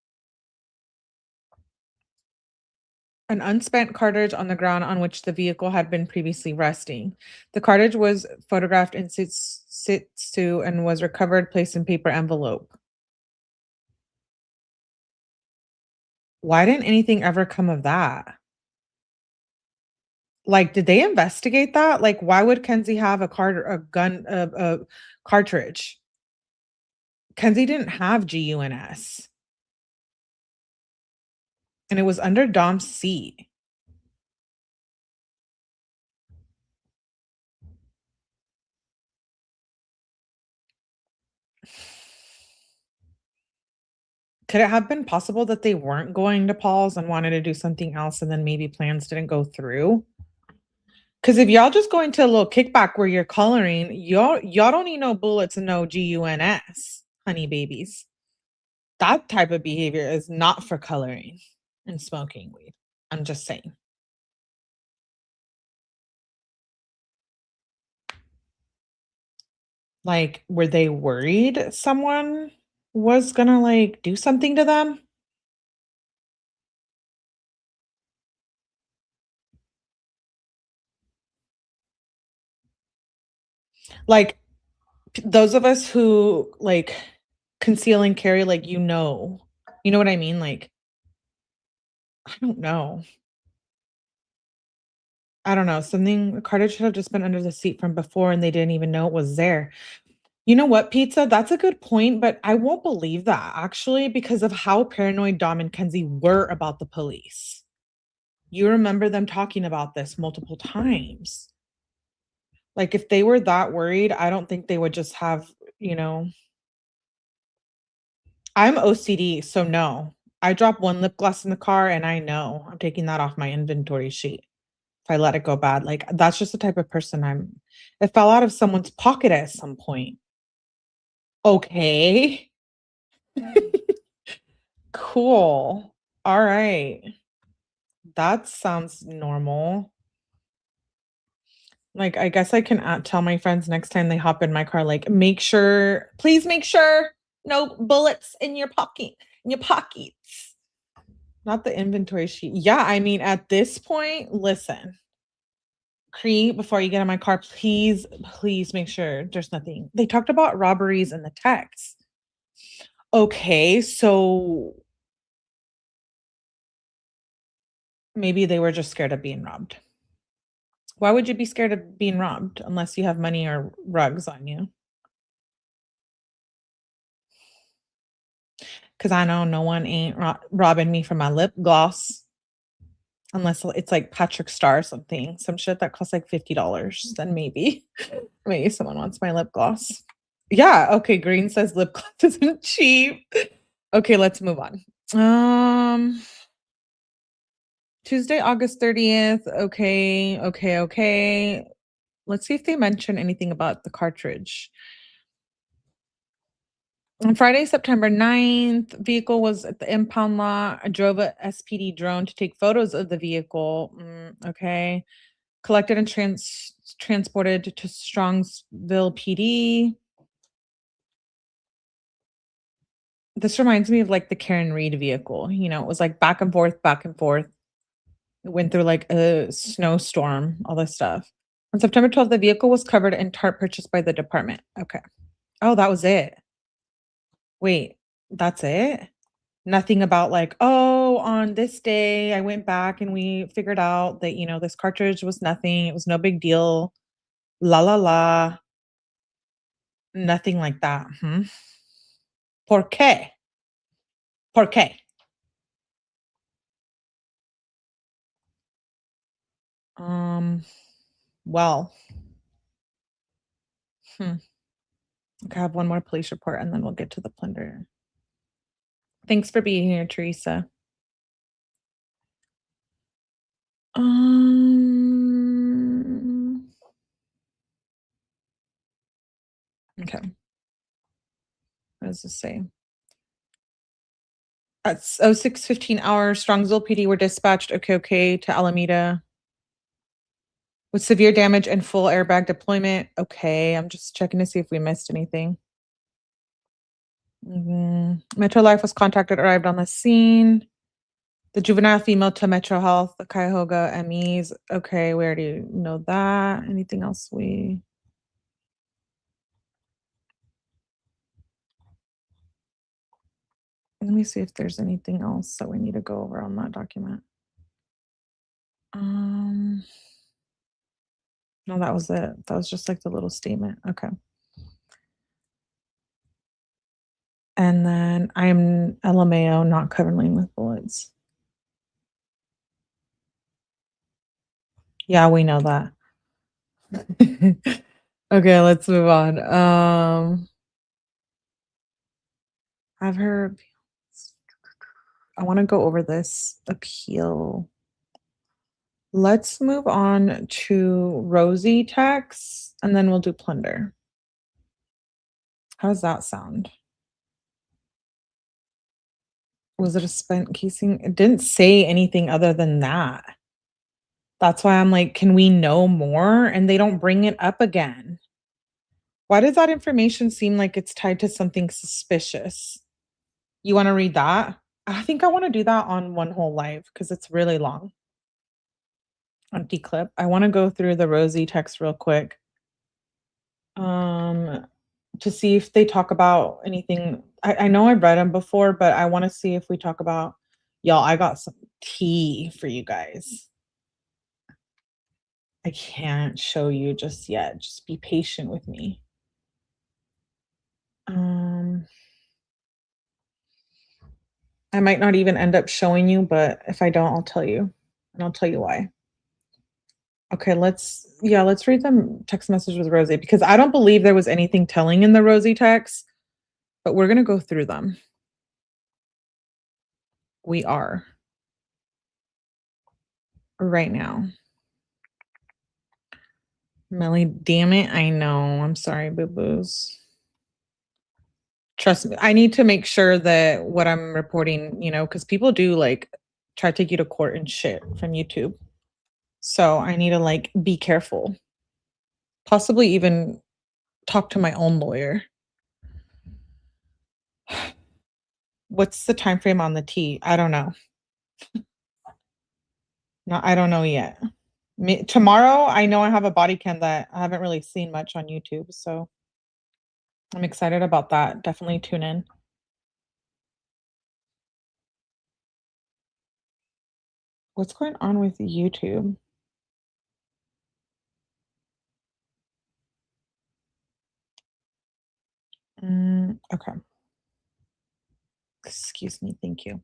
S1: An unspent cartridge on the ground on which the vehicle had been previously resting. The cartridge was photographed in situ and was recovered, placed in paper envelope. Why didn't anything ever come of that? Like, did they investigate that? Like, why would Kenzie have a cartridge? Kenzie didn't have GUNS, and it was under Dom's seat. Could it have been possible that they weren't going to Paul's and wanted to do something else, and then maybe plans didn't go through? Because if y'all just go into a little kickback where you're coloring, y'all don't need no bullets and no GUNS, honey babies. That type of behavior is not for coloring and smoking weed. I'm just saying. Like, were they worried someone was gonna, like, do something to them? Like, those of us who, like, conceal and carry, like, you know what I mean? Like, I don't know. I don't know, something Carter should have just been under the seat from before, and they didn't even know it was there. You know what, pizza? That's a good point, but I won't believe that actually because of how paranoid Dom and Kenzie were about the police. You remember them talking about this multiple times. Like, if they were that worried, I don't think they would just have, you know I'm OCD, so no. I drop 1 lip gloss in the car and I know I'm taking that off my inventory sheet if I let it go bad. Like, that's just the type of person I'm it fell out of someone's pocket at some point. Okay. Cool. Alright. That sounds normal. Like, I guess I can, tell my friends next time they hop in my car, like, "Make sure please make sure no bullets in your pockets." Not the inventory sheet. Yeah, I mean, at this point, listen, Cree, before you get in my car, please make sure there's nothing. They talked about robberies in the text. Okay, so maybe they were just scared of being robbed. Why would you be scared of being robbed unless you have money or rugs on you? Because I know no one ain't robbing me for my lip gloss unless it's like Patrick Star or something, some shit that costs like $50. Then maybe, maybe someone wants my lip gloss. Yeah, okay, Green says lip gloss isn't cheap. Okay, let's move on. Um, Tuesday, August 30th. Okay. Let's see if they mention anything about the cartridge. On Friday, September 9th, vehicle was at the impound lot. I drove a SPD drone to take photos of the vehicle. Okay. Collected and transported to Strongsville PD. This reminds me of like the Karen Reed vehicle. It was like back and forth, back and forth. It went through like a snowstorm, all this stuff. On September 12th, the vehicle was covered in tarp purchased by the department. Okay. Oh, that was it. Wait, that's it? Nothing about like, oh, on this day I went back and we figured out that, this cartridge was nothing. It was no big deal. La la la. Nothing like that. Hmm. Por qué? Por qué? Um, well, hmm. Okay, I have one more police report and then we'll get to the plunder. Thanks for being here, Teresa. Um, okay. What does this say? At 06:15 hours, Strongsville PD were dispatched. Okay, to Alameda with severe damage and full airbag deployment. Okay, I'm just checking to see if we missed anything. Metro Life was contacted, arrived on the scene. The juvenile female to Metro Health, the Cuyahoga MEs. Okay, we already know that. Anything else let me see if there's anything else that we need to go over on that document. Um, no, that was it. That was just like the little statement. Okay. And then I'm LMAO, not covering with bullets. Yeah, we know that. Okay, let's move on. Have her I want to go over this appeal. Let's move on to Rosie text and then we'll do plunder. How does that sound? Was it a spent casing? It didn't say anything other than that. That's why I'm like, can we know more? And they don't bring it up again. Why does that information seem like it's tied to something suspicious? You want to read that? I think I want to do that on one whole live because it's really long. Empty clip. I want to go through the Rosie text real quick. Um, to see if they talk about anything. I know I've read them before, but I want to see if we talk about y'all. I got some tea for you guys. I can't show you just yet. Just be patient with me. Um, I might not even end up showing you, but if I don't, I'll tell you. And I'll tell you why. Okay, let's read the text message with Rosie because I don't believe there was anything telling in the Rosie text, but we're gonna go through them. We are right now. Melly, damn it. I know. I'm sorry, boo-boos. Trust me. I need to make sure that what I'm reporting, because people do like try to take you to court and shit from YouTube. So I need to like be careful. Possibly even talk to my own lawyer. What's the time frame on the tea? I don't know. No, I don't know yet. Tomorrow, I know I have a body cam that I haven't really seen much on YouTube, so I'm excited about that. Definitely tune in. What's going on with YouTube? Okay. Excuse me. Thank you.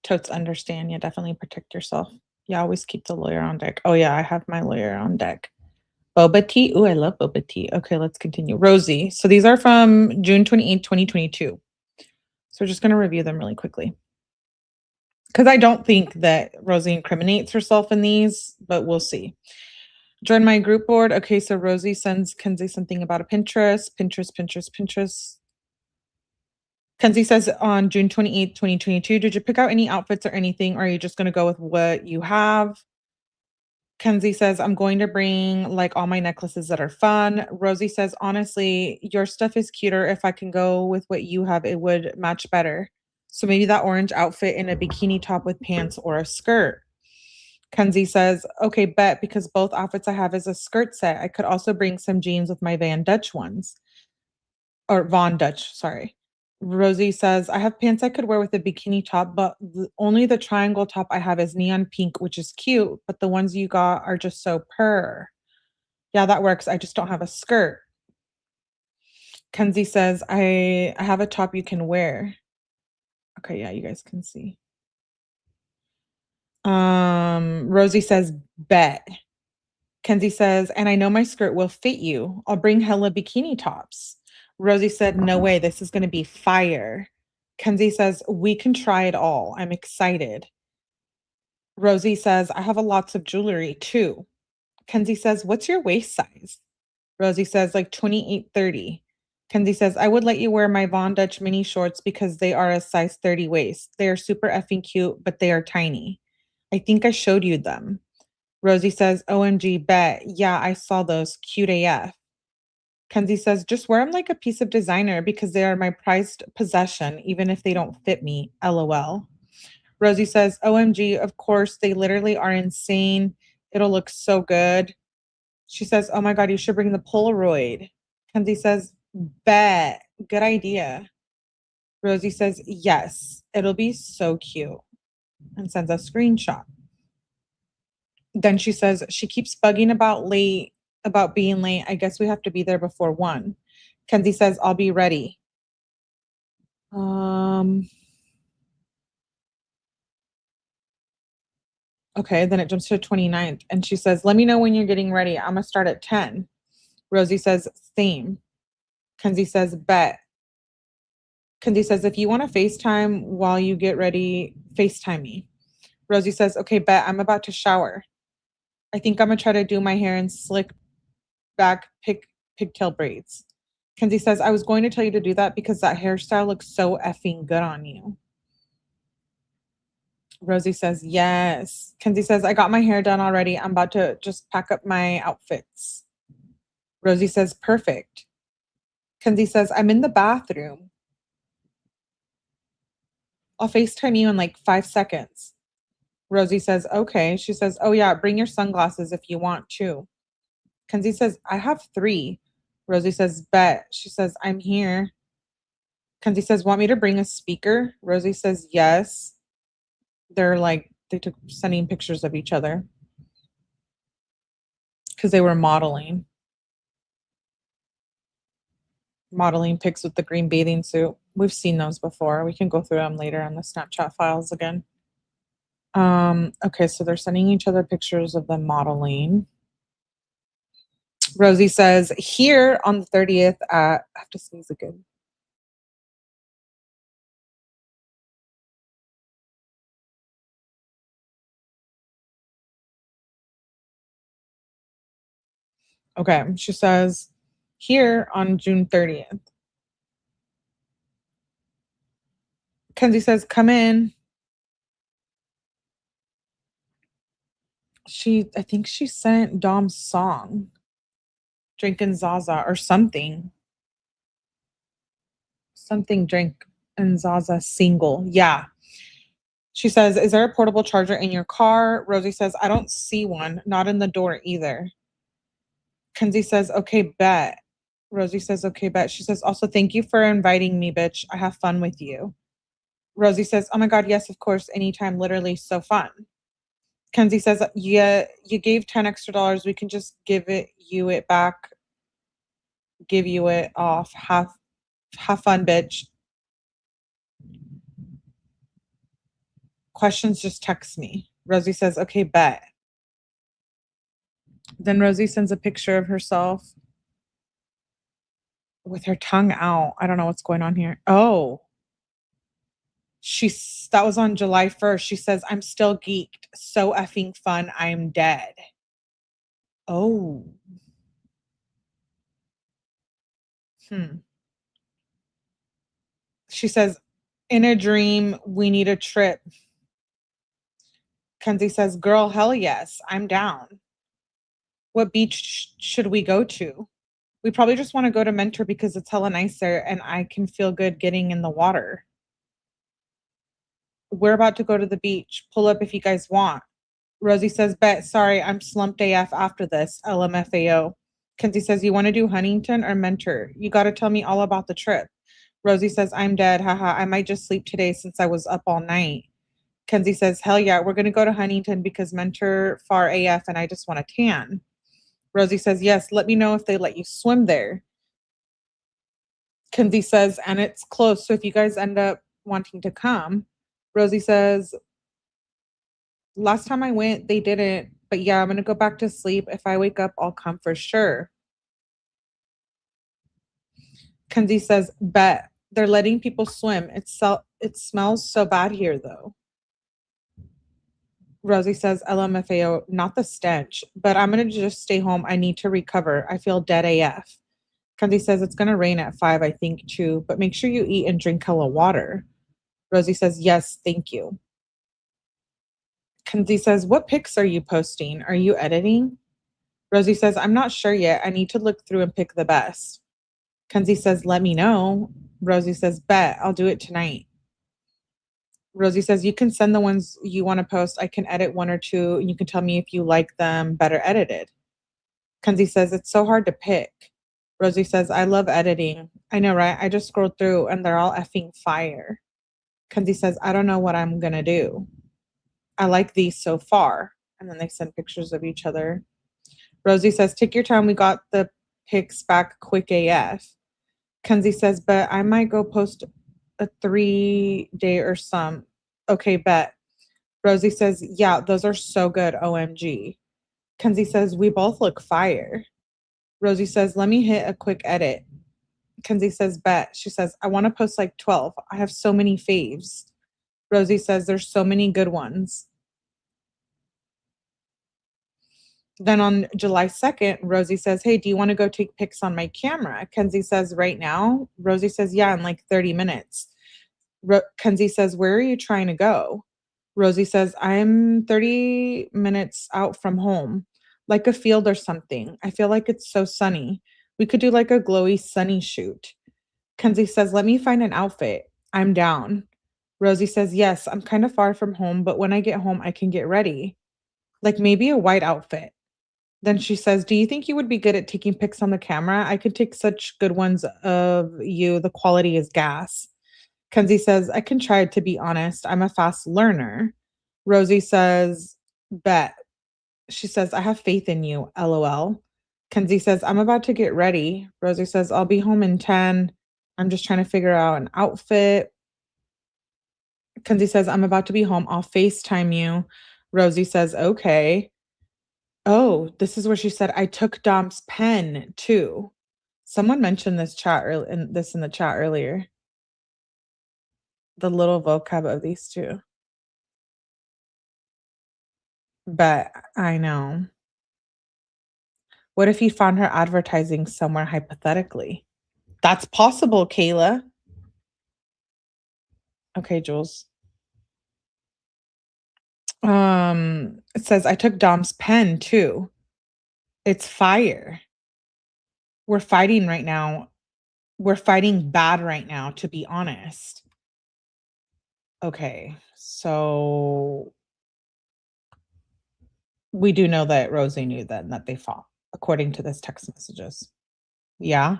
S1: Totes understand. Yeah, definitely protect yourself. Yeah, always keep the lawyer on deck. Oh yeah, I have my lawyer on deck. Boba tea. Ooh, I love boba tea. Okay, let's continue. Rosie. So these are from June 28th, 2022. So we're just going to review them really quickly. Because I don't think that Rosie incriminates herself in these, but we'll see. Join my group board. Okay, so Rosie sends Kenzie something about a Pinterest. Pinterest. Kenzie says on June 28th, 2022, did you pick out any outfits or anything? Or are you just going to go with what you have? Kenzie says, I'm going to bring like all my necklaces that are fun. Rosie says, honestly, your stuff is cuter. If I can go with what you have, it would match better. So maybe that orange outfit in a bikini top with pants or a skirt. Kenzie says, okay, bet because both outfits I have is a skirt set. I could also bring some jeans with my Van Dutch ones. Or Von Dutch, sorry. Rosie says, I have pants I could wear with a bikini top, but only the triangle top I have is neon pink, which is cute, but the ones you got are just so purr. Yeah, that works. I just don't have a skirt. Kenzie says, I have a top you can wear. Okay, yeah, you guys can see. Rosie says, bet. Kenzie says, and I know my skirt will fit you. I'll bring hella bikini tops. Rosie said, no way, this is going to be fire. Kenzie says, we can try it all. I'm excited. Rosie says, I have a lots of jewelry too. Kenzie says, what's your waist size? Rosie says, like 28-30. Kenzie says, I would let you wear my Von Dutch mini shorts because they are a size 30 waist. They are super effing cute, but they are tiny. I think I showed you them. Rosie says, OMG, bet. Yeah, I saw those. Cute AF. Kenzie says, just wear them like a piece of designer because they are my prized possession, even if they don't fit me. LOL. Rosie says, OMG, of course, they literally are insane. It'll look so good. She says, oh my God, you should bring the Polaroid. Kenzie says, bet. Good idea. Rosie says, yes, it'll be so cute. And sends a screenshot. Then she says, she keeps bugging about being late. I guess we have to be there before 1. Kenzie says, I'll be ready. Okay, then it jumps to the 29th. And she says, let me know when you're getting ready. I'm going to start at 10. Rosie says, same. Kenzie says, bet. Kenzie says, if you want to FaceTime while you get ready, FaceTime me. Rosie says, okay, bet. I'm about to shower. I think Imma try to do my hair in slick back pigtail braids. Kenzie says, "I was going to tell you to do that because that hairstyle looks so effing good on you." Rosie says, "Yes." Kenzie says, "I got my hair done already. I'm about to just pack up my outfits." Rosie says, "Perfect." Kenzie says, "I'm in the bathroom. I'll FaceTime you in like 5 seconds." Rosie says, "Okay." She says, "Oh, yeah, bring your sunglasses if you want to." Kenzie says, "I have 3." Rosie says, "Bet." She says, "I'm here." Kenzie says, "Want me to bring a speaker?" Rosie says, "Yes." They took sending pictures of each other because they were modeling pics with the green bathing suit. We've seen those before. We can go through them later on the Snapchat files again. Okay, so they're sending each other pictures of them modeling. Rosie says, "Here on the 30th at," I have to sneeze again. Okay, she says, "Here on June 30th." Kenzie says, "Come in." I think she sent Dom's song, Drinking Zaza or something. Something Drink and Zaza single. Yeah. She says, "Is there a portable charger in your car?" Rosie says, "I don't see one. Not in the door either." Kenzie says, "Okay, bet." Rosie says, "Okay, bet." She says, "Also, thank you for inviting me, bitch. I have fun with you." Rosie says, "Oh my God, yes, of course, anytime, literally so fun." Kenzie says, "Yeah, you gave 10 extra dollars. We can just it back, give you it off. Have fun, bitch. Questions, just text me." Rosie says, "Okay, bet." Then Rosie sends a picture of herself with her tongue out. I don't know what's going on here. Oh, that was on July 1st. She says, "I'm still geeked. So effing fun. I'm dead." Oh. Hmm. She says, "In a dream, we need a trip." Kenzie says, "Girl, hell yes. I'm down. What beach should we go to?" "We probably just want to go to Mentor because it's hella nice there and I can feel good getting in the water." "We're about to go to the beach. Pull up if you guys want." Rosie says, "Bet, sorry, I'm slumped AF after this. LMFAO." Kenzie says, "You want to do Huntington or Mentor? You got to tell me all about the trip." Rosie says, "I'm dead. Haha. I might just sleep today since I was up all night." Kenzie says, "Hell yeah, we're going to go to Huntington because Mentor far AF and I just want a tan." Rosie says, "Yes, let me know if they let you swim there." Kenzie says, "And it's close. So if you guys end up wanting to come." Rosie says, "Last time I went, they didn't. But yeah, I'm going to go back to sleep. If I wake up, I'll come for sure." Kenzie says, "Bet. They're letting people swim. It smells so bad here, though." Rosie says, "LMFAO, not the stench, but I'm going to just stay home. I need to recover. I feel dead AF." Kenzie says, "It's going to rain at 5, I think, too, but make sure you eat and drink hella water." Rosie says, "Yes, thank you." Kenzie says, "What pics are you posting? Are you editing?" Rosie says, "I'm not sure yet. I need to look through and pick the best." Kenzie says, "Let me know." Rosie says, "Bet, I'll do it tonight." Rosie says, "You can send the ones you want to post. I can edit one or two, and you can tell me if you like them better edited." Kenzie says, "It's so hard to pick." Rosie says, "I love editing." "I know, right? I just scrolled through and they're all effing fire." Kenzie says, "I don't know what I'm going to do. I like these so far." And then they send pictures of each other. Rosie says, "Take your time. We got the pics back quick AF." Kenzie says, "But I might go post a 3-day or some." "Okay, bet." Rosie says, "Yeah, those are so good. OMG." Kenzie says, "We both look fire." Rosie says, "Let me hit a quick edit." Kenzie says, "Bet." She says, "I want to post like 12. I have so many faves." Rosie says, "There's so many good ones." Then on July 2nd, Rosie says, "Hey, do you want to go take pics on my camera?" Kenzie says, "Right now?" Rosie says, "Yeah, in like 30 minutes." Kenzie says, "Where are you trying to go?" Rosie says, "I'm 30 minutes out from home, like a field or something. I feel like it's so sunny. We could do like a glowy sunny shoot." Kenzie says, "Let me find an outfit. I'm down." Rosie says, "Yes, I'm kind of far from home, but when I get home, I can get ready. Like maybe a white outfit." Then she says, "Do you think you would be good at taking pics on the camera? I could take such good ones of you. The quality is gas." Kenzie says, "I can try to be honest. I'm a fast learner." Rosie says, "Bet." She says, "I have faith in you. LOL." Kenzie says, "I'm about to get ready." Rosie says, "I'll be home in 10. I'm just trying to figure out an outfit." Kenzie says, "I'm about to be home. I'll FaceTime you." Rosie says, "Okay." Oh, this is where she said, "I took Dom's pen too." Someone mentioned this in the chat earlier. The little vocab of these two. But I know. What if he found her advertising somewhere hypothetically? That's possible, Kayla. Okay, Jules. It says, "I took Dom's pen too. It's fire. We're fighting right now. We're fighting bad right now, to be honest." Okay, so we do know that Rosie knew then that they fought, according to this text messages. Yeah.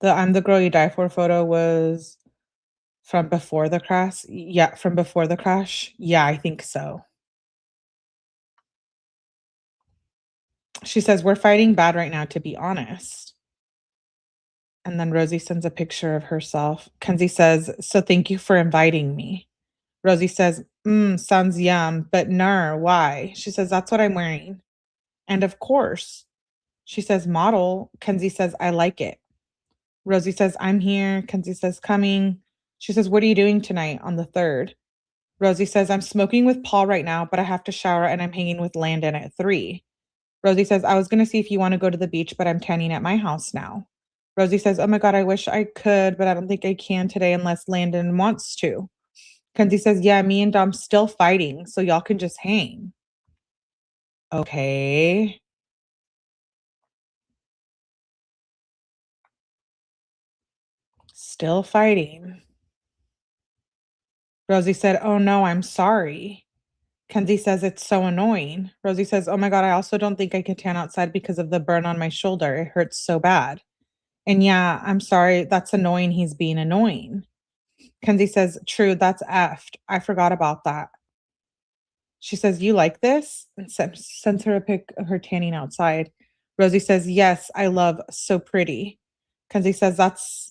S1: The "I'm the girl you die for" photo was from before the crash? Yeah, from before the crash? Yeah, I think so. She says, "We're fighting bad right now, to be honest." And then Rosie sends a picture of herself. Kenzie says, "So thank you for inviting me." Rosie says, sounds yum, but nar, why?" She says, "That's what I'm wearing." And of course, she says, "Model." Kenzie says, "I like it." Rosie says, "I'm here." Kenzie says, "Coming." She says, "What are you doing tonight on the 3rd?" Rosie says, "I'm smoking with Paul right now, but I have to shower and I'm hanging with Landon at 3. Rosie says, "I was going to see if you want to go to the beach, but I'm tanning at my house now." Rosie says, "Oh my God, I wish I could, but I don't think I can today unless Landon wants to." Kenzie says, "Yeah, me and Dom still fighting, so y'all can just hang." Okay. Still fighting. Rosie said, "Oh no, I'm sorry." Kenzie says, "It's so annoying." Rosie says, "Oh my God, I also don't think I can tan outside because of the burn on my shoulder. It hurts so bad." And yeah, I'm sorry. That's annoying. He's being annoying. Kenzie says, "True, that's effed. I forgot about that." She says, "You like this?" And sends her a pic of her tanning outside. Rosie says, "Yes, I love so pretty." Kenzie says,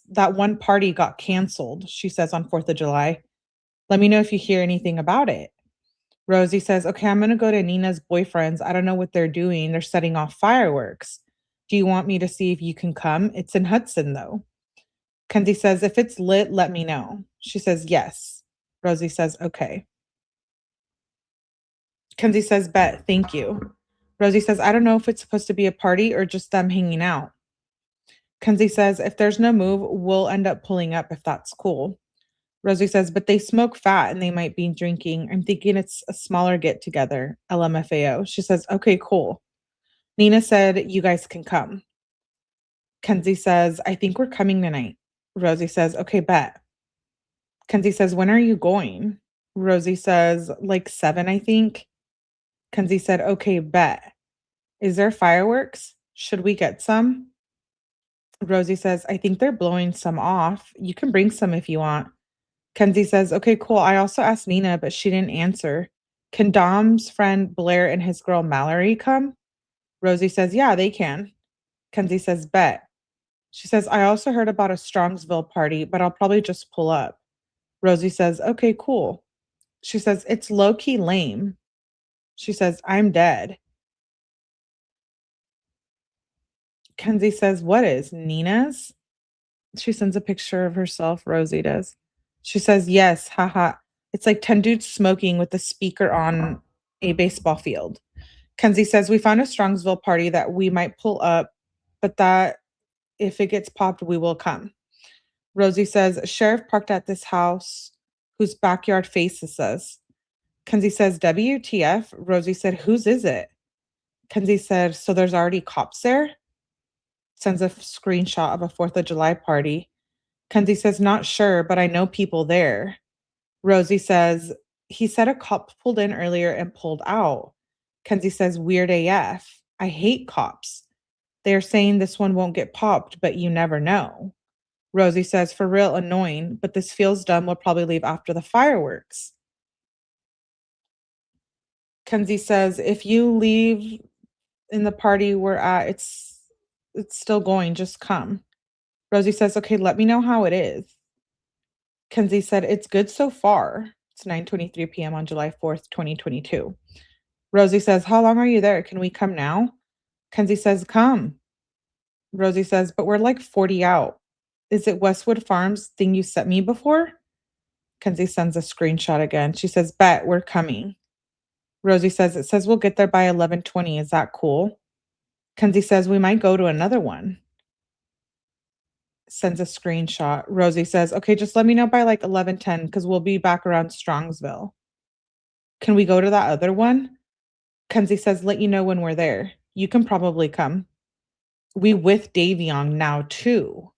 S1: That one party got canceled," she says, "on 4th of July. Let me know if you hear anything about it." Rosie says, "Okay, I'm going to go to Nina's boyfriend's. I don't know what they're doing. They're setting off fireworks. Do you want me to see if you can come? It's in Hudson, though." Kenzie says, "If it's lit, let me know." She says, "Yes." Rosie says, "Okay." Kenzie says, "Bet, thank you." Rosie says, "I don't know if it's supposed to be a party or just them hanging out." Kenzie says, "If there's no move, we'll end up pulling up if that's cool." Rosie says, "But they smoke fat and they might be drinking. I'm thinking it's a smaller get together. LMFAO." She says, "Okay, cool." Nina said, "You guys can come." Kenzie says, "I think we're coming tonight." Rosie says, "Okay, bet." Kenzie says, "When are you going?" Rosie says, "Like 7, I think." Kenzie said, "Okay, bet. Is there fireworks? Should we get some?" Rosie says, "I think they're blowing some off. You can bring some if you want." Kenzie says, "Okay, cool. I also asked Nina, but she didn't answer. Can Dom's friend Blair and his girl Mallory come?" Rosie says, "Yeah, they can." Kenzie says, "Bet." She says, "I also heard about a Strongsville party, but I'll probably just pull up." Rosie says, "Okay, cool." She says, "It's low key lame." She says, "I'm dead." Kenzie says, "What is Nina's?" She sends a picture of herself, Rosie does. She says, "Yes, haha. It's like 10 dudes smoking with the speaker on a baseball field. Kenzie says, we found a Strongsville party that we might pull up, but that if it gets popped, we will come. Rosie says, sheriff parked at this house whose backyard faces us. Kenzie says, WTF? Rosie said, whose is it? Kenzie said, so there's already cops there? Sends a screenshot of a 4th of July party. Kenzie says, not sure, but I know people there. Rosie says, he said a cop pulled in earlier and pulled out. Kenzie says, weird AF. I hate cops. They're saying this one won't get popped, but you never know. Rosie says, for real annoying, but this feels dumb. We'll probably leave after the fireworks. Kenzie says, if you leave in the party we're at, it's still going. Just come. Rosie says, okay, let me know how it is. Kenzie said, it's good so far. It's 9:23 p.m. on July 4th, 2022. Rosie says, how long are you there? Can we come now? Kenzie says, come. Rosie says, but we're like 40 out. Is it Westwood Farms thing you sent me before? Kenzie sends a screenshot again. She says, bet, we're coming. Rosie says, it says we'll get there by 11:20. Is that cool? Kenzie says, we might go to another one. Sends a screenshot. Rosie says, okay, just let me know by like 11:10 because we'll be back around Strongsville. Can we go to that other one? Kenzie says, let you know when we're there. You can probably come. We with Davion now too.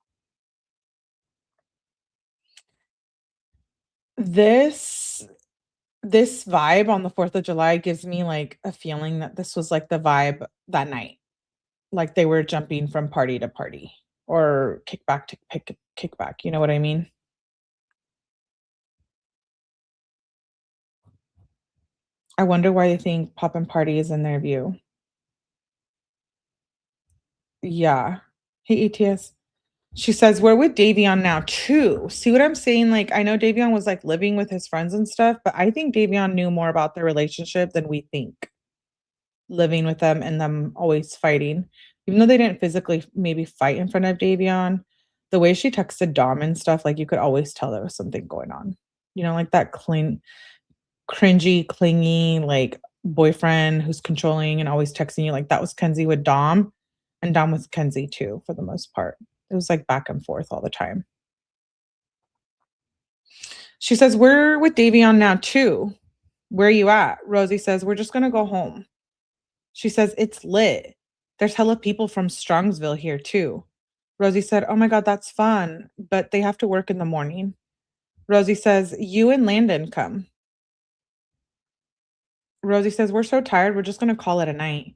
S1: This this vibe on the 4th of July gives me like a feeling that this was like the vibe that night. Like they were jumping from party to party or kickback to kickback. You know what I mean? I wonder why they think poppin' party is in their view. Yeah. Hey, ATS. She says, we're with Davion now too. See what I'm saying? Like, I know Davion was like living with his friends and stuff, but I think Davion knew more about their relationship than we think. Living with them and them always fighting. Even though they didn't physically maybe fight in front of Davion, the way she texted Dom and stuff, like you could always tell there was something going on. You know, like that cringy, clingy, like boyfriend who's controlling and always texting you. Like that was Kenzie with Dom, and Dom with Kenzie too, for the most part. It was like back and forth all the time. She says, we're with Davion now too. Where are you at? Rosie says, we're just gonna go home. She says, it's lit. There's hella people from Strongsville here too. Rosie said, oh my God, that's fun, but they have to work in the morning. Rosie says, you and Landon come. Rosie says, we're so tired, we're just gonna call it a night.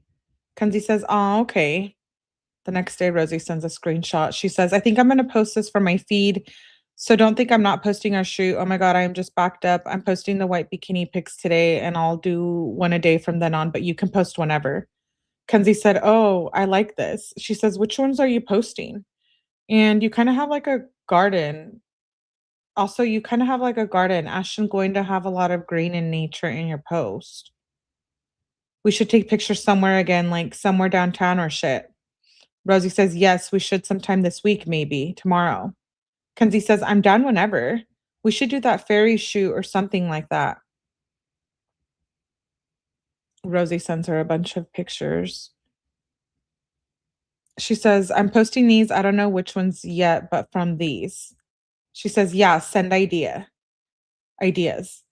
S1: Kenzie says, oh, okay. The next day, Rosie sends a screenshot. She says, I think I'm gonna post this for my feed. So don't think I'm not posting our shoot. Oh my God, I am just backed up. I'm posting the white bikini pics today and I'll do one a day from then on, but you can post whenever. Kenzie said, oh, I like this. She says, which ones are you posting? And you kind of have like a garden. Also, you kind of have like a garden. Ashton going to have a lot of green in nature in your post. We should take pictures somewhere again, like somewhere downtown or shit. Rosie says, yes, we should sometime this week, maybe tomorrow. Kenzie says, I'm down whenever. We should do that ferry shoot or something like that. Rosie sends her a bunch of pictures. She says, I'm posting these. I don't know which ones yet, but from these. She says, yeah, send ideas.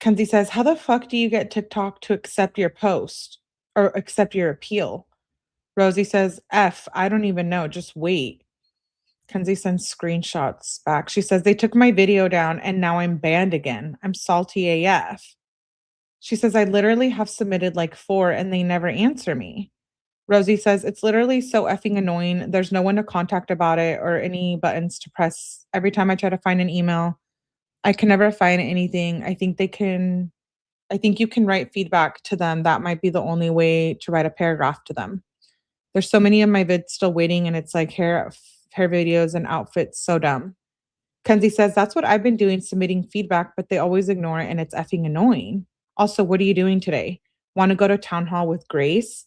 S1: Kenzie says, how the fuck do you get TikTok to accept your post or accept your appeal? Rosie says, I don't even know. Just wait. Kenzie sends screenshots back. She says, they took my video down and now I'm banned again. I'm salty AF. She says, I literally have submitted like 4 and they never answer me. Rosie says, it's literally so effing annoying. There's no one to contact about it or any buttons to press. Every time I try to find an email, I can never find anything. I think you can write feedback to them. That might be the only way to write a paragraph to them. There's so many of my vids still waiting and it's like hair videos and outfits. So dumb. Kenzie says, that's what I've been doing, submitting feedback, but they always ignore it and it's effing annoying. Also, what are you doing today? Want to go to town hall with Grace?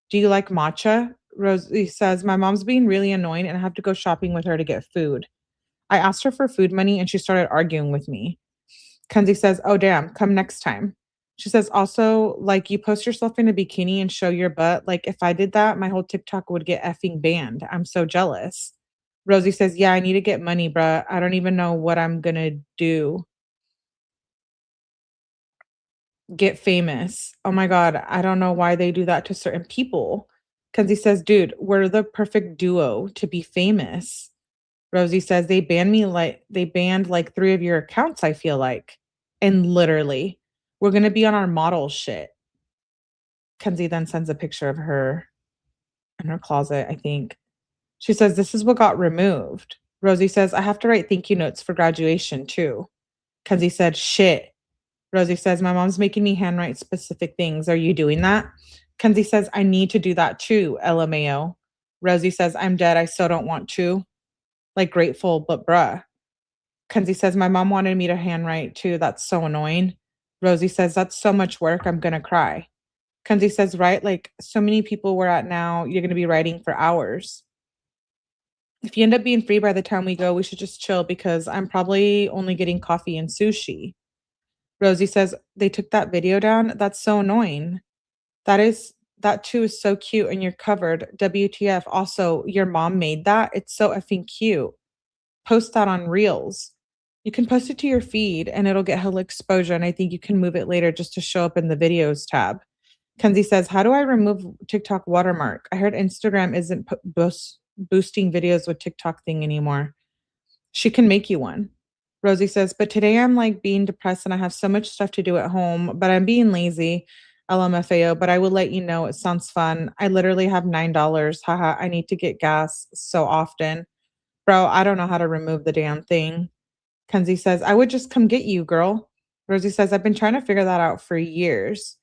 S1: Do you like matcha? Rosie says, my mom's being really annoying and I have to go shopping with her to get food. I asked her for food money and she started arguing with me. Kenzie says, oh damn, come next time. She says, "Also, like, you post yourself in a bikini and show your butt. Like, if I did that, my whole TikTok would get effing banned. I'm so jealous." Rosie says, "Yeah, I need to get money, bruh. I don't even know what I'm gonna do. Get famous." Oh my god, I don't know why they do that to certain people. Kenzie says, "Dude, we're the perfect duo to be famous." Rosie says, they banned like 3 of your accounts, I feel like." And literally, "We're gonna be on our model shit." Kenzie then sends a picture of her in her closet, I think. She says, "This is what got removed." Rosie says, "I have to write thank you notes for graduation too." Kenzie said, "Shit." Rosie says, "My mom's making me handwrite specific things. Are you doing that?" Kenzie says, "I need to do that too, LMAO." Rosie says, "I'm dead. I still don't want to." Like grateful, but bruh. Kenzie says, "My mom wanted me to handwrite too. That's so annoying." Rosie says, "That's so much work. I'm gonna cry." Kenzie says, "Right? Like so many people we're at now, you're gonna be writing for hours. If you end up being free by the time we go, we should just chill because I'm probably only getting coffee and sushi." Rosie says, "They took that video down? That's so annoying. That too is so cute and you're covered. WTF. Also, your mom made that? It's so effing cute. Post that on Reels. You can post it to your feed and it'll get hella exposure. And I think you can move it later just to show up in the videos tab." Kenzie says, "How do I remove TikTok watermark? I heard Instagram isn't boosting videos with TikTok thing anymore." She can make you one. Rosie says, "But today I'm like being depressed and I have so much stuff to do at home, but I'm being lazy. LMFAO, but I will let you know. It sounds fun. I literally have $9. Haha, I need to get gas so often." Bro, I don't know how to remove the damn thing. Kenzie says, "I would just come get you, girl." Rosie says, "I've been trying to figure that out for years."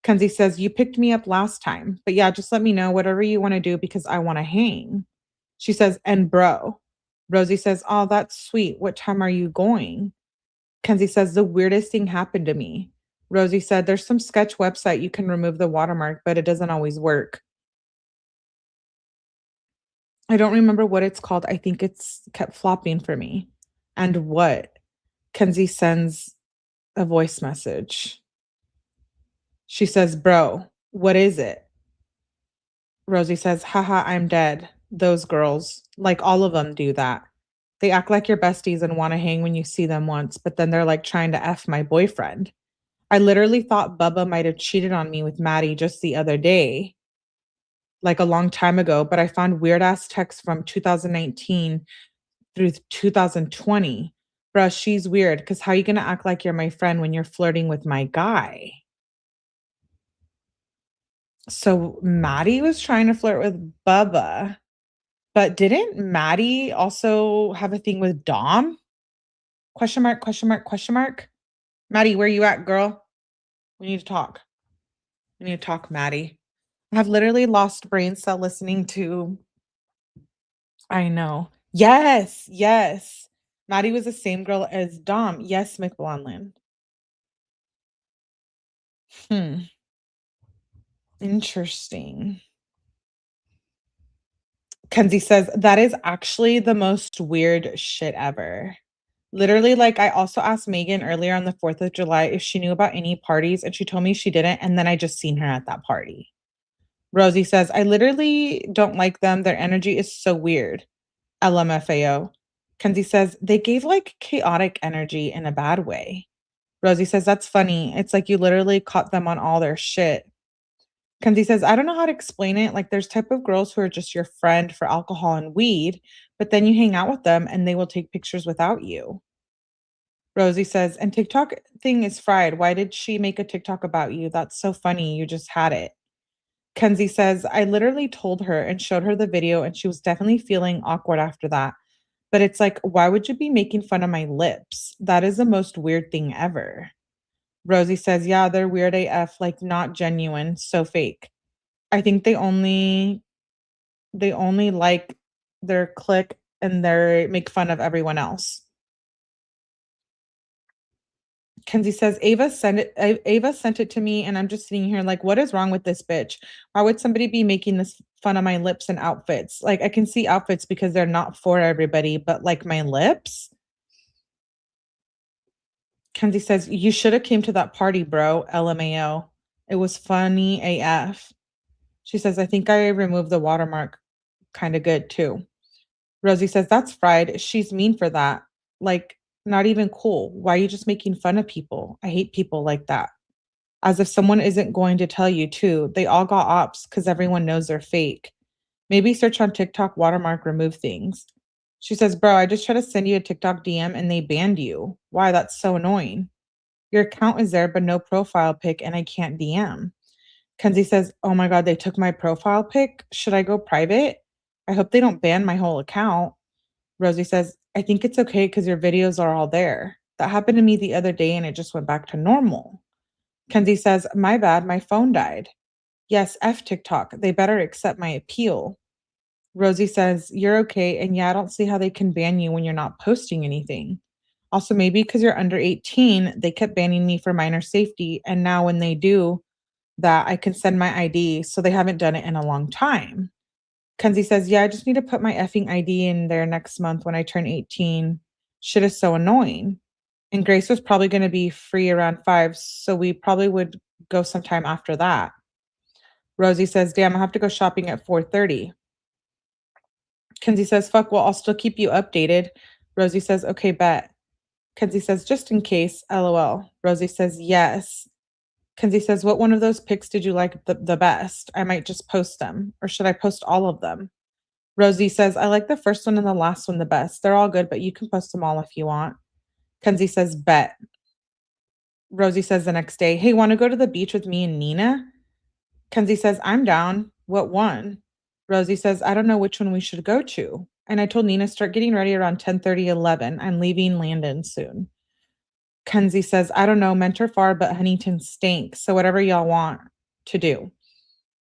S1: Kenzie says, "You picked me up last time. But yeah, just let me know whatever you want to do because I want to hang." She says, "And bro." Rosie says, "Oh, that's sweet. What time are you going?" Kenzie says, "The weirdest thing happened to me." Rosie said, "There's some sketch website you can remove the watermark, but it doesn't always work. I don't remember what it's called. I think it's kept flopping for me." And what? Kenzie sends a voice message. She says, "Bro, what is it?" Rosie says, "Haha, I'm dead. Those girls, like all of them do that. They act like your besties and want to hang when you see them once, but then they're like trying to F my boyfriend. I literally thought Bubba might have cheated on me with Maddie just the other day, like a long time ago, but I found weird ass texts from 2019 through 2020. Bruh, she's weird because how you gonna act like you're my friend when you're flirting with my guy?" So Maddie was trying to flirt with Bubba. But didn't Maddie also have a thing with Dom? Question mark, question mark, question mark. Maddie, where you at, girl? We need to talk. We need to talk, Maddie. I have literally lost brain cell listening to. I know. Yes, yes. Maddie was the same girl as Dom. Yes, McLaughlin. Hmm. Interesting. Kenzie says that is actually the most weird shit ever. Literally, like, I also asked Megan earlier on the 4th of July if she knew about any parties, and she told me she didn't, and then I just seen her at that party. Rosie says, "I literally don't like them. Their energy is so weird." LMFAO. Kenzie says, "They gave like chaotic energy in a bad way." Rosie says, "That's funny. It's like you literally caught them on all their shit." Kenzie says, "I don't know how to explain it. Like, there's type of girls who are just your friend for alcohol and weed, but then you hang out with them and they will take pictures without you." Rosie says, "And TikTok thing is fried. Why did she make a TikTok about you? That's so funny. You just had it." Kenzie says, "I literally told her and showed her the video, and she was definitely feeling awkward after that. But it's like, why would you be making fun of my lips? That is the most weird thing ever." Rosie says, "Yeah, they're weird AF, like not genuine, so fake. I think they only like their clique and they make fun of everyone else." Kenzie says, Ava sent it to me, and I'm just sitting here like, what is wrong with this bitch? Why would somebody be making this fun of my lips and outfits? Like, I can see outfits because they're not for everybody, but like my lips?" Kenzie says, "You should have came to that party, bro. LMAO. It was funny AF." She says, "I think I removed the watermark kind of good too." Rosie says, "That's fried. She's mean for that. Like, not even cool. Why are you just making fun of people? I hate people like that." As if someone isn't going to tell you too. They all got ops because everyone knows they're fake. Maybe search on TikTok watermark remove things. She says, "Bro, I just tried to send you a TikTok DM and they banned you. Why? That's so annoying. Your account is there, but no profile pic, and I can't DM." Kenzie says, "Oh my God, they took my profile pic. Should I go private? I hope they don't ban my whole account." Rosie says, "I think it's okay because your videos are all there. That happened to me the other day and it just went back to normal." Kenzie says, "My bad, my phone died." Yes, F TikTok. They better accept my appeal. Rosie says, "You're okay. And yeah, I don't see how they can ban you when you're not posting anything. Also, maybe because you're under 18, they kept banning me for minor safety. And now when they do that, I can send my ID. So they haven't done it in a long time." Kenzie says, "Yeah, I just need to put my effing ID in there next month when I turn 18. Shit is so annoying." And Grace was probably going to be free around 5. So we probably would go sometime after that. Rosie says, "Damn, I have to go shopping at 4:30. Kenzie says, "Fuck, well, I'll still keep you updated." Rosie says, "Okay, bet." Kenzie says, "Just in case, LOL." Rosie says, "Yes." Kenzie says, "What one of those pics did you like the best? I might just post them. Or should I post all of them?" Rosie says, "I like the first one and the last one the best. They're all good, but you can post them all if you want." Kenzie says, "Bet." Rosie says the next day, "Hey, want to go to the beach with me and Nina?" Kenzie says, "I'm down. What one?" Rosie says, "I don't know which one we should go to." And I told Nina, "Start getting ready around 10:30, 11. I'm leaving Landon soon." Kenzie says, "I don't know, Mentor far, but Huntington stinks. So whatever y'all want to do.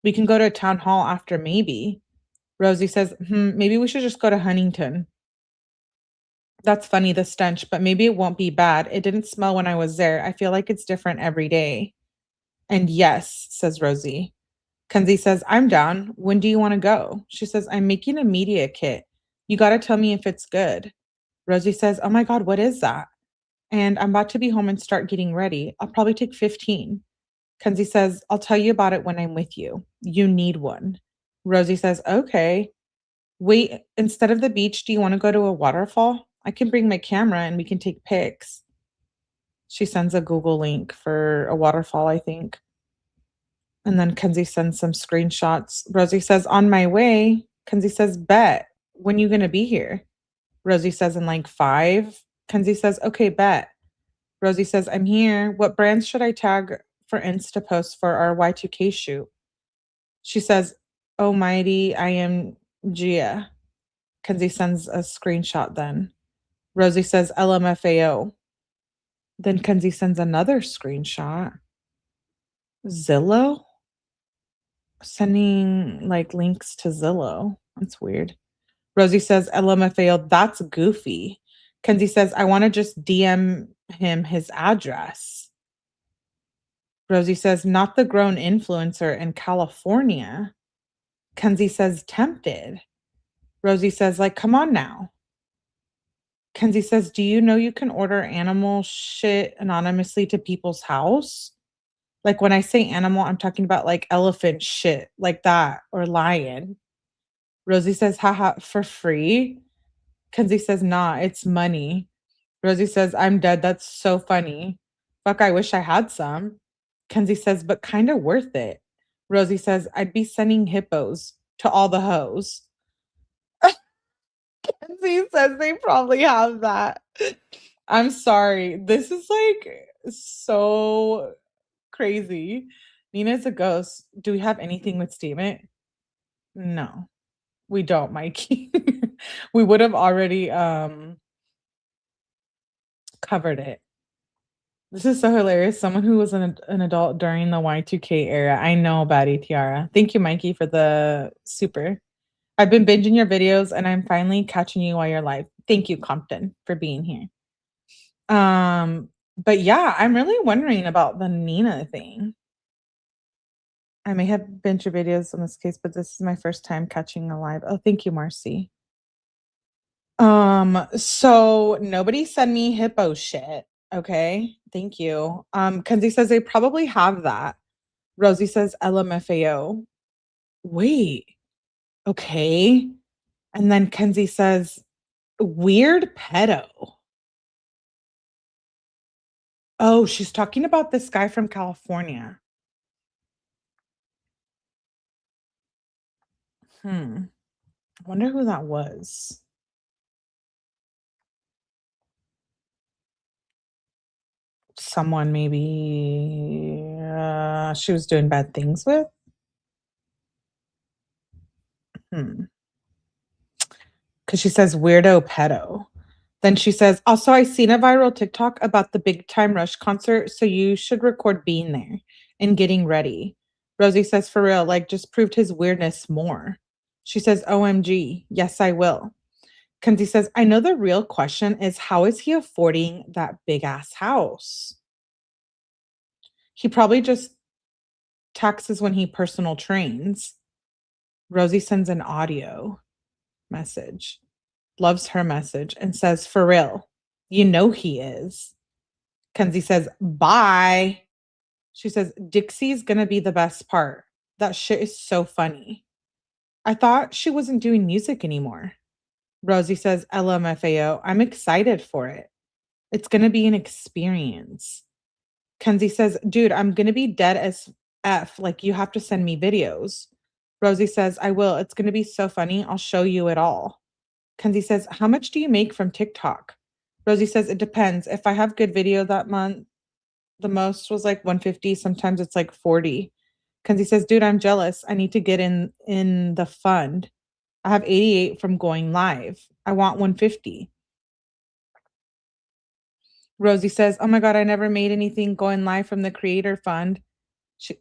S1: We can go to a town hall after maybe." Rosie says, maybe we should just go to Huntington. That's funny, the stench, but maybe it won't be bad. It didn't smell when I was there. I feel like it's different every day." And yes, says Rosie. Kenzie says, "I'm down. When do you want to go?" She says, "I'm making a media kit. You got to tell me if it's good." Rosie says, "Oh my God, what is that?" And I'm about to be home and start getting ready. I'll probably take 15. Kenzie says, "I'll tell you about it when I'm with you. You need one." Rosie says, "Okay. Wait, instead of the beach, do you want to go to a waterfall? I can bring my camera and we can take pics." She sends a Google link for a waterfall, I think. And then Kenzie sends some screenshots. Rosie says, "On my way." Kenzie says, "Bet. When you gonna be here?" Rosie says, "In like 5." Kenzie says, "Okay, bet." Rosie says, "I'm here. What brands should I tag for Insta posts for our Y2K shoot?" She says, "Oh mighty, I am Gia." Kenzie sends a screenshot then. Rosie says, "LMFAO." Then Kenzie sends another screenshot. Zillow? Sending like links to Zillow. That's weird. Rosie says, "LMFAO, that's goofy." Kenzie says, "I want to just DM him his address." Rosie says, "Not the grown influencer in California." Kenzie says, "Tempted." Rosie says, like, "Come on now." Kenzie says, "Do you know you can order animal shit anonymously to people's house?" Like when I say animal, I'm talking about like elephant shit, like that, or lion. Rosie says, "Haha, for free?" Kenzie says, "Nah, it's money." Rosie says, "I'm dead. That's so funny. Fuck, I wish I had some." Kenzie says, "But kind of worth it." Rosie says, "I'd be sending hippos to all the hoes." Kenzie says they probably have that. I'm sorry. This is like so crazy. Nina's a ghost. Do we have anything with statement? No, we don't, Mikey. We would have already covered it. This is so hilarious. Someone who was an adult during the Y2K era. I know, Batty Tiara. Thank you, Mikey, for the super. I've been binging your videos and I'm finally catching you while you're live. Thank you, Compton, for being here. But yeah, I'm really wondering about the Nina thing. I may have binged your videos in this case, but this is my first time catching a live. Oh, thank you, Marcy. So nobody send me hippo shit, okay? Thank you. Kenzie says they probably have that. Rosie says LMFAO. Wait, okay. And then Kenzie says, weird pedo. Oh, she's talking about this guy from California. Hmm. I wonder who that was. Someone maybe she was doing bad things with. Hmm. Because she says weirdo pedo. Then she says, also, I seen a viral TikTok about the Big Time Rush concert, so you should record being there and getting ready. Rosie says, for real, like just proved his weirdness more. She says, OMG, yes, I will. Kenzie says, I know the real question is how is he affording that big ass house? He probably just taxes when he personal trains. Rosie sends an audio message, loves her message, and says, for real, you know he is. Kenzie says, bye. She says, Dixie's gonna be the best part. That shit is so funny. I thought she wasn't doing music anymore. Rosie says, LMFAO, I'm excited for it. It's gonna be an experience. Kenzie says, dude, I'm gonna be dead as F. Like, you have to send me videos. Rosie says, I will. It's gonna be so funny. I'll show you it all. Kenzie says, how much do you make from TikTok? Rosie says, it depends. If I have good video that month, the most was like 150. Sometimes it's like 40. Kenzie says, dude, I'm jealous. I need to get in the fund. I have 88 from going live. I want 150. Rosie says, oh my God, I never made anything going live from the creator fund.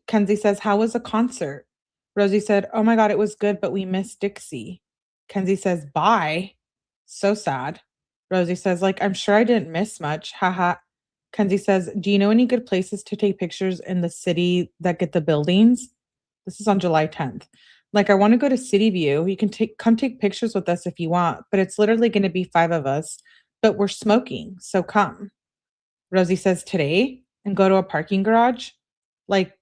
S1: Kenzie says, how was the concert? Rosie said, oh my God, it was good, but we missed Dixie. Kenzie says, bye. So sad. Rosie says, like, I'm sure I didn't miss much. Haha. Kenzie says, do you know any good places to take pictures in the city that get the buildings? This is on July 10th. Like, I want to go to City View. You can come take pictures with us if you want, but it's literally going to be 5 of us, but we're smoking. So come. Rosie says, today and go to a parking garage. Like,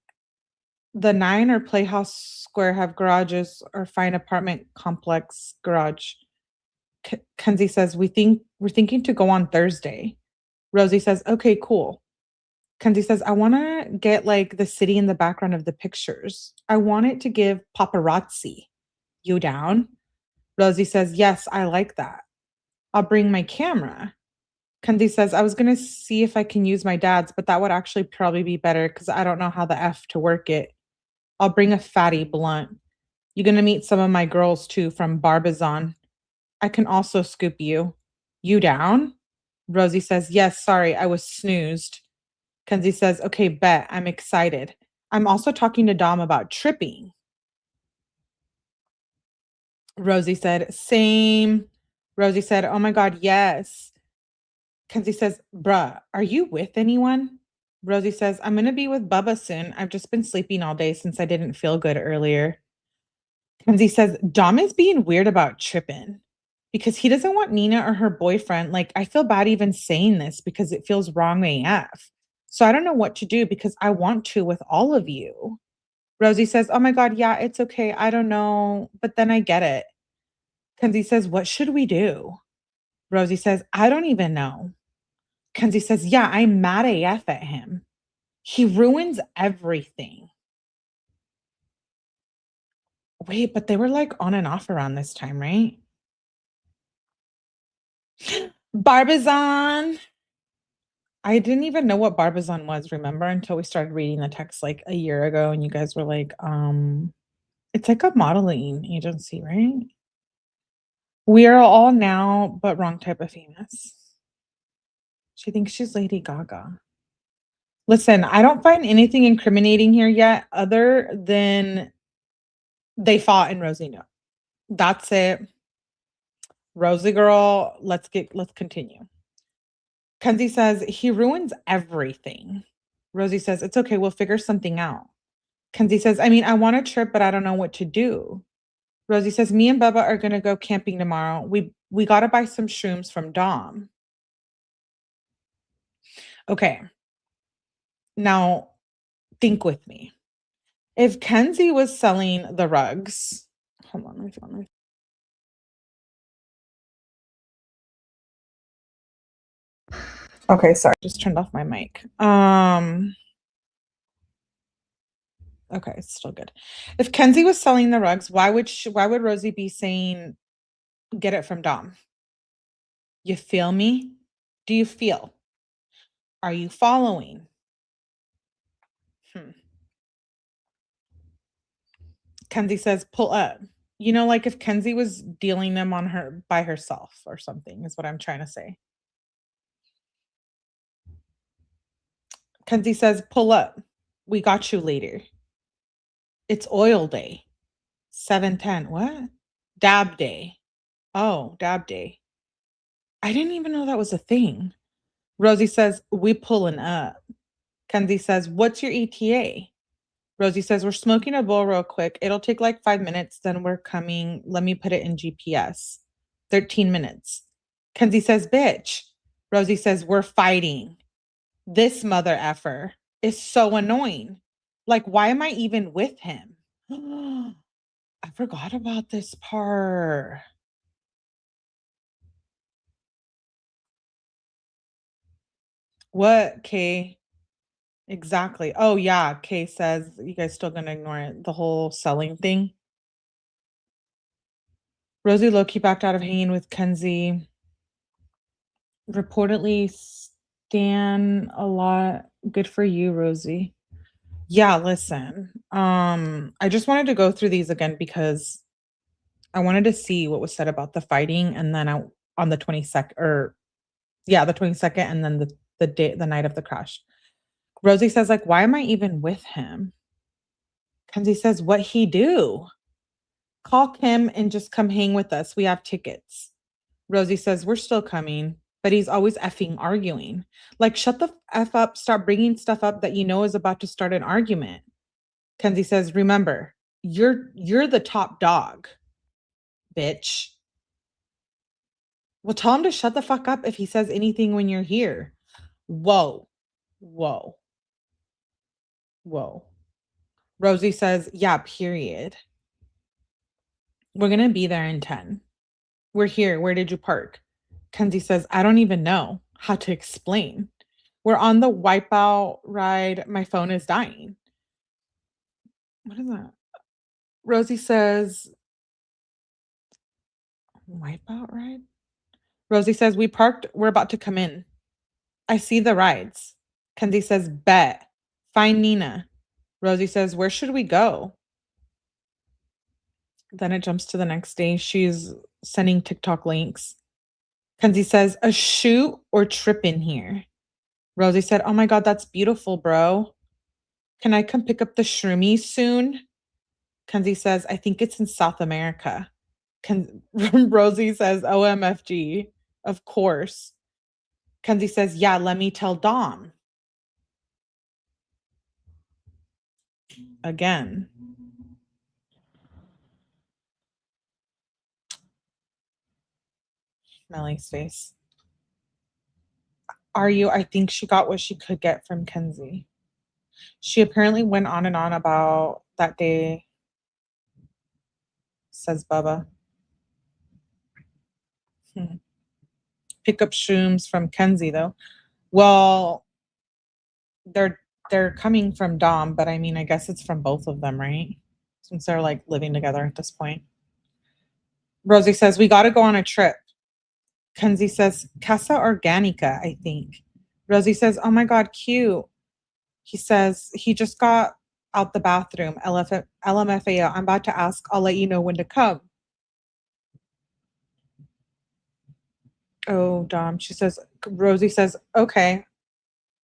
S1: the 9 or Playhouse Square have garages or fine apartment complex garage. Kenzie says, we're thinking to go on Thursday. Rosie says, okay, cool. Kenzie says, I want to get like the city in the background of the pictures. I want it to give paparazzi. You down? Rosie says, yes, I like that. I'll bring my camera. Kenzie says, I was going to see if I can use my dad's, but that would actually probably be better because I don't know how the F to work it. I'll bring a fatty blunt. You're going to meet some of my girls too from Barbizon. I can also scoop you. You down? Rosie says, yes, sorry, I was snoozed. Kenzie says, okay, bet. I'm excited. I'm also talking to Dom about tripping. Rosie said, same. Rosie said, oh my God, yes. Kenzie says, bruh, are you with anyone? Rosie says, I'm going to be with Bubba soon. I've just been sleeping all day since I didn't feel good earlier. Kenzie says, Dom is being weird about tripping because he doesn't want Nina or her boyfriend. Like, I feel bad even saying this because it feels wrong AF. So I don't know what to do because I want to with all of you. Rosie says, oh my God, yeah, it's okay. I don't know. But then I get it. Kenzie says, what should we do? Rosie says, I don't even know. Kenzie says, yeah, I'm mad AF at him. He ruins everything. Wait, but they were like on and off around this time, right? Barbizon. I didn't even know what Barbizon was, remember, until we started reading the text like a year ago, and you guys were like, it's like a modeling agency, right? We are all now, but wrong type of famous. She thinks she's Lady Gaga. Listen, I don't find anything incriminating here yet, other than they fought in Rosie No. That's it. Rosie girl, let's continue. Kenzie says, he ruins everything. Rosie says, it's okay, we'll figure something out. Kenzie says, I mean, I want a trip, but I don't know what to do. Rosie says, me and Bubba are gonna go camping tomorrow. We gotta buy some shrooms from Dom. Okay. Now, think with me. If Kenzie was selling the rugs, hold on, my phone. Okay, sorry, just turned off my mic. Okay, it's still good. If Kenzie was selling the rugs, why would Rosie be saying get it from Dom? You feel me? Do you feel? Are you following? Hmm. Kenzie says, pull up. You know, like if Kenzie was dealing them on her by herself or something, is what I'm trying to say. Kenzie says, pull up. We got you later. It's oil day. 7:10. What? Dab day. Oh, dab day. I didn't even know that was a thing. Rosie says, we pulling up. Kenzie says, what's your ETA? Rosie says, we're smoking a bowl real quick. It'll take like 5 minutes. Then we're coming. Let me put it in GPS. 13 minutes. Kenzie says, bitch. Rosie says, we're fighting. This mother effer is so annoying. Like, why am I even with him? I forgot about this part. What, Kay? Exactly. Oh, yeah. Kay says, you guys still gonna ignore it? The whole selling thing. Rosie Loki backed out of hanging with Kenzie. Reportedly, Stan a lot. Good for you, Rosie. Yeah, listen. I just wanted to go through these again because I wanted to see what was said about the fighting, and then on the 22nd, or yeah, the 22nd, and then the night of the crash. Rosie says, like, why am I even with him? Kenzie says, what he do? Call Kim and just come hang with us. We have tickets. Rosie says, we're still coming, but he's always effing arguing. Like, shut the F up. Start bringing stuff up that you know is about to start an argument. Kenzie says, remember, you're the top dog, bitch. Well, tell him to shut the fuck up if he says anything when you're here. Whoa. Whoa. Whoa. Rosie says, yeah, period. We're going to be there in 10. We're here. Where did you park? Kenzie says, I don't even know how to explain. We're on the wipeout ride. My phone is dying. What is that? Rosie says, wipeout ride? Rosie says, we parked. We're about to come in. I see the rides. Kenzie says, bet. Find Nina. Rosie says, where should we go? Then it jumps to the next day. She's sending TikTok links. Kenzie says, a shoot or trip in here. Rosie said, oh my God, that's beautiful, bro. Can I come pick up the shroomies soon? Kenzie says, I think it's in South America. Rosie says, OMFG. Of course. Kenzie says, yeah, let me tell Dom. Again. Melly's face. Are you? I think she got what she could get from Kenzie. She apparently went on and on about that day, says Bubba. Pick up shrooms from Kenzie, though. Well, they're coming from Dom, but I mean, I guess it's from both of them, right? Since they're like living together at this point. Rosie says, we got to go on a trip. Kenzie says, Casa Organica, I think. Rosie says, oh my God, cute. He says, he just got out the bathroom. LMFAO, I'm about to ask. I'll let you know when to come. Oh, Dom. She says, Rosie says, okay.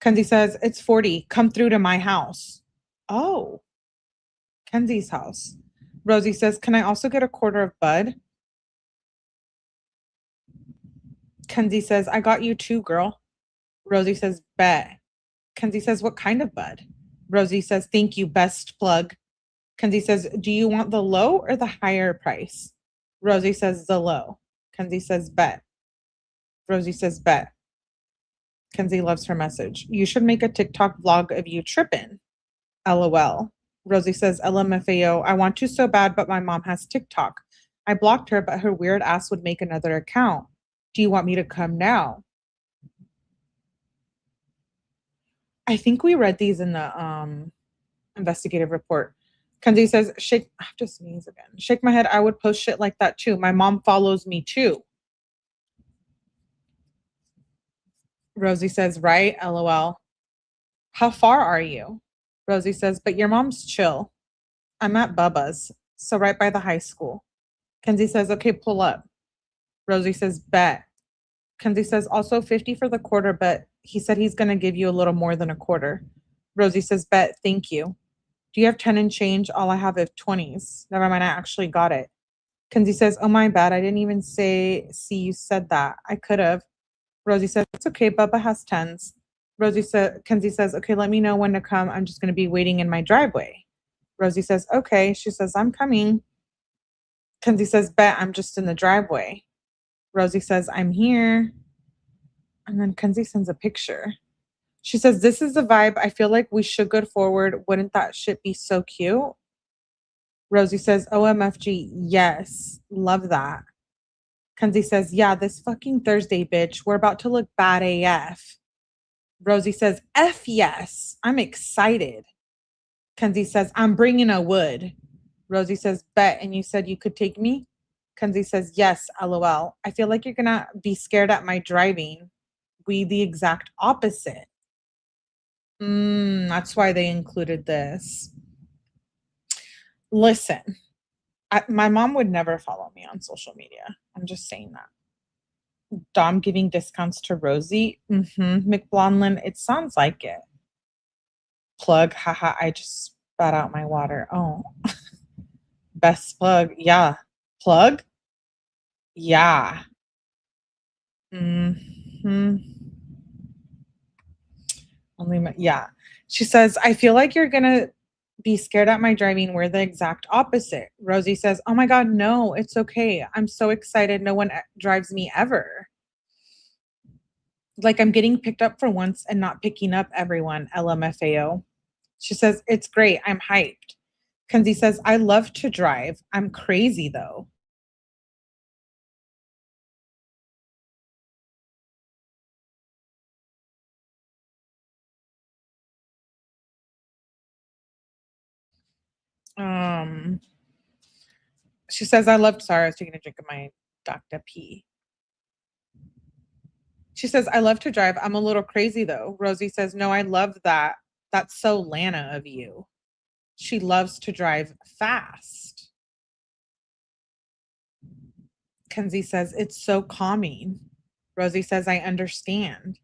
S1: Kenzie says, it's 40. Come through to my house. Oh, Kenzie's house. Rosie says, can I also get a quarter of bud? Kenzie says, I got you too, girl. Rosie says, bet. Kenzie says, what kind of bud? Rosie says, thank you, best plug. Kenzie says, do you want the low or the higher price? Rosie says, the low. Kenzie says, bet. Rosie says, bet. Kenzie loves her message. You should make a TikTok vlog of you tripping. LOL. Rosie says, LMFAO, I want to so bad, but my mom has TikTok. I blocked her, but her weird ass would make another account. Do you want me to come now? I think we read these in the investigative report. Kenzie says, shake, I have to sneeze again. Shake my head. I would post shit like that too. My mom follows me too. Rosie says, right? LOL. How far are you? Rosie says, but your mom's chill. I'm at Bubba's, so right by the high school. Kenzie says, okay, pull up. Rosie says, bet. Kenzie says, also 50 for the quarter, but he said he's going to give you a little more than a quarter. Rosie says, bet, thank you. Do you have 10 and change? All I have is 20s. Never mind, I actually got it. Kenzie says, oh my bad, I didn't even see you said that. I could have. Rosie says, it's okay, Bubba has 10s. Kenzie says, okay, let me know when to come. I'm just going to be waiting in my driveway. Rosie says, okay. She says, I'm coming. Kenzie says, bet, I'm just in the driveway. Rosie says, I'm here. And then Kenzie sends a picture. She says, this is the vibe. I feel like we should go forward. Wouldn't that shit be so cute? Rosie says, OMFG, yes. Love that. Kenzie says, yeah, this fucking Thursday, bitch. We're about to look bad AF. Rosie says, F yes. I'm excited. Kenzie says, I'm bringing a wood. Rosie says, bet. And you said you could take me? Kenzie says, yes, LOL. I feel like you're going to be scared at my driving. We the exact opposite. That's why they included this. Listen, my mom would never follow me on social media. I'm just saying that. Dom giving discounts to Rosie. McBlonlin, it sounds like it. Plug, haha, I just spat out my water. Oh, best plug. Yeah. Plug? Yeah. Yeah. She says, I feel like you're going to be scared at my driving. We're the exact opposite. Rosie says, oh my God, no, it's okay. I'm so excited. No one drives me ever. Like I'm getting picked up for once and not picking up everyone. LMFAO. She says, it's great. I'm hyped. Kenzie says, I love to drive. I'm crazy though. Um, she says, sorry, I was taking a drink of my Dr. P. She says, I love to drive. I'm a little crazy though. Rosie says, no, I love that. That's so Lana of you. She loves to drive fast. Kenzie says, it's so calming. Rosie says, I understand.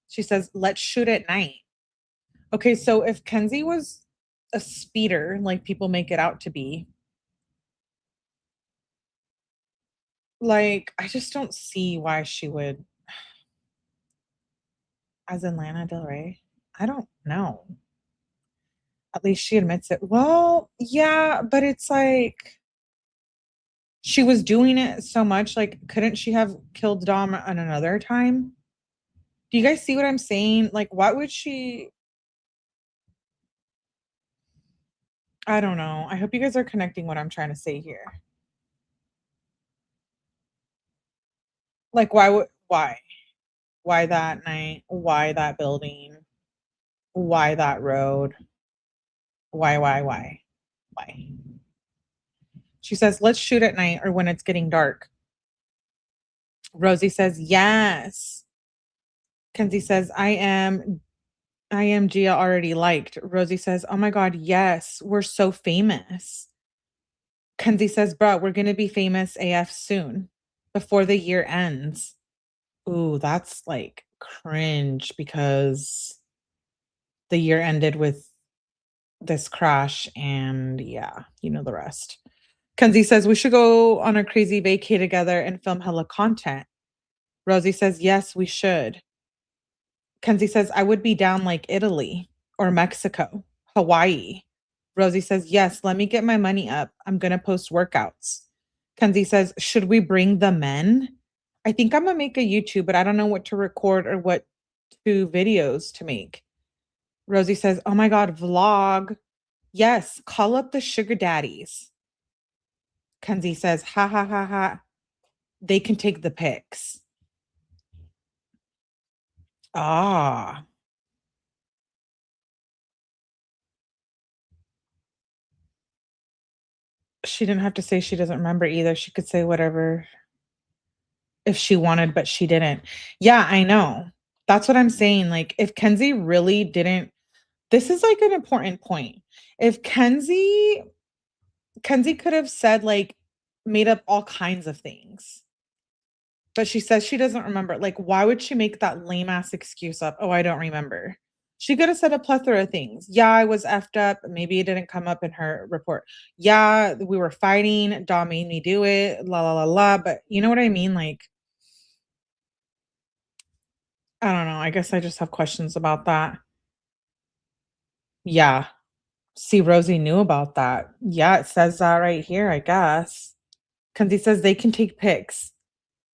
S1: She says, let's shoot at night. Okay, so if Kenzie was a speeder, like people make it out to be, like, I just don't see why she would, as in Lana Del Rey. I don't know. At least she admits it. Well, yeah, but it's like she was doing it so much. Like, couldn't she have killed Dom on another time? Do you guys see what I'm saying? Like, what would she? I don't know. I hope you guys are connecting what I'm trying to say here. Like, why that night? Why that building? Why that road? Why? She says, let's shoot at night or when it's getting dark. Rosie says, yes. Kenzie says, I am Gia already liked. Rosie says, oh my God, yes, we're so famous. Kenzie says, bro, we're going to be famous AF soon before the year ends. Ooh, that's like cringe because the year ended with this crash and yeah, you know the rest. Kenzie says, we should go on a crazy vacay together and film hella content. Rosie says, yes, we should. Kenzie says, I would be down like Italy or Mexico, Hawaii. Rosie says, yes, let me get my money up. I'm going to post workouts. Kenzie says, should we bring the men? I think I'm going to make a YouTube, but I don't know what to record or what 2 videos to make. Rosie says, "Oh my god, vlog. Yes, call up the sugar daddies." Kenzie says, "Ha ha ha ha. They can take the pics." Ah, she didn't have to say she doesn't remember either. She could say whatever if she wanted, but she didn't. Yeah, I know. That's what I'm saying. Like, if Kenzie really didn't, this is like an important point. If Kenzie could have said, like, made up all kinds of things, but she says she doesn't remember. Like, why would she make that lame ass excuse up? Oh, I don't remember. She could have said a plethora of things. Yeah, I was effed up. Maybe it didn't come up in her report. Yeah, we were fighting. Dom made me do it. La la la la. But you know what I mean? Like, I don't know. I guess I just have questions about that. Yeah. See, Rosie knew about that. Yeah, it says that right here, I guess. Kenzie says they can take pics.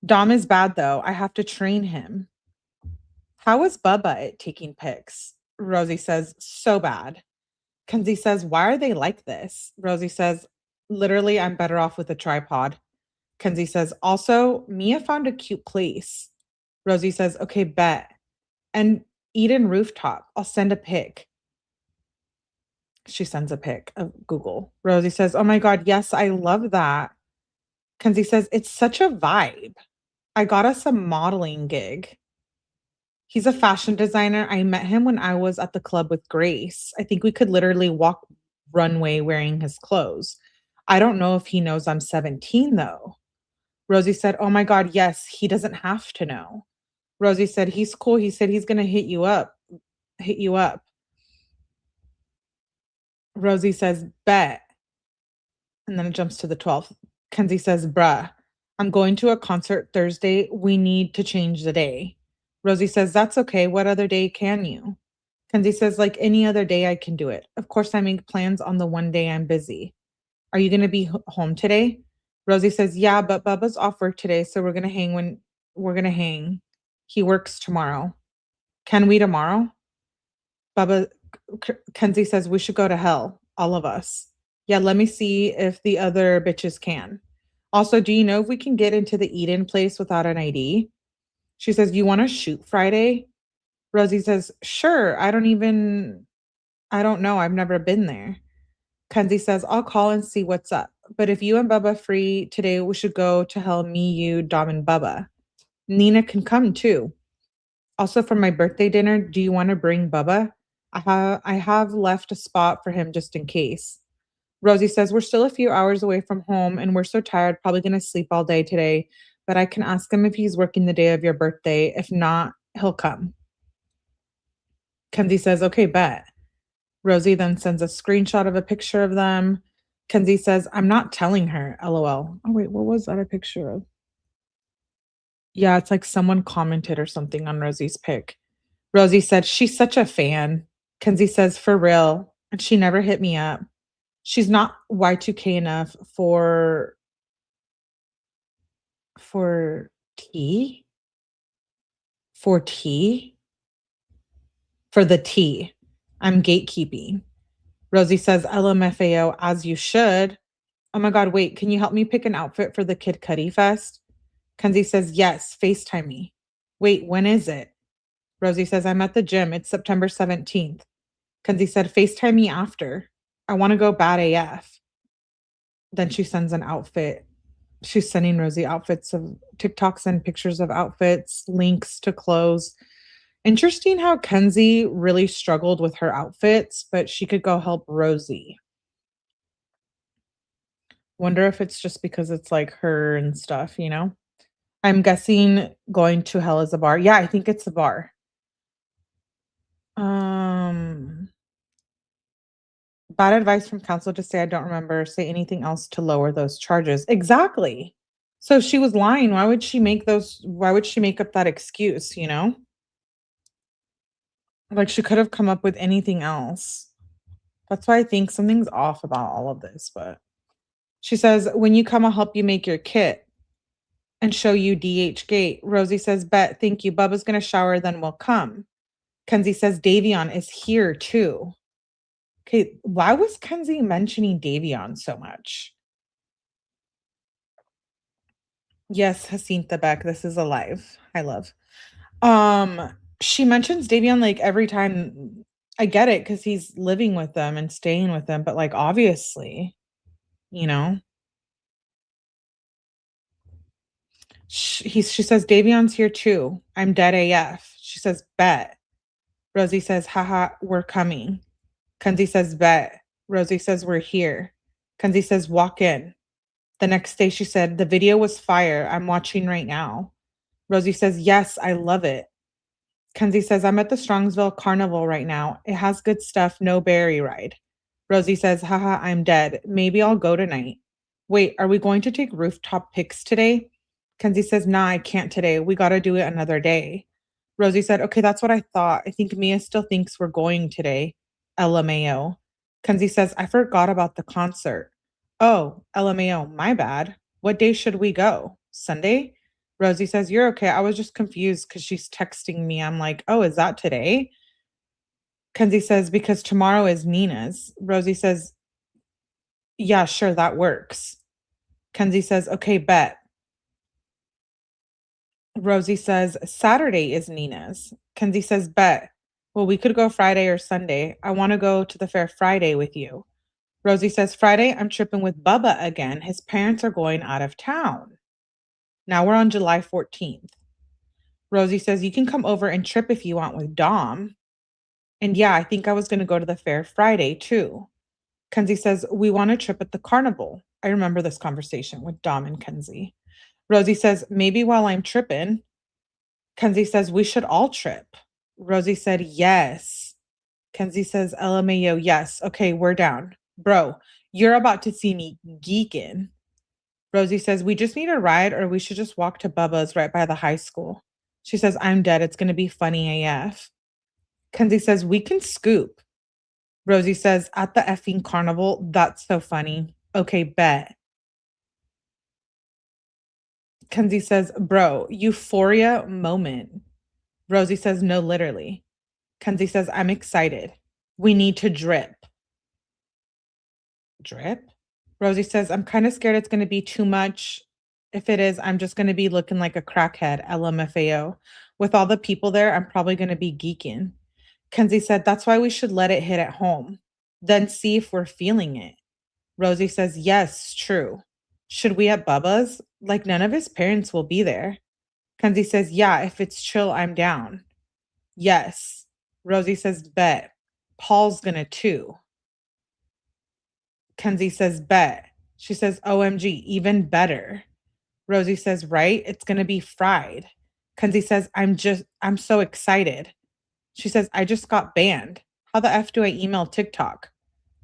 S1: Dom is bad though. I have to train him. How is Bubba at taking pics? Rosie says, so bad. Kenzie says, why are they like this? Rosie says, literally, I'm better off with a tripod. Kenzie says, also, Mia found a cute place. Rosie says, okay, bet. And Eden rooftop. I'll send a pic. She sends a pic of Google. Rosie says, oh my God, yes, I love that. Kenzie says, it's such a vibe. I got us a modeling gig. He's a fashion designer. I met him when I was at the club with Grace. I think we could literally walk runway wearing his clothes. I don't know if he knows I'm 17 though. Rosie said, oh my God, yes, he doesn't have to know. Rosie said, he's cool. He said he's going to hit you up. Hit you up. Rosie says, bet. And then it jumps to the 12th. Kenzie says, bruh, I'm going to a concert Thursday. We need to change the day. Rosie says, that's okay. What other day can you? Kenzie says, like any other day, I can do it. Of course, I make plans on the one day I'm busy. Are you going to be home today? Rosie says, yeah, but Bubba's off work today. So we're going to hang when we're going to hang. He works tomorrow. Can we tomorrow? Bubba, Kenzie says, we should go to hell. All of us. Yeah, let me see if the other bitches can. Also, do you know if we can get into the Eden place without an ID? She says, you want to shoot Friday? Rosie says, sure. I don't know. I've never been there. Kenzie says, I'll call and see what's up. But if you and Bubba free today, we should go to hell, me, you, Dom, and Bubba. Nina can come too. Also, for my birthday dinner, do you want to bring Bubba? I have left a spot for him just in case. Rosie says, we're still a few hours away from home and we're so tired, probably going to sleep all day today. But I can ask him if he's working the day of your birthday. If not, he'll come. Kenzie says, okay, bet. Rosie then sends a screenshot of a picture of them. Kenzie says, I'm not telling her, LOL. Oh, wait, what was that a picture of? Yeah, it's like someone commented or something on Rosie's pic. Rosie said, she's such a fan. Kenzie says, for real. And she never hit me up. She's not Y2K enough for tea? For tea? For the tea. I'm gatekeeping. Rosie says, LMFAO, as you should. Oh my God, wait, can you help me pick an outfit for the Kid Cudi Fest? Kenzie says, yes, FaceTime me. Wait, when is it? Rosie says, I'm at the gym. It's September 17th. Kenzie said, FaceTime me after. I want to go bad AF. Then she sends an outfit. She's sending Rosie outfits of TikToks and pictures of outfits, links to clothes. Interesting how Kenzie really struggled with her outfits, but she could go help Rosie. Wonder if it's just because it's like her and stuff, you know? I'm guessing going to hell is a bar. Yeah, I think it's a bar. Um, Bad advice from counsel to say I don't remember. Say anything else to lower those charges. Exactly. So if she was lying. Why would she make up that excuse, you know? Like she could have come up with anything else. That's why I think something's off about all of this, but she says, when you come, I'll help you make your kit. and show you DH gate. Rosie says, bet, thank you. Bubba's gonna shower, then we'll come. Kenzie says, Davion is here too. Okay, why was Kenzie mentioning Davion so much? Yes, Jacinta Beck, this is alive. I love. She mentions Davion like every time. I get it because he's living with them and staying with them, but like obviously, you know. She says Davion's here too. I'm dead AF. She says bet. Rosie says haha, we're coming. Kenzie says bet. Rosie says we're here. Kenzie says walk in. The next day she said the video was fire. I'm watching right now. Rosie says yes, I love it. Kenzie says, I'm at the Strongsville Carnival right now. It has good stuff, no berry ride. Rosie says, haha, I'm dead. Maybe I'll go tonight. Wait, are we going to take rooftop pics today? Kenzie says, nah, I can't today. We got to do it another day. Rosie said, okay, that's what I thought. I think Mia still thinks we're going today. LMAO. Kenzie says, I forgot about the concert. Oh, LMAO, my bad. What day should we go? Sunday? Rosie says, you're okay. I was just confused because she's texting me. I'm like, oh, is that today? Kenzie says, because tomorrow is Nina's. Rosie says, yeah, sure, that works. Kenzie says, okay, bet. Rosie says, Saturday is Nina's. Kenzie says, bet. Well, we could go Friday or Sunday. I want to go to the fair Friday with you. Rosie says, Friday, I'm tripping with Bubba again. His parents are going out of town. Now we're on July 14th. Rosie says, you can come over and trip if you want with Dom. And yeah, I think I was going to go to the fair Friday too. Kenzie says, we want to trip at the carnival. I remember this conversation with Dom and Kenzie. Rosie says, maybe while I'm tripping. Kenzie says, we should all trip. Rosie said, yes. Kenzie says, LMAO, yes. Okay, we're down. Bro, you're about to see me geeking. Rosie says, we just need a ride or we should just walk to Bubba's right by the high school. She says, I'm dead. It's going to be funny AF. Kenzie says, we can scoop. Rosie says, at the effing carnival, that's so funny. Okay, bet. Kenzie says, bro, euphoria moment. Rosie says, no, literally. Kenzie says, I'm excited. We need to drip. Drip? Rosie says, I'm kind of scared it's going to be too much. If it is, I'm just going to be looking like a crackhead, LMFAO. With all the people there, I'm probably going to be geeking. Kenzie said, that's why we should let it hit at home. Then see if we're feeling it. Rosie says, yes, true. Should we at Bubba's? Like none of his parents will be there. Kenzie says, yeah, if it's chill, I'm down. Yes. Rosie says, bet. Paul's gonna too. Kenzie says, bet. She says, OMG, even better. Rosie says, right? It's gonna be fried. Kenzie says, I'm so excited. She says, I just got banned. How the F do I email TikTok?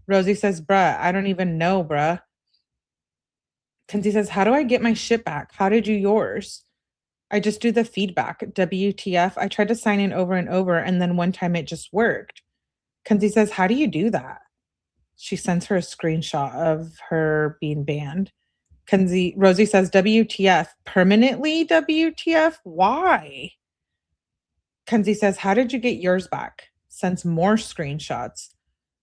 S1: Rosie says, bruh, I don't even know, bruh. Kenzie says, how do I get my shit back? How did you yours? I just do the feedback. WTF. I tried to sign in over and over, and then one time it just worked. Kenzie says, how do you do that? She sends her a screenshot of her being banned. Rosie says, WTF. Permanently WTF? Why? Kenzie says, how did you get yours back? Sends more screenshots.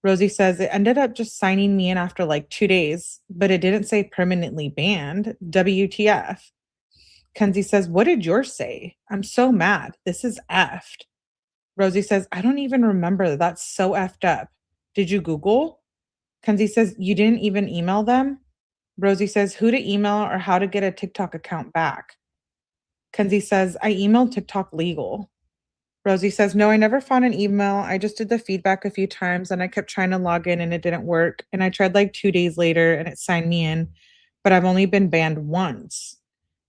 S1: Rosie says, it ended up just signing me in after like 2 days, but it didn't say permanently banned. WTF. Kenzie says, what did yours say? I'm so mad. This is effed. Rosie says, I don't even remember. That's so effed up. Did you Google? Kenzie says, you didn't even email them? Rosie says, who to email or how to get a TikTok account back? Kenzie says, I emailed TikTok legal. Rosie says, no, I never found an email. I just did the feedback a few times and I kept trying to log in and it didn't work. And I tried like 2 days later and it signed me in, but I've only been banned once.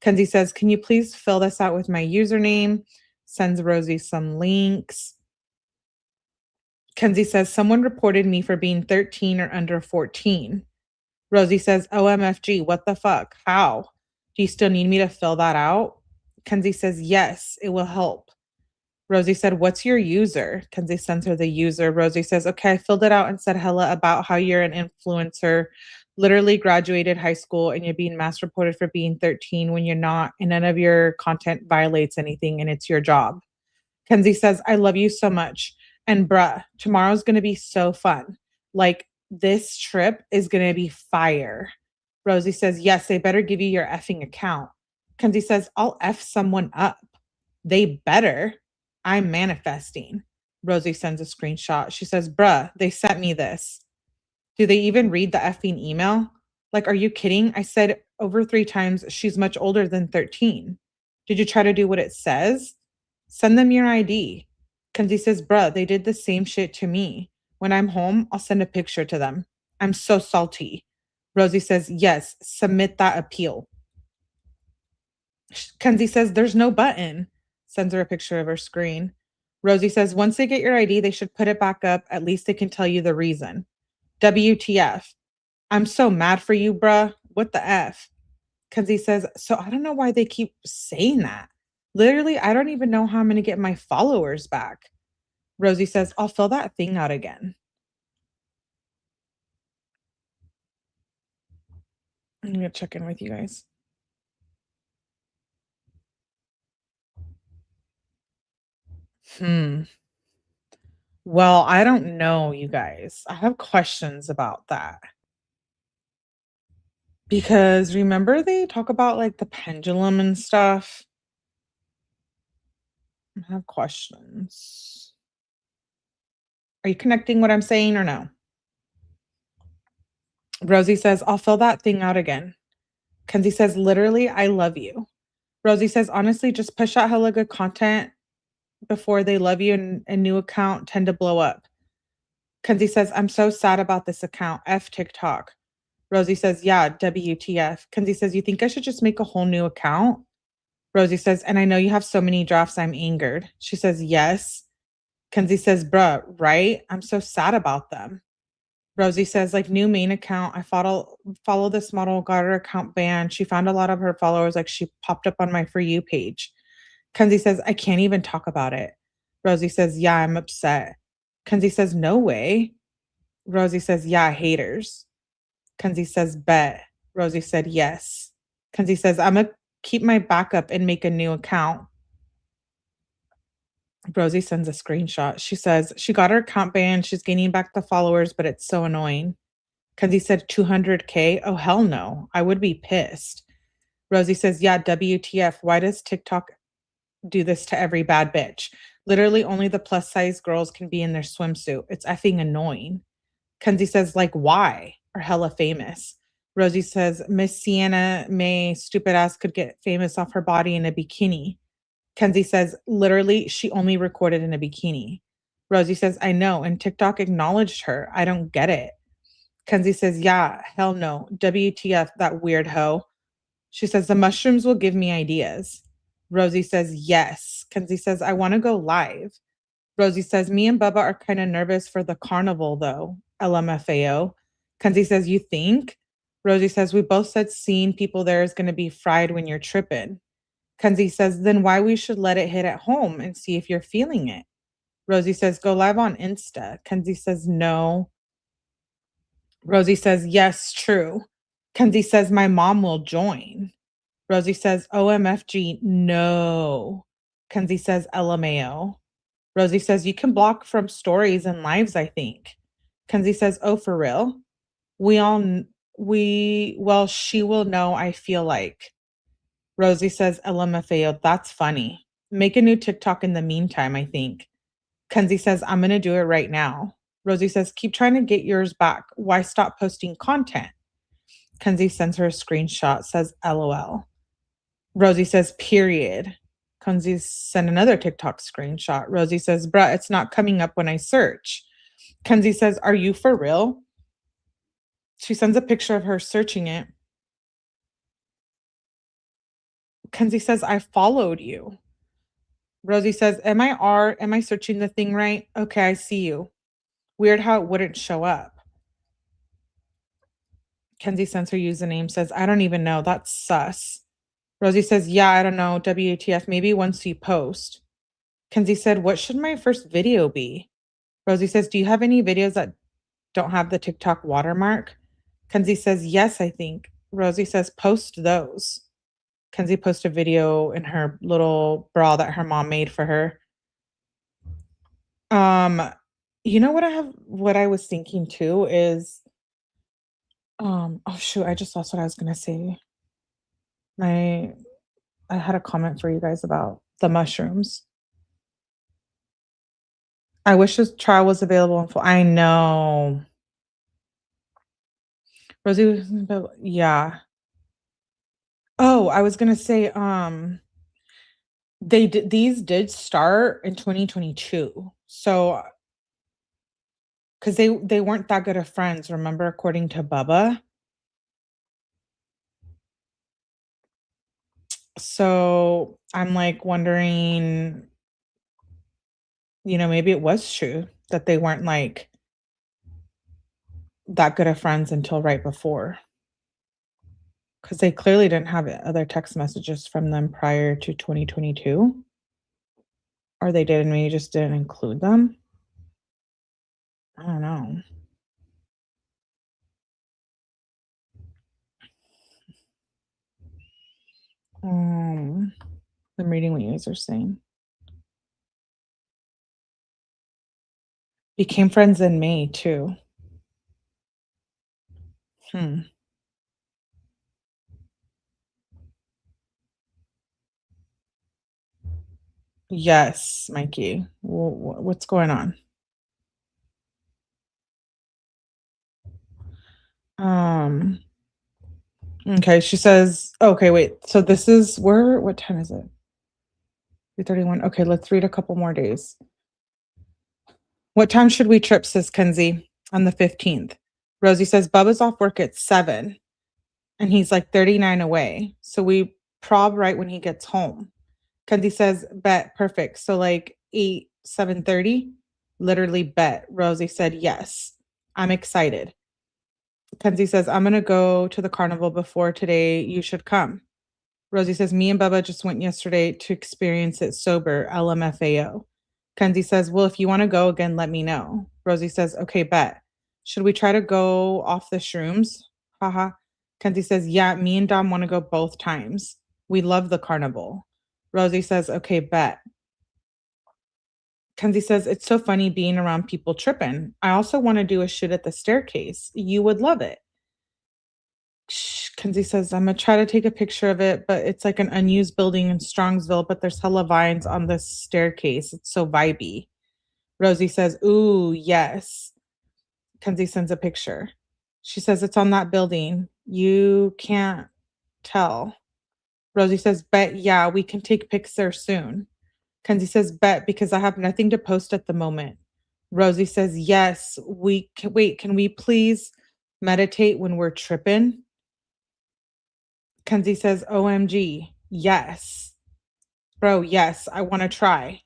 S1: Kenzie says, can you please fill this out with my username? Sends Rosie some links. Kenzie says, someone reported me for being 13 or under 14. Rosie says, OMFG, what the fuck? How? Do you still need me to fill that out? Kenzie says, yes, it will help. Rosie said, what's your user? Kenzie sends her the user. Rosie says, okay, I filled it out and said hella about how you're an influencer, Literally graduated high school and you're being mass reported for being 13 when you're not, and none of your content violates anything and it's your job. Kenzie says, I love you so much. And bruh, tomorrow's gonna be so fun. Like, this trip is gonna be fire. Rosie says, yes, they better give you your effing account. Kenzie says, I'll F someone up. They better. I'm manifesting. Rosie sends a screenshot. She says, bruh, they sent me this. Do they even read the effing email? Like, are you kidding? I said over 3 times she's much older than 13. Did you try to do what it says? Send them your ID. Kenzie says, bruh, they did the same shit to me. When I'm home, I'll send a picture to them. I'm so salty. Rosie says, yes, submit that appeal. Kenzie says, there's no button. Sends her a picture of her screen. Rosie says, once they get your ID, they should put it back up. At least they can tell you the reason. WTF. I'm so mad for you, bruh. What the F? Kenzie says, so I don't know why they keep saying that. Literally, I don't even know how I'm going to get my followers back. Rosie says, I'll fill that thing out again. I'm going to check in with you guys. Well, I don't know, you guys. I have questions about that. Because remember they talk about like the pendulum and stuff? I have questions. Are you connecting what I'm saying or no? Rosie says, I'll fill that thing out again. Kenzie says, literally, I love you. Rosie says, honestly, just push out hella good content before they love you and a new account tend to blow up. Kenzie says, I'm so sad about this account. F TikTok. Rosie says, yeah, WTF. Kenzie says, you think I should just make a whole new account? Rosie says, and I know you have so many drafts, I'm angered. She says, yes. Kenzie says, bruh, right? I'm so sad about them. Rosie says, like, new main account. I follow this model, got her account banned. She found a lot of her followers, like she popped up on my For You page. Kenzie says, I can't even talk about it. Rosie says, yeah, I'm upset. Kenzie says, no way. Rosie says, yeah, haters. Kenzie says, bet. Rosie said, yes. Kenzie says, I'm going to keep my backup and make a new account. Rosie sends a screenshot. She says, she got her account banned. She's gaining back the followers, but it's so annoying. Kenzie said, 200K? Oh, hell no. I would be pissed. Rosie says, yeah, WTF. Why does TikTok do this to every bad bitch? Literally, only the plus size girls can be in their swimsuit. It's effing annoying. Kenzie says, like, why? Or hella famous. Rosie says, Miss Sienna May, stupid ass, could get famous off her body in a bikini. Kenzie says, literally, she only recorded in a bikini. Rosie says, I know. And TikTok acknowledged her. I don't get it. Kenzie says, yeah, hell no. WTF, that weird hoe. She says, the mushrooms will give me ideas. Rosie says, yes. Kenzie says, I want to go live. Rosie says, me and Bubba are kind of nervous for the carnival, though. LMFAO. Kenzie says, you think? Rosie says, we both said seeing people there is going to be fried when you're tripping. Kenzie says, then why we should let it hit at home and see if you're feeling it. Rosie says, go live on Insta. Kenzie says, no. Rosie says, yes, true. Kenzie says, my mom will join. Rosie says, OMFG, no. Kenzie says, LMAO. Rosie says, you can block from stories and lives, I think. Kenzie says, oh, for real? Well, she will know, I feel like. Rosie says, LMFAO, that's funny. Make a new TikTok in the meantime, I think. Kenzie says, I'm going to do it right now. Rosie says, keep trying to get yours back. Why stop posting content? Kenzie sends her a screenshot, says, LOL. Rosie says, period. Kenzie sent another TikTok screenshot. Rosie says, bruh, it's not coming up when I search. Kenzie says, are you for real? She sends a picture of her searching it. Kenzie says, I followed you. Rosie says, am I searching the thing right? Okay, I see you. Weird how it wouldn't show up. Kenzie sends her username, says, I don't even know. That's sus. Rosie says, yeah, I don't know. WTF, maybe once you post. Kenzie said, what should my first video be? Rosie says, do you have any videos that don't have the TikTok watermark? Kenzie says, yes, I think. Rosie says, post those. Kenzie posted a video in her little bra that her mom made for her. Um, what I was thinking too is, oh shoot, I just lost what I was gonna say. My I had a comment for you guys about the mushrooms. I wish this trial was available in full. I know. Rosie, but yeah. Oh, I was gonna say, these did start in 2022. So, because they weren't that good of friends, remember, according to Bubba. So I'm like wondering, maybe it was true that they weren't like that good of friends until right before. Because they clearly didn't have other text messages from them prior to 2022. Or they did and maybe just didn't include them. I don't know. Um, I'm reading what you guys are saying. Became friends in May too. Hmm. Yes, Mikey. What's going on? Um, okay, she says, okay, wait. So this is what time is it? 3:31. Okay, let's read a couple more days. What time should we trip, says Kenzie, on the 15th? Rosie says, Bubba's off work at 7, and he's like 39 away. So we prob right when he gets home. Kenzie says, bet, perfect. So like 8, 7:30, literally bet. Rosie said, yes. I'm excited. Kenzie says, I'm going to go to the carnival before today. You should come. Rosie says, me and Bubba just went yesterday to experience it sober, LMFAO. Kenzie says, well, if you want to go again, let me know. Rosie says, okay, bet. Should we try to go off the shrooms? Haha. Kenzie says, yeah, me and Dom want to go both times. We love the carnival. Rosie says, okay, bet. Kenzie says, it's so funny being around people tripping. I also want to do a shoot at the staircase. You would love it. Kenzie says, I'm gonna try to take a picture of it, but it's like an unused building in Strongsville, but there's hella vines on this staircase. It's so vibey. Rosie says, ooh, yes. Kenzie sends a picture. She says, it's on that building. You can't tell. Rosie says, bet, yeah, we can take pics there soon. Kenzie says, bet, because I have nothing to post at the moment. Rosie says, yes, we can. Wait, can we please meditate when we're tripping? Kenzie says, OMG, yes. Bro, yes, I want to try.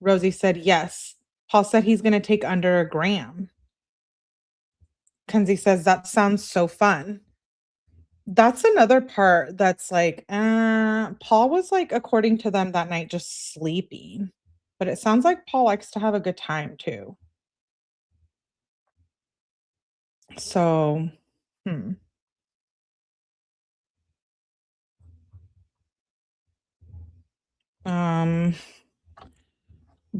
S1: Rosie said, yes. Paul said he's going to take under a gram. Kenzie says, that sounds so fun. That's another part that's like, Paul was like, according to them that night, just sleeping. But it sounds like Paul likes to have a good time too. So, hmm. Um,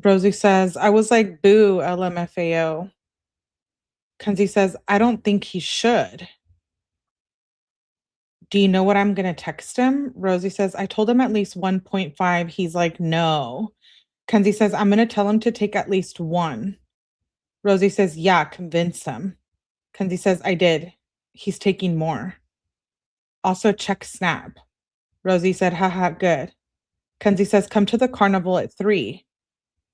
S1: Rosie says, I was like, boo, LMFAO. Kenzie says, I don't think he should. Do you know what I'm going to text him? Rosie says, I told him at least 1.5. He's like, no. Kenzie says, I'm going to tell him to take at least 1. Rosie says, yeah, convince him. Kenzie says, I did. He's taking more. Also, check Snap. Rosie said, haha, good. Kenzie says, come to the carnival at 3.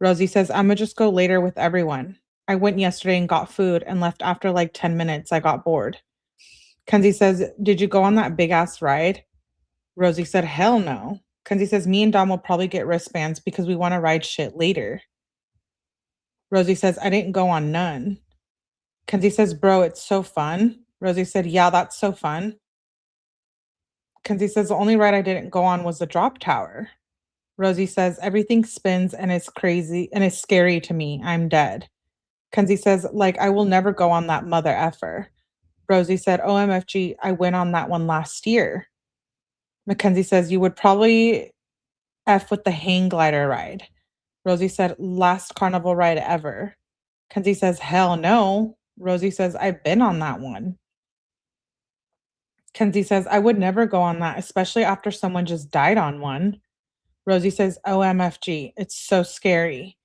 S1: Rosie says, I'm going to just go later with everyone. I went yesterday and got food and left after like 10 minutes. I got bored. Kenzie says, did you go on that big ass ride? Rosie said, hell no. Kenzie says, me and Dom will probably get wristbands because we want to ride shit later. Rosie says, I didn't go on none. Kenzie says, bro, it's so fun. Rosie said, yeah, that's so fun. Kenzie says, the only ride I didn't go on was the drop tower. Rosie says, everything spins and it's crazy and it's scary to me. I'm dead. Kenzie says, like, I will never go on that mother effer. Rosie said, OMFG, I went on that one last year. Mackenzie says, you would probably F with the hang glider ride. Rosie said, last carnival ride ever. Kenzie says, hell no. Rosie says, I've been on that one. Kenzie says, I would never go on that, especially after someone just died on one. Rosie says, OMFG, it's so scary.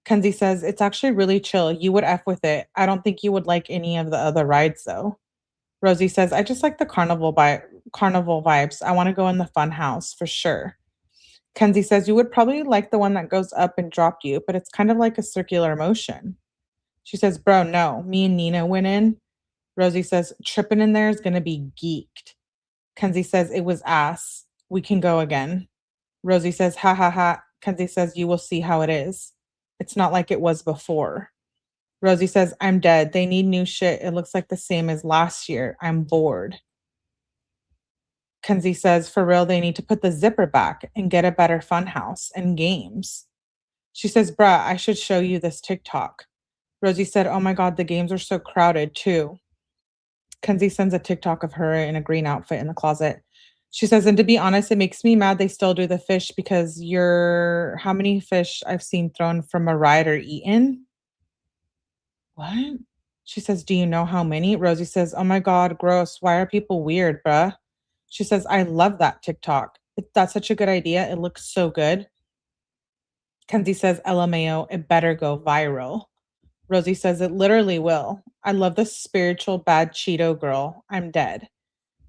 S1: Kenzie says, it's actually really chill. You would F with it. I don't think you would like any of the other rides though. Rosie says, I just like the carnival vibes. I want to go in the fun house for sure. Kenzie says, you would probably like the one that goes up and dropped you, but it's kind of like a circular motion. She says, bro, no. Me and Nina went in. Rosie says, tripping in there is going to be geeked. Kenzie says, it was ass. We can go again. Rosie says, ha ha ha. Kenzie says, you will see how it is. It's not like it was before. Rosie says, I'm dead. They need new shit. It looks like the same as last year. I'm bored. Kenzie says, for real, they need to put the zipper back and get a better fun house and games. She says, bruh, I should show you this TikTok. Rosie said, oh my God, the games are so crowded too. Kenzie sends a TikTok of her in a green outfit in the closet. She says, and to be honest, it makes me mad they still do the fish because how many fish I've seen thrown from a ride or eaten? What? She says, do you know how many? Rosie says, oh my God, gross. Why are people weird, bruh? She says, I love that TikTok. That's such a good idea. It looks so good. Kenzie says, LMAO, it better go viral. Rosie says, it literally will. I love the spiritual bad Cheeto girl. I'm dead.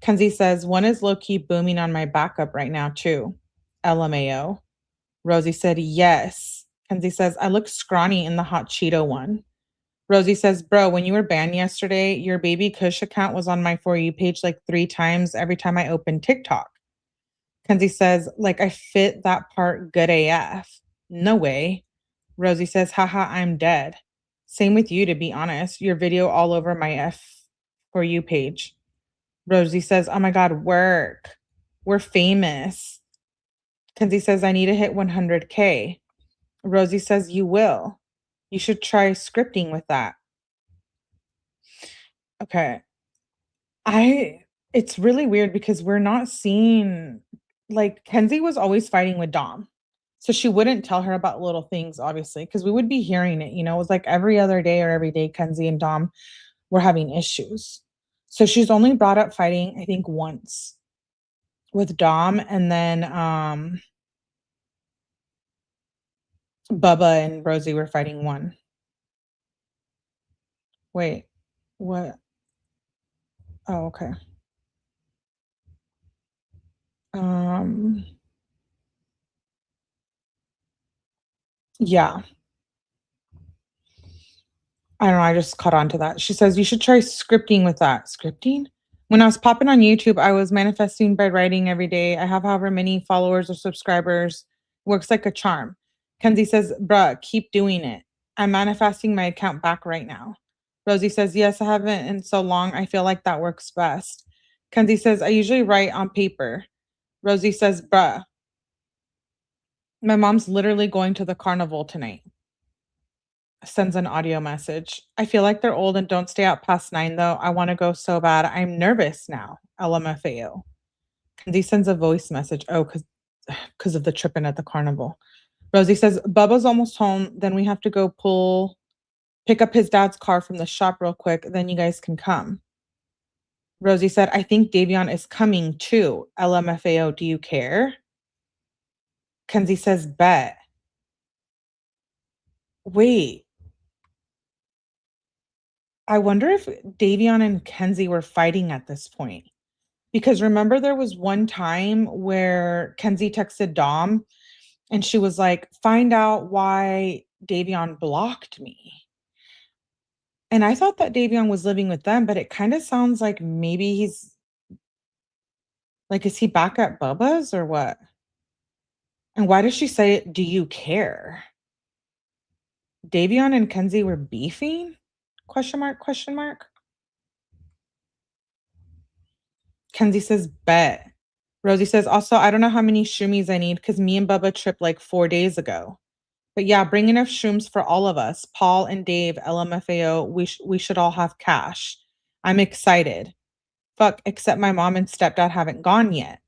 S1: Kenzie says, one is low-key booming on my backup right now, too. LMAO. Rosie said, yes. Kenzie says, I look scrawny in the hot Cheeto one. Rosie says, bro, when you were banned yesterday, your baby Kush account was on my For You page like 3 times every time I opened TikTok. Kenzie says, like, I fit that part good AF. No way. Rosie says, haha, I'm dead. Same with you, to be honest. Your video all over my For You page. Rosie says, oh my God, work. We're famous. Kenzie says, I need to hit 100K. Rosie says, you will. You should try scripting with that. Okay. It's really weird because we're not seeing, like, Kenzie was always fighting with Dom. So she wouldn't tell her about little things, obviously, because we would be hearing it. It was like every other day or every day, Kenzie and Dom were having issues. So she's only brought up fighting, I think, once with Dom, and then Bubba and Rosie were fighting one. Wait, what? Oh, okay. Yeah. I don't know, I just caught on to that. She says, you should try scripting with that. Scripting? When I was popping on YouTube, I was manifesting by writing every day. I have however many followers or subscribers. Works like a charm. Kenzie says, bruh, keep doing it. I'm manifesting my account back right now. Rosie says, yes, I haven't in so long. I feel like that works best. Kenzie says, I usually write on paper. Rosie says, bruh, my mom's literally going to the carnival tonight. Sends an audio message. I feel like they're old and don't stay out past 9 though. I want to go so bad. I'm nervous now. LMFAO. Kenzie sends a voice message. Oh, because of the tripping at the carnival. Rosie says, Bubba's almost home. Then we have to go pick up his dad's car from the shop real quick. Then you guys can come. Rosie said, I think Davion is coming too. LMFAO, do you care? Kenzie says, bet. Wait. I wonder if Davion and Kenzie were fighting at this point. Because remember, there was one time where Kenzie texted Dom and she was like, find out why Davion blocked me. And I thought that Davion was living with them, but it kind of sounds like maybe he's like, is he back at Bubba's or what? And why does she say, do you care? Davion and Kenzie were beefing? Question mark, question mark. Kenzie says, bet. Rosie says, also, I don't know how many shroomies I need because me and Bubba tripped like 4 days ago. But yeah, bring enough shrooms for all of us. Paul and Dave, LMFAO, we should all have cash. I'm excited. Fuck, except my mom and stepdad haven't gone yet.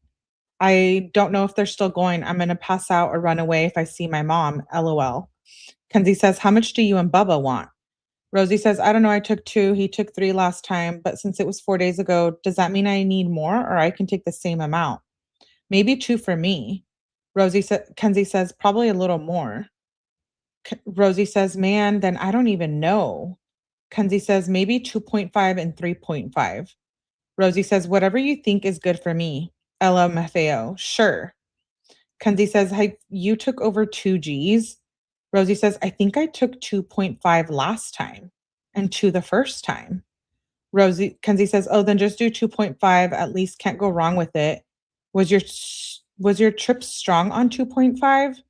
S1: I don't know if they're still going. I'm gonna pass out or run away if I see my mom. LOL. Kenzie says, "How much do you and Bubba want?" Rosie says, "I don't know. I took 2. He took 3 last time, but since it was 4 days ago, does that mean I need more or I can take the same amount? Maybe 2 for me." Kenzie says, "Probably a little more." Rosie says, "Man, then I don't even know." Kenzie says, "Maybe 2.5 and 3.5." Rosie says, "Whatever you think is good for me." LMFAO. Sure. Kenzie says, "Hey, you took over 2 Gs." Rosie says, "I think I took 2.5 last time and 2 the first time." Kenzie says, "Oh, then just do 2.5. At least can't go wrong with it. Was your trip strong on 2.5?"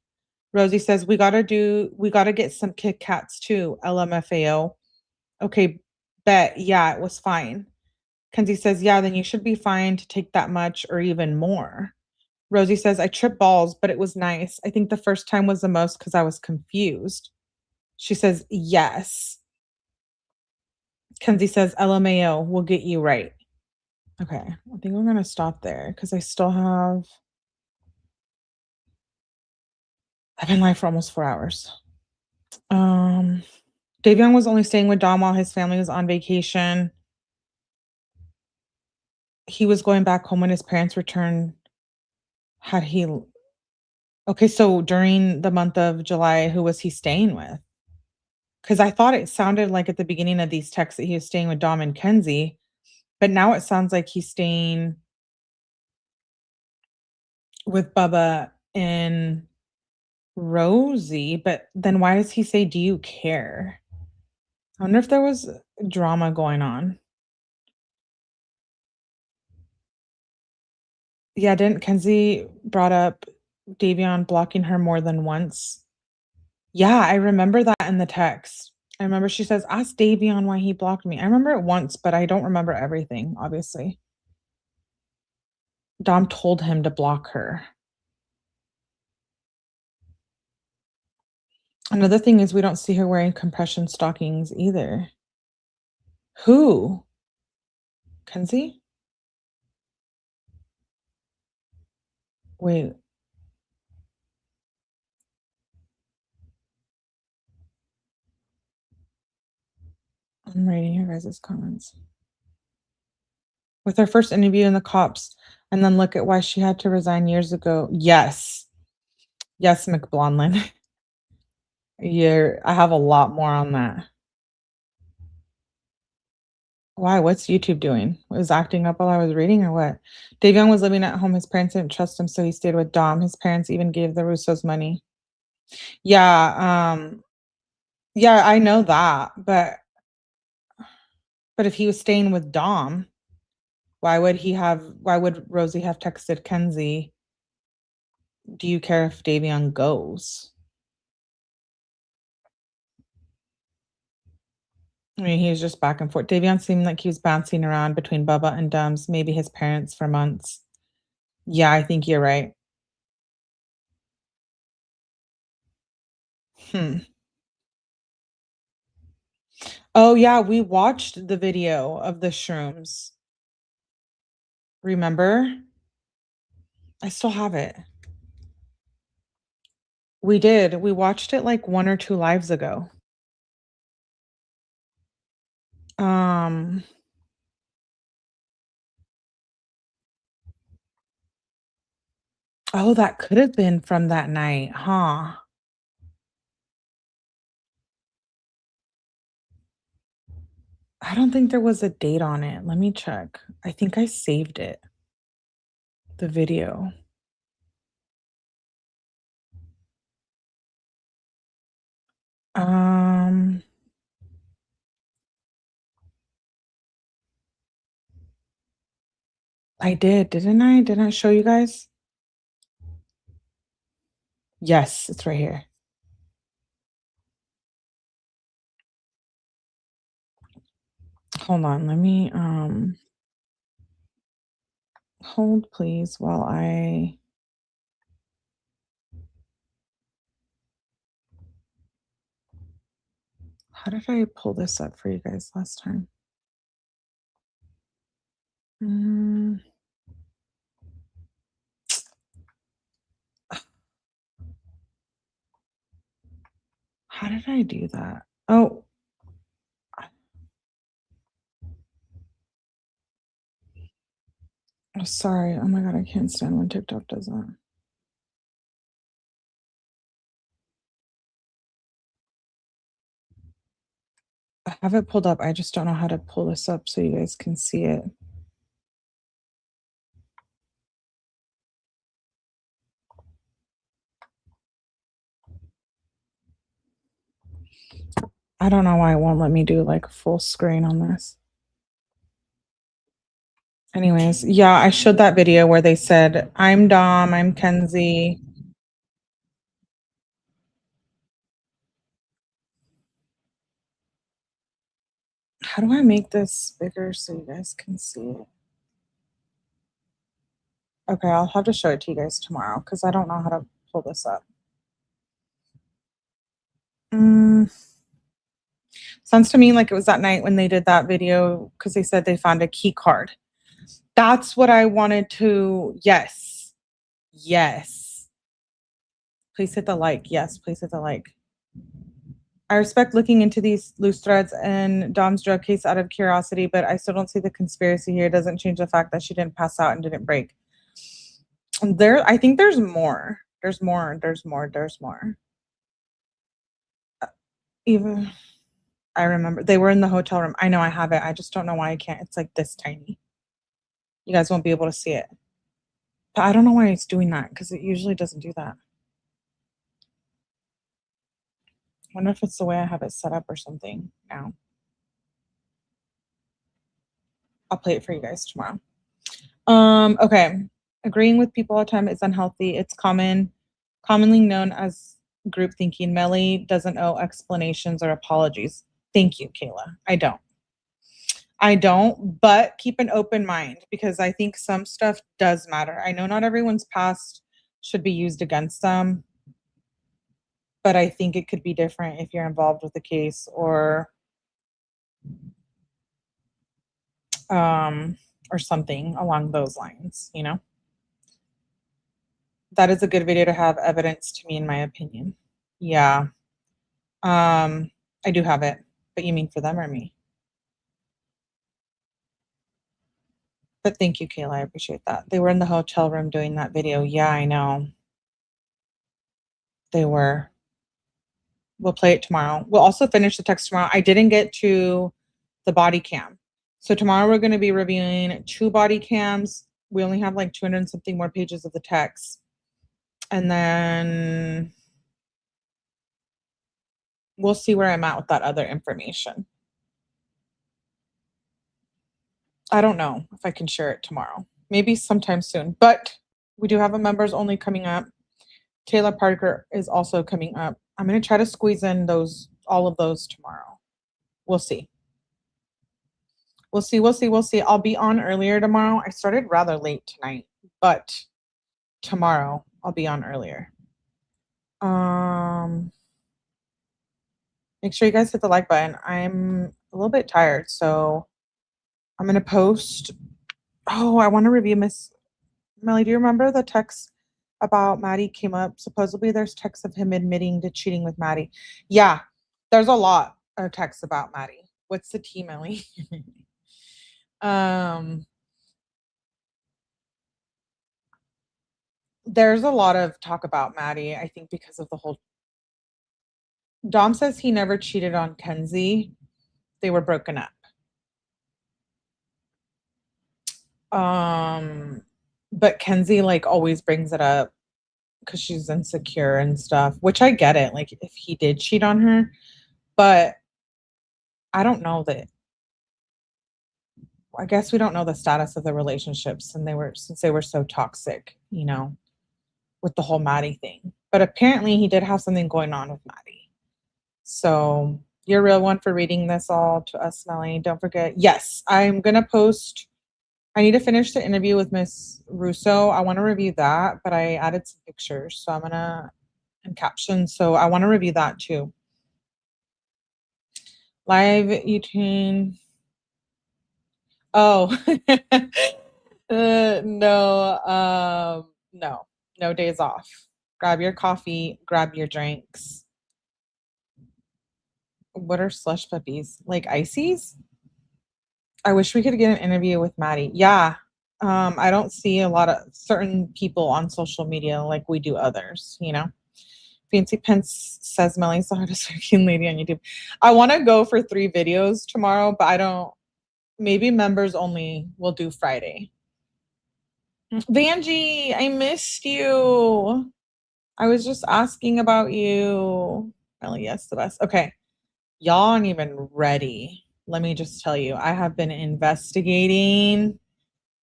S1: Rosie says, we gotta get some Kit Kats too. LMFAO. Okay, bet. Yeah, it was fine." Kenzie says, "Yeah, then you should be fine to take that much or even more." Rosie says, "I tripped balls, but it was nice. I think the first time was the most because I was confused." She says, "Yes." Kenzie says, "LMAO, we'll get you right." Okay, I think I'm gonna stop there because I still have I've been live for almost 4 hours. Um, Davion was only staying with Dom while his family was on vacation. He was going back home when his parents returned. Had he Okay, so during the month of July, who was he staying with? Because I thought it sounded like at the beginning of these texts that he was staying with Dom and Kenzie, but now it sounds like he's staying with Bubba and Rosie, but then why does he say, "Do you care?" I wonder if there was drama going on. Yeah, didn't Kenzie brought up Davion blocking her more than once? Yeah, I remember that in the text. I remember she says, "Ask Davion why he blocked me." I remember it once, but I don't remember everything, obviously. Dom told him to block her. Another thing is we don't see her wearing compression stockings either. Who? Kenzie? Wait, I'm reading your guys' comments. With her first interview in the cops, and then look at why she had to resign years ago. Yes. Yes, McBlonlin. I have a lot more on that. Why? What's YouTube doing? Was acting up while I was reading or what? Davion was living at home. His parents didn't trust him, so he stayed with Dom. His parents even gave the Russos money. Yeah, yeah, I know that, but if he was staying with Dom, why would Rosie have texted Kenzie, "Do you care if Davion goes?" I mean, he was just back and forth. Davion seemed like he was bouncing around between Bubba and Dom's, maybe his parents for months. Yeah, I think you're right. Hmm. Oh, yeah, we watched the video of the shrooms. Remember? I still have it. We did. We watched it like 1 or 2 lives ago. Um, oh, that could have been from that night, huh? I don't think there was a date on it. Let me check. I think I saved it, the video. Um, I did, didn't I? Didn't I show you guys? Yes, it's right here. Hold on, let me, hold please while I how did I pull this up for you guys last time? Mm, how did I do that? Oh, sorry. Oh my god, I can't stand when TikTok does that. I have it pulled up. I just don't know how to pull this up so you guys can see it. I don't know why it won't let me do like full screen on this. Anyways, yeah, I showed that video where they said, I'm Dom, I'm Kenzie. How do I make this bigger so you guys can see it? Okay, I'll have to show it to you guys tomorrow because I don't know how to pull this up. Sounds to me like it was that night when they did that video because they said they found a key card. That's what I wanted to. Yes. Yes. Please hit the like. Yes, please hit the like. I respect looking into these loose threads and Dom's drug case out of curiosity, but I still don't see the conspiracy here. It doesn't change the fact that she didn't pass out and didn't break. I think there's more. There's more. There's more. There's more. Even I remember they were in the hotel room. I know I have it. I just don't know why I can't. It's like this tiny. You guys won't be able to see it. But I don't know why it's doing that because it usually doesn't do that. I wonder if it's the way I have it set up or something now. I'll play it for you guys tomorrow. Okay. Agreeing with people all the time is unhealthy. It's commonly known as group thinking. Melly doesn't owe explanations or apologies. Thank you, Kayla. I don't, but keep an open mind because I think some stuff does matter. I know not everyone's past should be used against them, but I think it could be different if you're involved with the case or something along those lines, you know? That is a good video to have evidence to me, in my opinion. Yeah. I do have it, but you mean for them or me? But thank you, Kayla. I appreciate that. They were in the hotel room doing that video. Yeah, I know. They were. We'll play it tomorrow. We'll also finish the text tomorrow. I didn't get to the body cam. So tomorrow we're going to be reviewing 2 body cams. We only have like 200 and something more pages of the text. And then we'll see where I'm at with that other information. I don't know if I can share it tomorrow. Maybe sometime soon. But we do have a members only coming up. Taylor Parker is also coming up. I'm going to try to squeeze in all of those tomorrow. We'll see. We'll see. We'll see. We'll see. I'll be on earlier tomorrow. I started rather late tonight, but tomorrow I'll be on earlier. Make sure you guys hit the like button. I'm a little bit tired, so I'm gonna post. Oh, I want to review Miss Melly. Do you remember the text about Maddie came up? Supposedly, there's texts of him admitting to cheating with Maddie. Yeah, there's a lot of texts about Maddie. What's the tea, Melly? There's a lot of talk about Maddie, I think, because of the whole. Dom says he never cheated on Kenzie. They were broken up. But Kenzie like always brings it up because she's insecure and stuff, which I get it. Like if he did cheat on her, but I don't know that. I guess we don't know the status of the relationships, and since they were so toxic, with the whole Maddie thing. But apparently, he did have something going on with Maddie. So you're a real one for reading this all to us, Melanie. Don't forget. Yes, I'm gonna post. I need to finish the interview with Miss Russo. I want to review that, but I added some pictures, so I'm gonna and captions. So I want to review that too. Live eating. Oh. No, no. No days off. Grab your coffee, grab your drinks. What are slush puppies? Like ices? I wish we could get an interview with Maddie. Yeah. I don't see a lot of certain people on social media like we do others, you know? Fancy Pence says Melly's the hardest working lady on YouTube. I want to go for 3 videos tomorrow, but I don't. Maybe members only will do Friday. Vanjie, I missed you. I was just asking about you. Melly, yes, the best. Okay. Y'all aren't even ready. Let me just tell you, I have been investigating.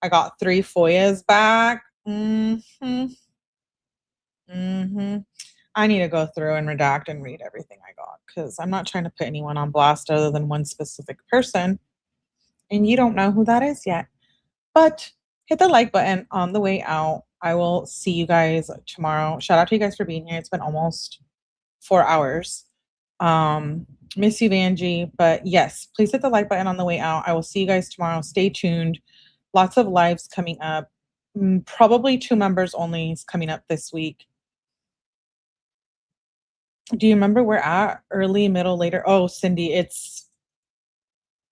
S1: I got 3 FOIAs back. I need to go through and redact and read everything I got because I'm not trying to put anyone on blast other than one specific person. And you don't know who that is yet. But hit the like button on the way out. I will see you guys tomorrow. Shout out to you guys for being here. It's been almost 4 hours. Miss you, Vanjie. But yes, please hit the like button on the way out. I will see you guys tomorrow. Stay tuned. Lots of lives coming up. Probably 2 members only is coming up this week. Do you remember we're at early, middle, later? Oh, Cindy, it's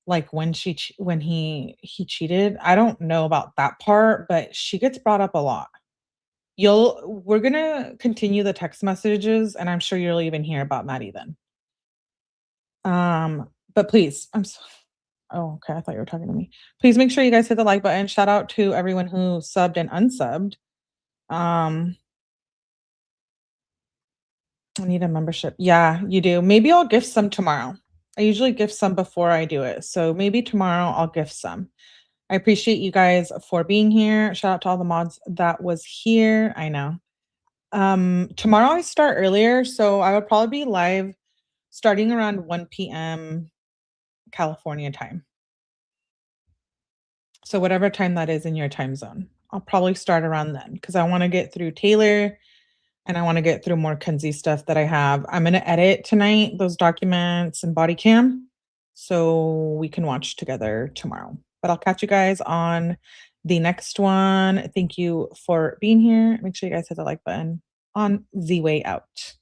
S1: like when he cheated. I don't know about that part, but she gets brought up a lot. We're gonna continue the text messages, and I'm sure you'll even hear about Maddie then. But please, oh, okay. I thought you were talking to me. Please make sure you guys hit the like button. Shout out to everyone who subbed and unsubbed. I need a membership. Yeah, you do. Maybe I'll gift some tomorrow. I usually gift some before I do it. So maybe tomorrow I'll gift some. I appreciate you guys for being here. Shout out to all the mods that was here. I know. Tomorrow I start earlier, so I would probably be live starting around 1 p.m. California time. So whatever time that is in your time zone. I'll probably start around then because I want to get through Taylor and I want to get through more Kenzie stuff that I have. I'm going to edit tonight those documents and body cam so we can watch together tomorrow. But I'll catch you guys on the next one. Thank you for being here. Make sure you guys hit the like button on the way out.